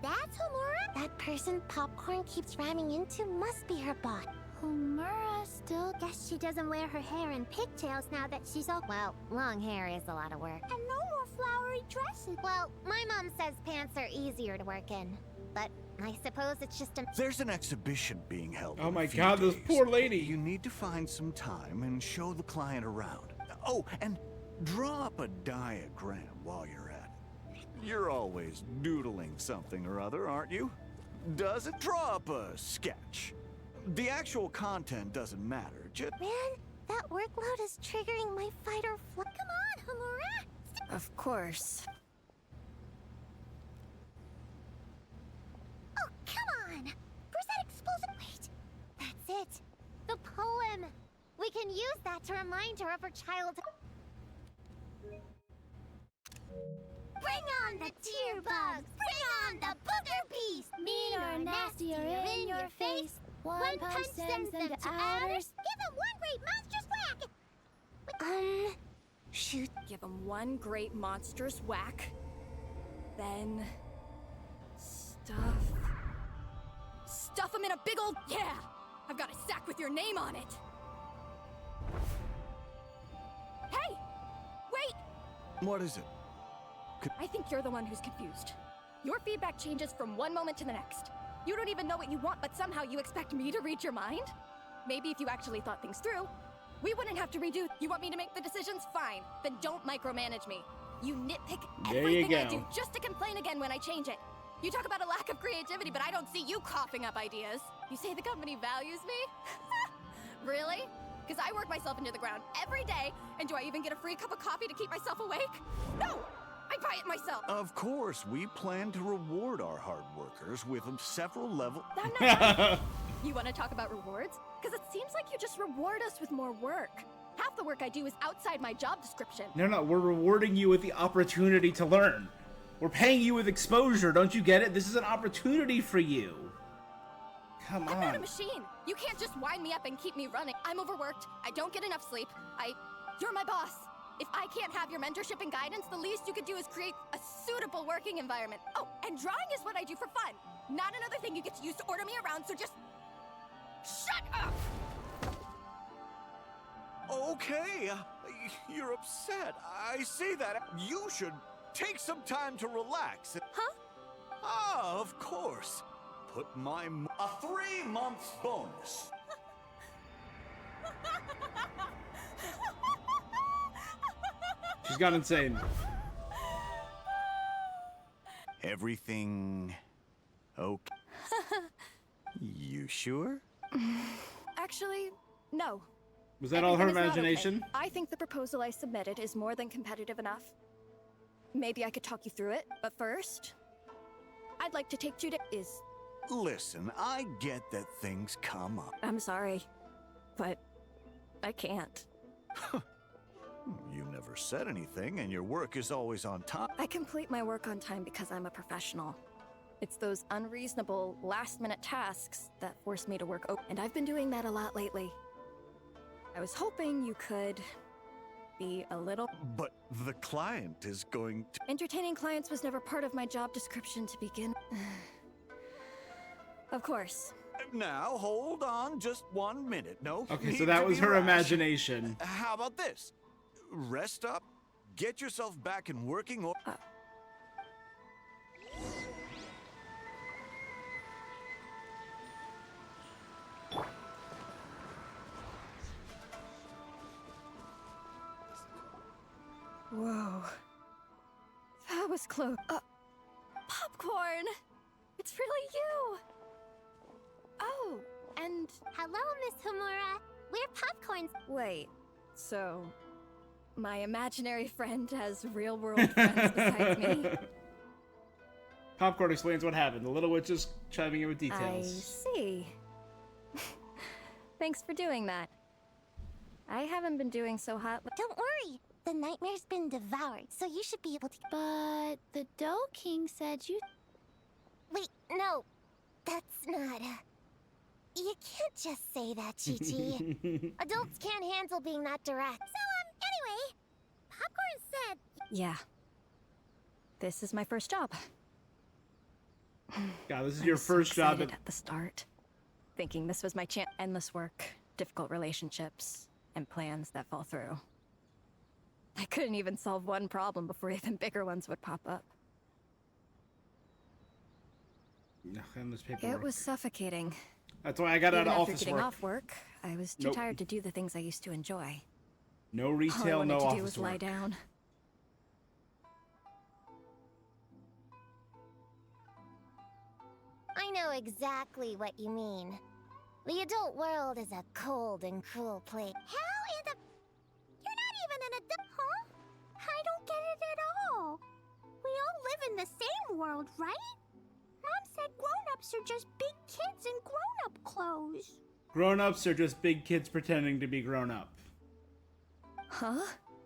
Speaker 3: that's Homura? That person Popcorn keeps ramming into must be her bot. Homura still... Guess she doesn't wear her hair in pigtails now that she's all... Well, long hair is a lot of work. And no more flowery dresses. Well, my mom says pants are easier to work in. But I suppose it's just a...
Speaker 9: There's an exhibition being held.
Speaker 1: Oh
Speaker 9: in a
Speaker 1: my
Speaker 9: few
Speaker 1: god, this
Speaker 9: days.
Speaker 1: poor lady.
Speaker 9: You need to find some time and show the client around. Oh, and draw up a diagram while you're at it. You're always doodling something or other, aren't you? Does it? Draw up a sketch. The actual content doesn't matter, just...
Speaker 3: Man, that workload is triggering my fight or flight. Come on, Homura!
Speaker 4: Of course.
Speaker 3: Oh, come on! Where's that explosive? Wait, that's it. The poem. We can use that to remind her of her childhood. Bring on the tear bugs! Bring on the booger beast!
Speaker 7: Mean or nasty or in your face. One punch sends them to outers.
Speaker 3: Give them one great monstrous whack! Shoot.
Speaker 4: Give them one great monstrous whack. Then... Stuff them in a big old... Yeah! I've got a sack with your name on it! Hey! Wait!
Speaker 9: What is it?
Speaker 4: I think you're the one who's confused. Your feedback changes from one moment to the next. You don't even know what you want, but somehow you expect me to read your mind? Maybe if you actually thought things through, we wouldn't have to redo. You want me to make the decisions? Fine. Then don't micromanage me. You nitpick everything I do just to complain again when I change it. You talk about a lack of creativity, but I don't see you coughing up ideas. You say the company values me? Really? Because I work myself into the ground every day, and do I even get a free cup of coffee to keep myself awake? No! I buy it myself!
Speaker 9: Of course, we plan to reward our hard workers with several levels.
Speaker 4: I'm not You want to talk about rewards? Because it seems like you just reward us with more work. Half the work I do is outside my job description.
Speaker 1: No, we're rewarding you with the opportunity to learn. We're paying you with exposure, don't you get it? This is an opportunity for you. Come on.
Speaker 4: I'm not a machine. You can't just wind me up and keep me running. I'm overworked. I don't get enough sleep. You're my boss. If I can't have your mentorship and guidance, the least you could do is create a suitable working environment. Oh, and drawing is what I do for fun. Not another thing you get to use to order me around, so just... Shut up!
Speaker 9: Okay, you're upset. I see that. You should take some time to relax.
Speaker 4: Huh?
Speaker 9: Ah, of course. Put my... A 3-month bonus.
Speaker 1: She's gone insane.
Speaker 9: Everything... okay? You sure?
Speaker 4: Actually, no.
Speaker 1: Was that all her
Speaker 4: Everything is not okay.
Speaker 1: imagination?
Speaker 4: I think the proposal I submitted is more than competitive enough. Maybe I could talk you through it, but first, I'd like to take 2 days.
Speaker 9: Listen, I get that things come up.
Speaker 4: I'm sorry, but I can't.
Speaker 9: You never said anything, and your work is always on time.
Speaker 4: I complete my work on time because I'm a professional. It's those unreasonable, last-minute tasks that force me to work and I've been doing that a lot lately. I was hoping you could be a little...
Speaker 9: But the client is going to...
Speaker 4: Entertaining clients was never part of my job description to begin. Of course.
Speaker 9: Now, hold on just 1 minute. No.
Speaker 1: Okay, so that was her imagination.
Speaker 9: How about this? Rest up, get yourself back in working order.
Speaker 4: Whoa. That was close. Popcorn! It's really you! Oh, and...
Speaker 3: Hello, Miss Homura. We're Popcorns.
Speaker 4: Wait, so... My imaginary friend has real-world friends besides me?
Speaker 1: Popcorn explains what happened. The little witch is chiming in with
Speaker 4: I
Speaker 1: details.
Speaker 4: see. Thanks for doing that. I haven't been doing so hot.
Speaker 3: Don't worry. The nightmare's been devoured, so you should be able to...
Speaker 7: But the Doe King said you...
Speaker 3: Wait, no. That's not, You can't just say that, Chi-Chi. Adults can't handle being that direct. So, anyway, Popcorn said...
Speaker 4: Yeah. This is my first job.
Speaker 1: God, this is
Speaker 4: I
Speaker 1: your
Speaker 4: was so
Speaker 1: first job
Speaker 4: excited at the start. Thinking this was my chance. Endless work, difficult relationships, and plans that fall through. I couldn't even solve one problem before even bigger ones would pop up.
Speaker 1: Endless paperwork.
Speaker 4: It was suffocating.
Speaker 1: That's why I got out
Speaker 4: Even
Speaker 1: of
Speaker 4: after
Speaker 1: office
Speaker 4: getting
Speaker 1: work.
Speaker 4: off work, I was too
Speaker 1: Nope.
Speaker 4: tired to do the things I used to enjoy.
Speaker 1: No
Speaker 4: All I
Speaker 1: retail,
Speaker 4: wanted
Speaker 1: no
Speaker 4: to do
Speaker 1: office
Speaker 4: was lie
Speaker 1: work.
Speaker 4: down.
Speaker 3: I know exactly what you mean. The adult world is a cold and cruel place. How in the... You're not even an adult, huh? I don't get it at all. We all live in the same world, right? Mom said grown-ups are just big kids in grown-up clothes.
Speaker 1: Grown-ups are just big kids pretending to be grown-up.
Speaker 4: Huh?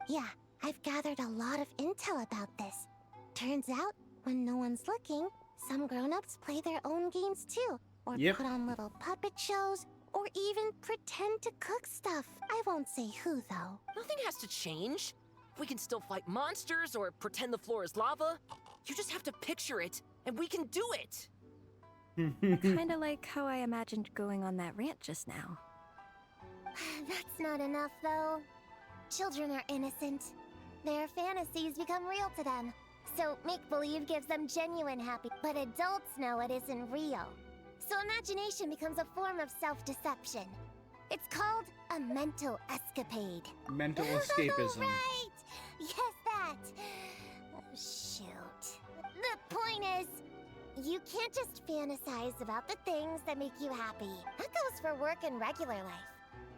Speaker 3: Yeah, I've gathered a lot of intel about this. Turns out, when no one's looking, some grown-ups play their own games too. Or
Speaker 1: Yep.
Speaker 3: put on little puppet shows, or even pretend to cook stuff. I won't say who, though.
Speaker 5: Nothing has to change. We can still fight monsters or pretend the floor is lava. You just have to picture it, and we can do it.
Speaker 4: Kinda like how I imagined going on that rant just now.
Speaker 3: That's not enough, though. Children are innocent. Their fantasies become real to them. So make-believe gives them genuine happy, but adults know it isn't real. So imagination becomes a form of self-deception. It's called a mental escapade.
Speaker 1: Mental escapism.
Speaker 3: Right! Yes, that! Oh, shoot. The point is, you can't just fantasize about the things that make you happy. That goes for work and regular life.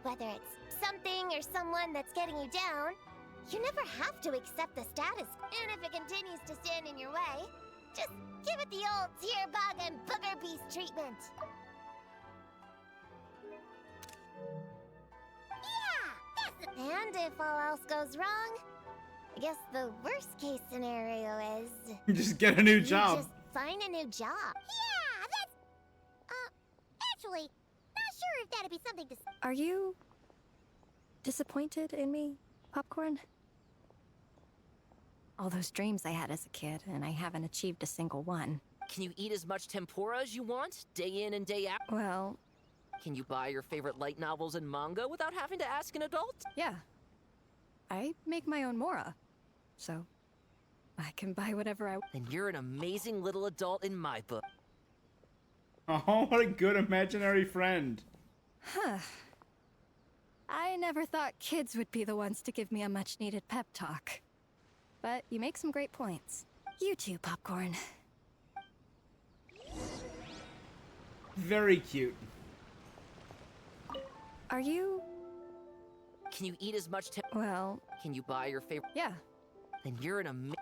Speaker 3: Whether it's something or someone that's getting you down, you never have to accept the status. And if it continues to stand in your way, just give it the old tear bug and booger beast treatment. Yeah, that's it. And if all else goes wrong, I guess the worst case scenario is...
Speaker 1: Just get a new
Speaker 3: you
Speaker 1: job.
Speaker 3: just find a new job. Yeah, that's... actually, not sure if that'd be something to...
Speaker 4: Are you disappointed in me, Popcorn? All those dreams I had as a kid, and I haven't achieved a single one.
Speaker 5: Can you eat as much tempura as you want, day in and day out?
Speaker 4: Well,
Speaker 5: Can you buy your favorite light novels and manga without having to ask an adult?
Speaker 4: yeah. I make my own mora, so I can buy whatever I...
Speaker 5: Then you're an amazing little adult in my book.
Speaker 1: Oh, what a good imaginary friend.
Speaker 4: Huh. I never thought kids would be the ones to give me a much-needed pep talk. But you make some great points. You too, Popcorn.
Speaker 1: Very cute.
Speaker 4: Are you...
Speaker 5: Can you eat as much
Speaker 4: well,
Speaker 5: Can you buy your favorite...
Speaker 4: yeah.
Speaker 5: Then you're an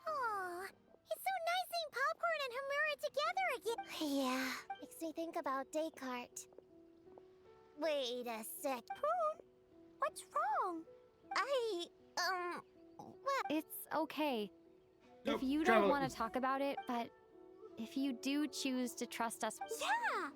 Speaker 3: Aw, it's so nice seeing Popcorn and Hamura together again. Yeah, makes me think about Descartes. Wait a sec. Poon, what's wrong? Well...
Speaker 2: It's okay.
Speaker 1: Nope,
Speaker 2: If you
Speaker 1: travel-
Speaker 2: don't want to talk about it, but if you do choose to trust us,
Speaker 3: Yeah!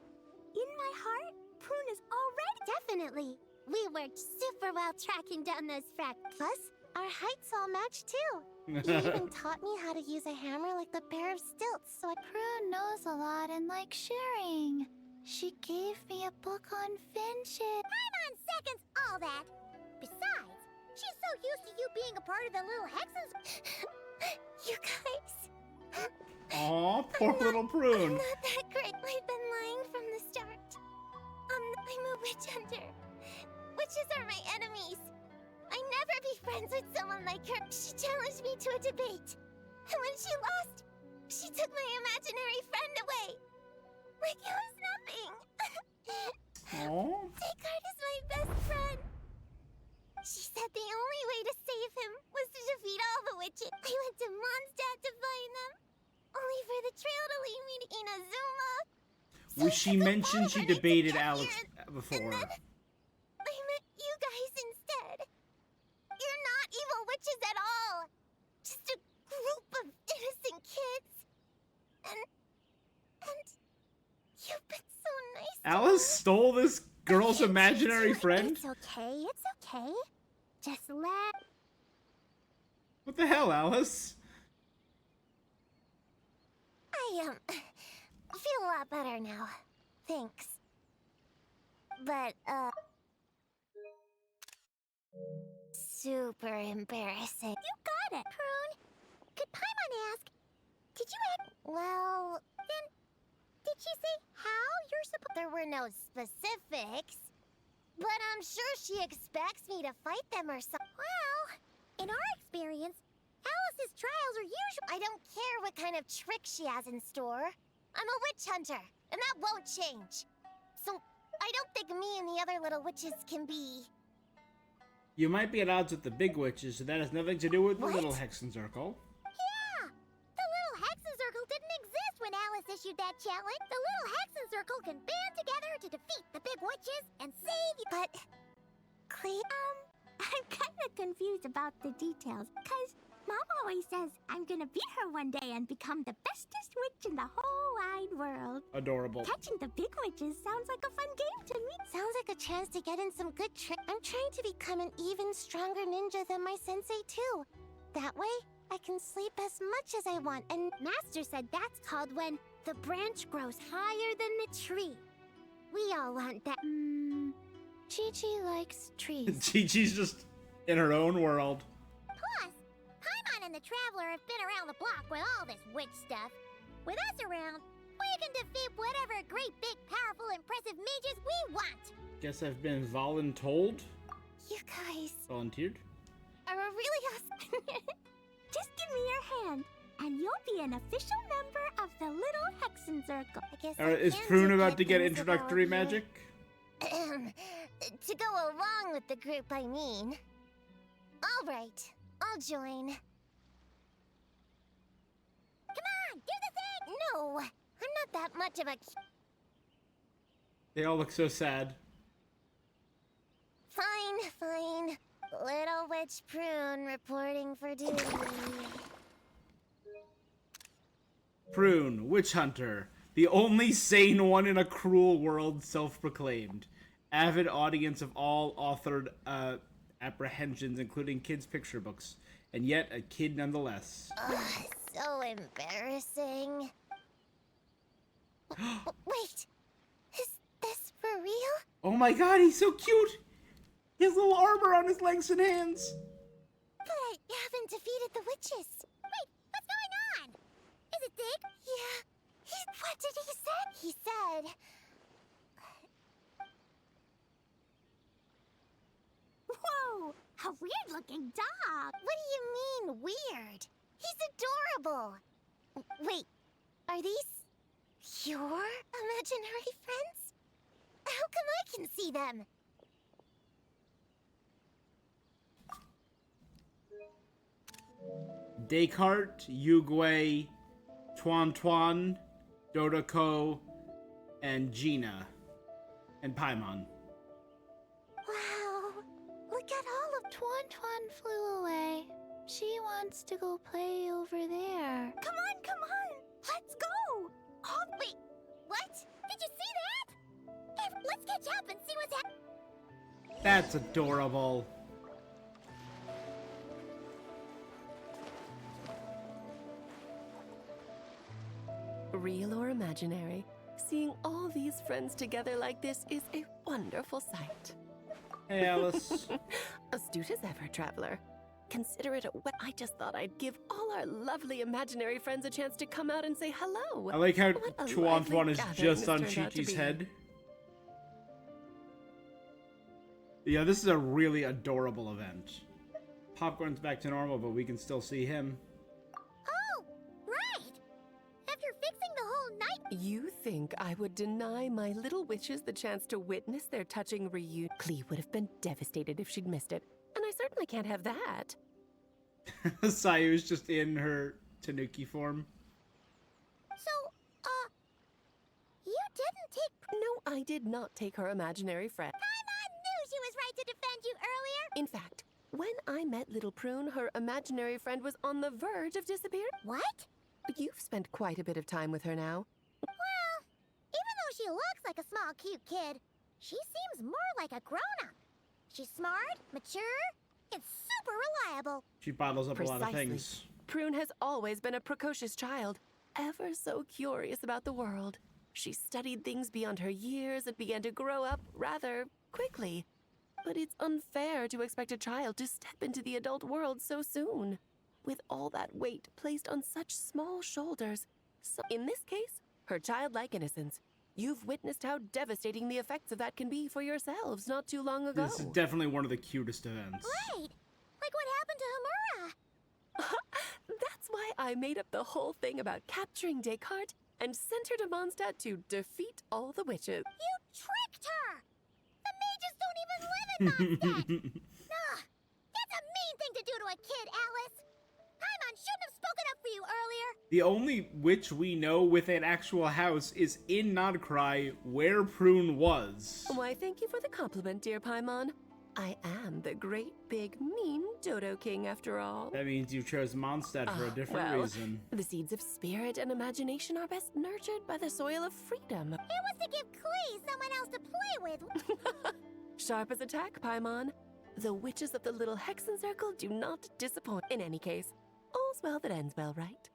Speaker 3: In my heart, Prune is already... Definitely. We worked super well tracking down those fractals. Plus, our heights all match too. You even taught me how to use a hammer like the Bear of Stilts, so Prune knows a lot and likes sharing. She gave me a book on friendship. Time on seconds, all that. Besides, she's so used to you being a part of the little Hexenzirkel. You guys...
Speaker 1: Aw, poor little prune.
Speaker 3: I'm not that great. I've been lying from the start. I'm a witch hunter. Witches are my enemies. I never be friends with someone like her. She challenged me to a debate. And when she lost, she took my imaginary friend away. Like it was nothing.
Speaker 1: Aw.
Speaker 3: Descartes is my best friend. She said the only way to save him was to defeat all the witches. I went to Mondstadt to find them. only for the trail to lead me to Inazuma.
Speaker 1: Which she mentioned she debated Alex before.
Speaker 3: And then I met you guys instead. You're not evil witches at all. Just a group of innocent kids. And you've been so nice to
Speaker 1: Alice
Speaker 3: me.
Speaker 1: stole this girl's imaginary friend?
Speaker 3: It's okay, it's okay. Just let...
Speaker 1: What the hell, Alice?
Speaker 3: I, feel a lot better now. Thanks. But, super embarrassing. You got it, Prune. Could Paimon ask, did you well, then, did she say how you're supposed... There were no specifics. But I'm sure she expects me to fight them or something. Well, in our experience, Alice's trials are usually... I don't care what kind of trick she has in store. I'm a witch hunter, and that won't change. So, I don't think me and the other little witches can be...
Speaker 1: You might be at odds with the big witches, so that has nothing to do with the
Speaker 3: What?
Speaker 1: little Hexenzirkel.
Speaker 3: Yeah! The little Hexenzirkel didn't exist when Alice issued that challenge. The little Hexenzirkel can band together to defeat the big witches and save you. But... I'm kinda confused about the details, cause Mom always says I'm gonna beat her one day and become the bestest witch in the whole wide world.
Speaker 1: Adorable.
Speaker 3: Catching the big witches sounds like a fun game to me. Sounds like a chance to get in some good tricks. I'm trying to become an even stronger ninja than my sensei too. That way, I can sleep as much as I want. And Master said that's called when the branch grows higher than the tree. We all want that.
Speaker 7: Chi-Chi likes trees.
Speaker 1: Chi-Chi's just in her own world.
Speaker 3: Plus, Paimon and the Traveler have been around the block with all this witch stuff. With us around, we can defeat whatever great, big, powerful, impressive mages we want.
Speaker 1: Guess I've been voluntold?
Speaker 3: You guys
Speaker 1: Volunteered?
Speaker 3: are a really awesome... Just give me your hand, and you'll be an official member of the little Hexenzirkel. I guess
Speaker 1: Is Prune about to get introductory magic?
Speaker 3: To go along with the group, I mean. All right, I'll join. Come on, do the thing! No, I'm not that much of a...
Speaker 1: They all look so sad.
Speaker 3: Fine. Little Witch Prune reporting for duty.
Speaker 1: Prune, witch hunter. The only sane one in a cruel world, self-proclaimed. Avid audience of all authored apprehensions, including kids' picture books. And yet, a kid nonetheless.
Speaker 3: Ugh, so embarrassing. Wait, is this for real?
Speaker 1: Oh my god, he's so cute! He has little armor on his legs and hands.
Speaker 3: But I haven't defeated the witches. Wait, what's going on? Is it Dig? Yeah. What did he say? He said... Whoa! A weird-looking dog! What do you mean, weird? He's adorable! Wait, are these your imaginary friends? How come I can see them?
Speaker 1: Descartes, Yugwe, Tuan, Dodoko, and Gina. And Paimon.
Speaker 3: Wow! Look at all of...
Speaker 7: Tuan flew away. She wants to go play over there.
Speaker 3: Come on! Let's go! Oh, wait! What? Did you see that? Let's catch up and see what's happening.
Speaker 1: That's adorable.
Speaker 10: Real or imaginary, seeing all these friends together like this is a wonderful sight.
Speaker 1: Hey, Alice.
Speaker 10: Astute as ever, Traveler. Consider it a I just thought I'd give all our lovely imaginary friends a chance to come out and say hello.
Speaker 1: I like how
Speaker 10: What a
Speaker 1: Tuan
Speaker 10: lively
Speaker 1: is
Speaker 10: gathering
Speaker 1: just
Speaker 10: this
Speaker 1: on
Speaker 10: turned out to
Speaker 1: Chi-Chi's
Speaker 10: be.
Speaker 1: head. Yeah, this is a really adorable event. Popcorn's back to normal, but we can still see him.
Speaker 3: Oh, right! After fixing the whole night...
Speaker 10: You think I would deny my little witches the chance to witness their touching reunion? Clee would have been devastated if she'd missed it, and I certainly can't have that.
Speaker 1: Sayu's just in her Tanuki form.
Speaker 3: didn't take...
Speaker 10: No, I did not take her imaginary friend.
Speaker 3: Paimon knew she was right to defend you earlier!
Speaker 10: In fact, when I met Little Prune, her imaginary friend was on the verge of disappearing.
Speaker 3: What?
Speaker 10: You've spent quite a bit of time with her now.
Speaker 3: Well, even though she looks like a small, cute kid, she seems more like a grown-up. She's smart, mature, and super reliable.
Speaker 1: She bottles up a lot of
Speaker 10: Precisely.
Speaker 1: things.
Speaker 10: Prune has always been a precocious child, ever so curious about the world. She studied things beyond her years and began to grow up rather quickly. But it's unfair to expect a child to step into the adult world so soon, with all that weight placed on such small shoulders. So in this case, her childlike innocence. You've witnessed how devastating the effects of that can be for yourselves not too long ago.
Speaker 1: This is definitely one of the cutest events.
Speaker 3: Right! Like what happened to Hamura!
Speaker 10: That's why I made up the whole thing about capturing Descartes and sent her to Mondstadt to defeat all the witches.
Speaker 3: You tricked her! The mages don't even live in Mondstadt! Ugh! That's a mean thing to do to a kid, Alice! Paimon shouldn't have spoken up for you earlier!
Speaker 1: The only witch we know with an actual house is in Nodcry, where Prune was.
Speaker 10: Why, thank you for the compliment, dear Paimon. I am the great, big, mean Dodo King, after all.
Speaker 1: That means you chose Mondstadt for a different
Speaker 10: well,
Speaker 1: reason.
Speaker 10: The seeds of spirit and imagination are best nurtured by the soil of freedom.
Speaker 3: It was to give Klee someone else to play with!
Speaker 10: Sharp as a tack, Paimon. The witches of the little Hexenzirkel do not disappoint. In any case, all's well that ends well, right?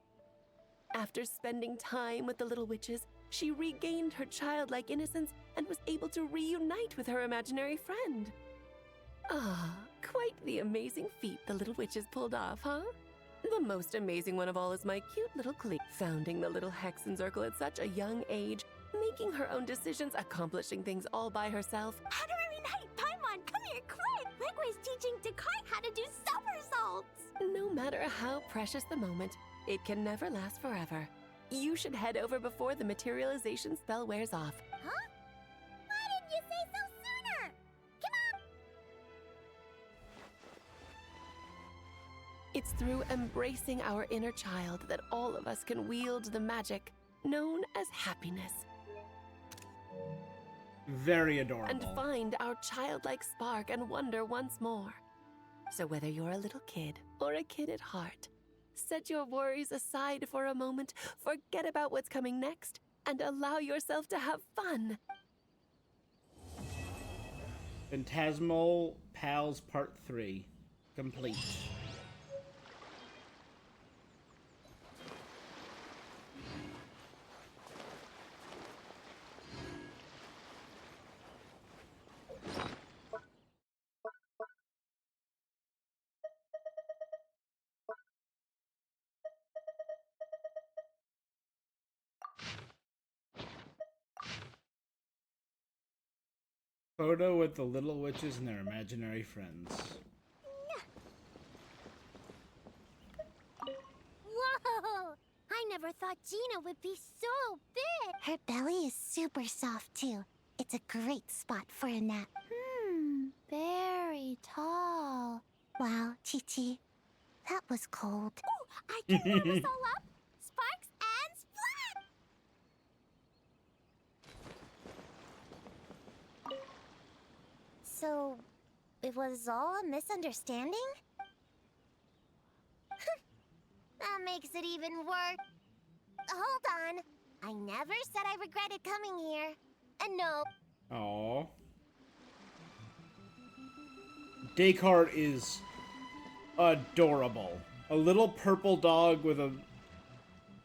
Speaker 10: After spending time with the little witches, she regained her childlike innocence and was able to reunite with her imaginary friend. Ah, quite the amazing feat the little witches pulled off, huh? The most amazing one of all is my cute little Klee, founding the little Hexenzirkel at such a young age, making her own decisions, accomplishing things all by herself.
Speaker 3: Honorary Knight, Paimon, come here quick! Liquid's teaching Descartes how to do somersaults!
Speaker 10: No matter how precious the moment, it can never last forever. You should head over before the materialization spell wears off.
Speaker 3: Huh? Why didn't you say so sooner? Come on!
Speaker 10: It's through embracing our inner child that all of us can wield the magic known as happiness
Speaker 1: Very adorable.
Speaker 10: and find our childlike spark and wonder once more. So whether you're a little kid or a kid at heart, set your worries aside for a moment, forget about what's coming next, and allow yourself to have fun.
Speaker 1: Phantasmal Pals Part 3. Complete. Photo with the little witches and their imaginary friends.
Speaker 3: Whoa! I never thought Gina would be so big! Her belly is super soft, too. It's a great spot for a nap. Very tall. Wow, Chi-Chi. That was cold. Ooh, I can warm us all up! Sparks and splat! So, it was all a misunderstanding? That makes it even worse. Hold on. I never said I regretted coming here. And no.
Speaker 1: Aww. Descartes is adorable. A little purple dog with a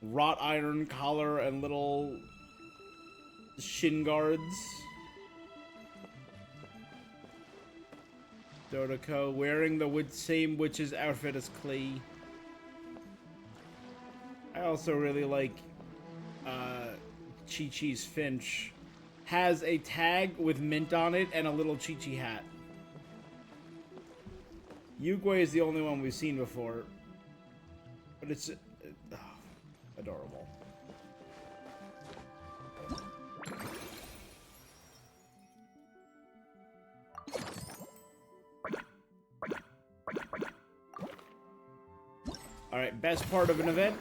Speaker 1: wrought iron collar and little shin guards. Dodoko wearing the same witch's outfit as Klee. I also really like Chi-Chi's Finch. Has a tag with mint on it and a little Chi-Chi hat. Yugwe is the only one we've seen before. But it's adorable. Alright, best part of an event.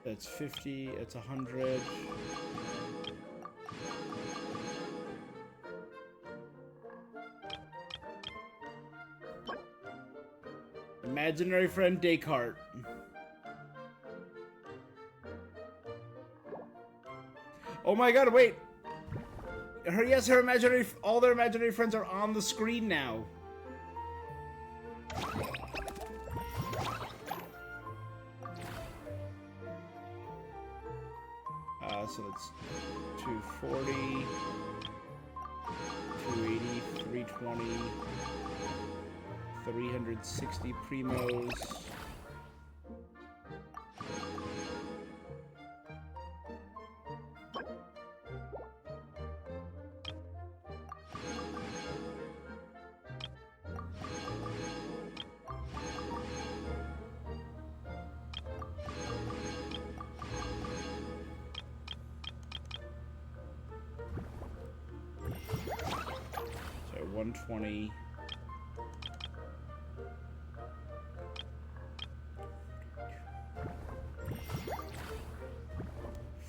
Speaker 1: That's 50. That's 100. Imaginary friend Descartes. Oh my god, wait! Her imaginary, all their imaginary friends are on the screen now. So that's 240, 280, 320, 360 primos. So 120.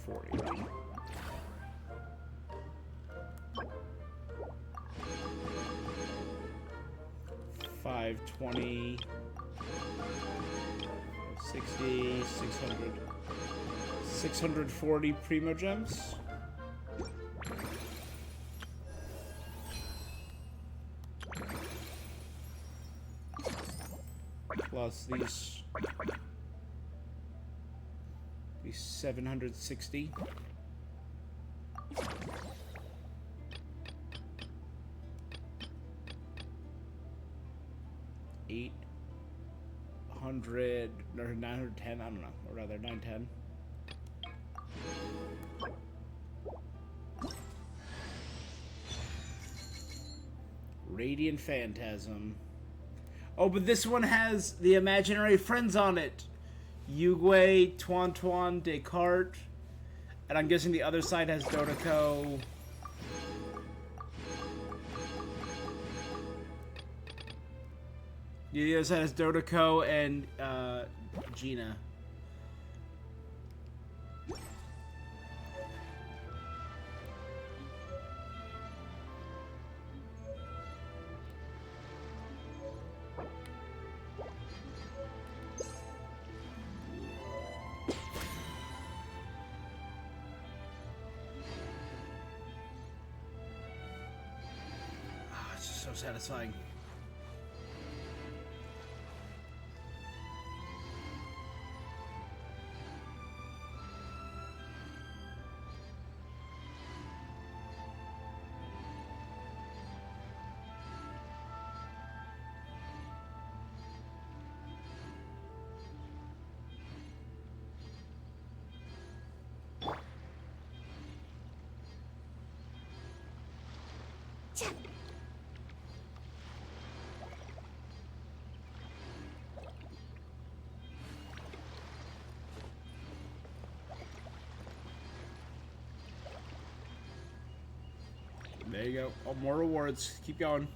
Speaker 1: 40. 520. 60. 600. 640 primo gems. Plus these 760. $800 or 910, I don't know, or rather 910. Radiant Phantasm. Oh, but this one has the imaginary friends on it. Yugwe, Tuan, Descartes. And I'm guessing the other side has Dodoko. The other side has Dodoko and Gina. It's just so satisfying. There you go. Oh, more rewards. Keep going.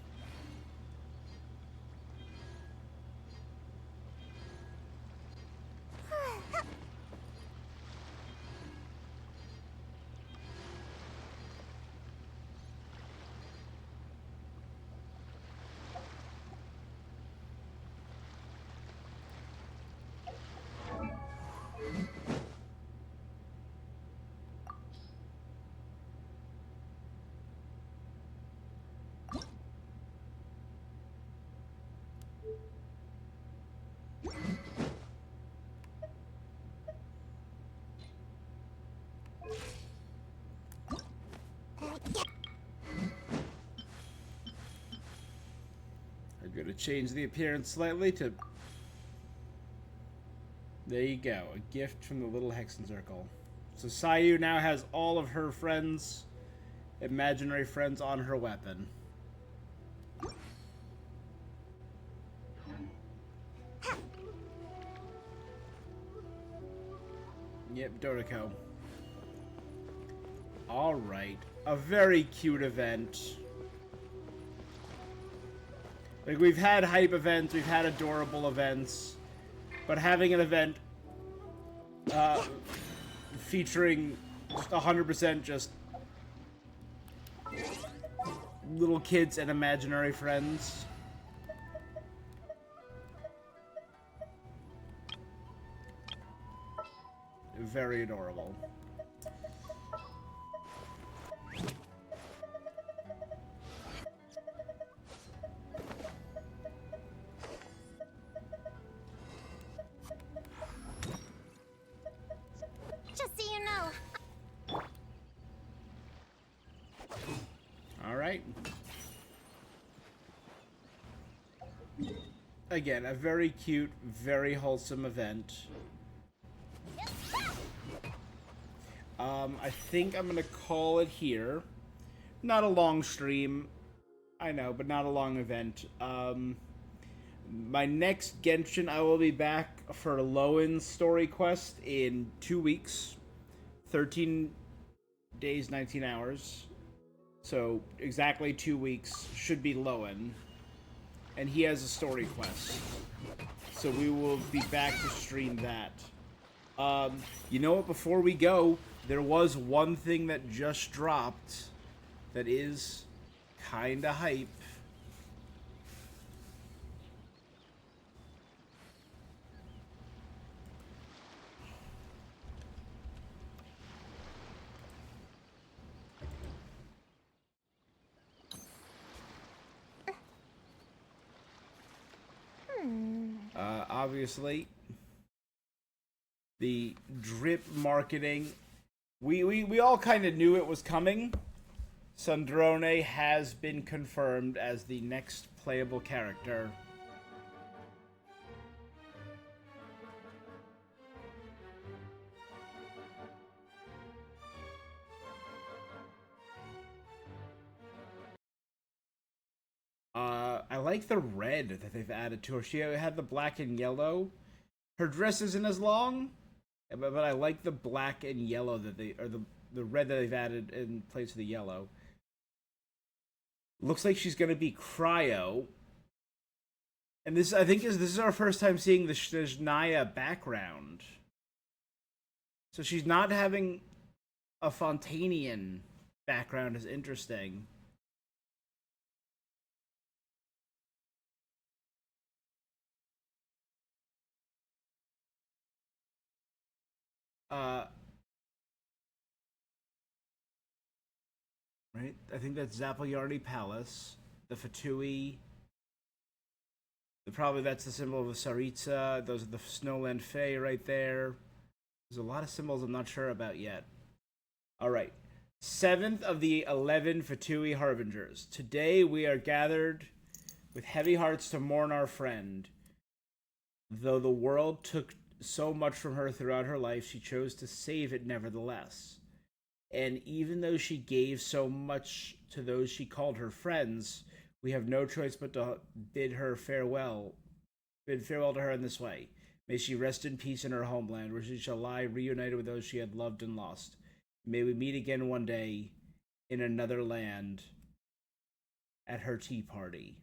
Speaker 1: I'm going to change the appearance slightly to... There you go. A gift from the little Hexenzirkel. So Sayu now has all of her friends, imaginary friends, on her weapon. Yep, Dodoko. Alright. A very cute event. Like, we've had hype events, we've had adorable events, but having an event featuring just 100% just little kids and imaginary friends. Very adorable.
Speaker 3: Just so you know.
Speaker 1: All right. Again, a very cute, very wholesome event. I think I'm gonna call it here. Not a long stream, I know, but not a long event. My next Genshin, I will be back for Lowen's story quest in 2 weeks. 13 days, 19 hours. So, exactly 2 weeks should be Lowen. And he has a story quest. So we will be back to stream that. You know what, before we go, there was one thing that just dropped that is kinda hype. Obviously, the drip marketing. We all kind of knew it was coming. Sandrone has been confirmed as the next playable character. I like the red that they've added to her. She had the black and yellow. Her dress isn't as long, but I like the black and yellow that the red that they've added in place of the yellow. Looks like she's gonna be Cryo. And this, I think, this is our first time seeing the Snezhnaya background. So she's not having a Fontanian background is interesting. Right? I think that's Zapoyardi Palace. The Fatui. Probably that's the symbol of the Saritsa. Those are the Snowland Fae right there. There's a lot of symbols I'm not sure about yet. Alright. 7th of the 11 Fatui Harbingers. Today we are gathered with heavy hearts to mourn our friend. Though the world took so much from her throughout her life, she chose to save it nevertheless. And even though she gave so much to those she called her friends, we have no choice but to bid farewell to her in this way. May she rest in peace in her homeland, where she shall lie reunited with those she had loved and lost. May we meet again one day in another land at her tea party.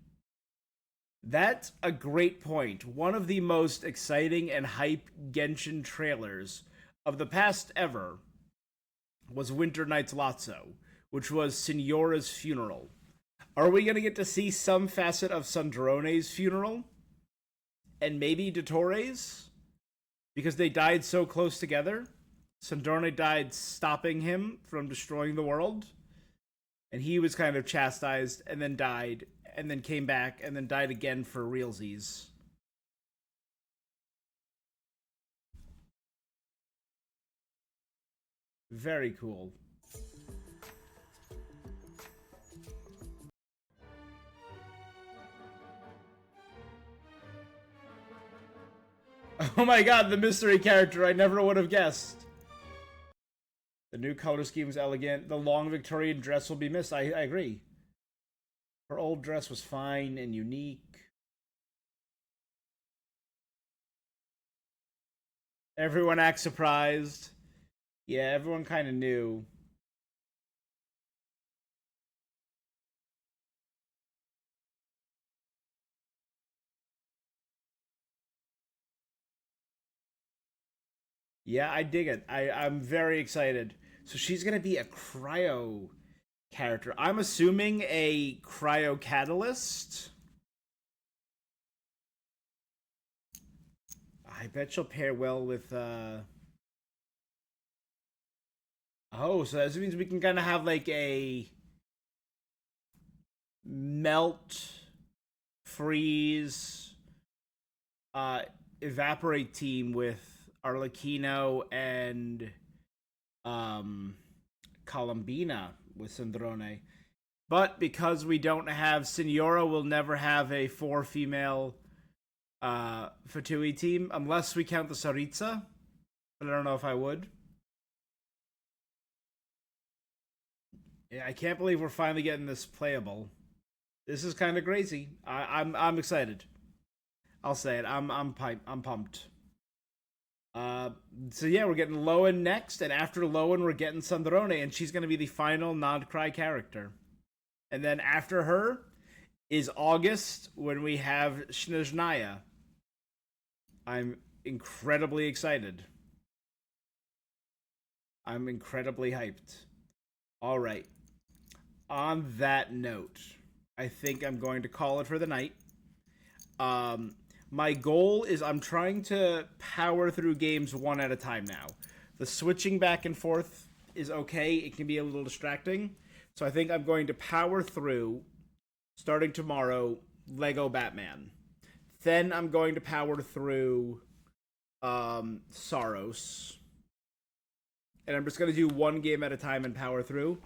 Speaker 1: That's a great point. One of the most exciting and hype Genshin trailers of the past ever was Winter Night's Lotso, which was Signora's funeral. Are we going to get to see some facet of Sandrone's funeral? And maybe Dottoro's? Because they died so close together. Sandrone died stopping him from destroying the world. And he was kind of chastised and then died and then came back and then died again for realsies. Very cool. Oh my god, the mystery character I never would have guessed. The new color scheme is elegant. The long Victorian dress will be missed. I agree. Her old dress was fine and unique. Everyone acts surprised. Yeah, everyone kind of knew. Yeah, I dig it. I'm very excited. So she's gonna be a cryo character. I'm assuming a cryo catalyst. I bet she'll pair well with oh, so that means we can kind of have like a melt, freeze, evaporate team with Arlecchino and Columbina with Sandrone. But because we don't have Signora, we'll never have a 4-female Fatui team unless we count the Saritsa. But I don't know if I would. Yeah, I can't believe we're finally getting this playable. This is kind of crazy. I'm excited. I'll say it. I'm pumped. So yeah, we're getting Lowen next, and after Lowen, we're getting Sandrone, and she's gonna be the final non-cry character. And then after her is August, when we have Snezhnaya. I'm incredibly excited. I'm incredibly hyped. All right. On that note, I think I'm going to call it for the night. My goal is I'm trying to power through games one at a time now. The switching back and forth is okay. It can be a little distracting. So I think I'm going to power through, starting tomorrow, Lego Batman. Then I'm going to power through Saros. And I'm just going to do one game at a time and power through.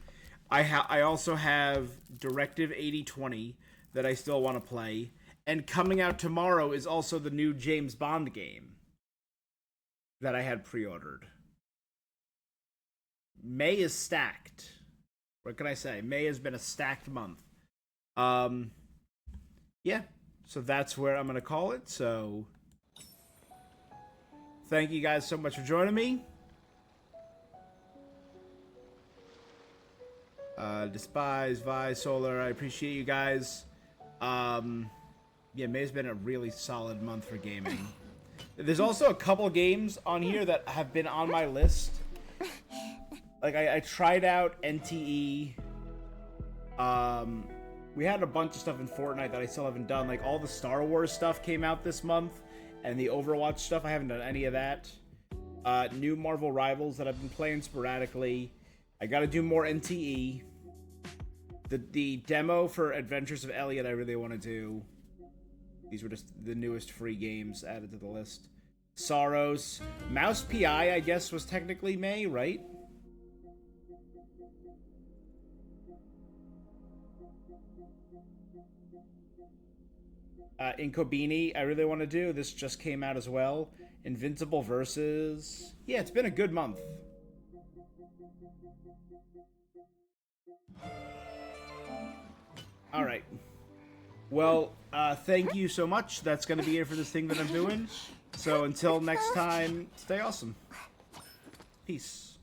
Speaker 1: I also have Directive 8020 that I still want to play. And coming out tomorrow is also the new James Bond game that I had pre-ordered. May is stacked. What can I say? May has been a stacked month. Yeah. So that's where I'm going to call it. So thank you guys so much for joining me. Despise, Vi, Solar, I appreciate you guys. Yeah, May's been a really solid month for gaming. There's also a couple games on here that have been on my list. Like, I tried out NTE. We had a bunch of stuff in Fortnite that I still haven't done. Like, all the Star Wars stuff came out this month. And the Overwatch stuff, I haven't done any of that. New Marvel Rivals that I've been playing sporadically. I gotta do more NTE. The demo for Adventures of Elliot I really want to do. These were just the newest free games added to the list. Saros. Mouse PI, I guess, was technically May, right? Inkobini, I really want to do. This just came out as well. Invincible Versus. Yeah, it's been a good month. All right. Well, thank you so much. That's going to be it for this thing that I'm doing. So until next time, stay awesome. Peace.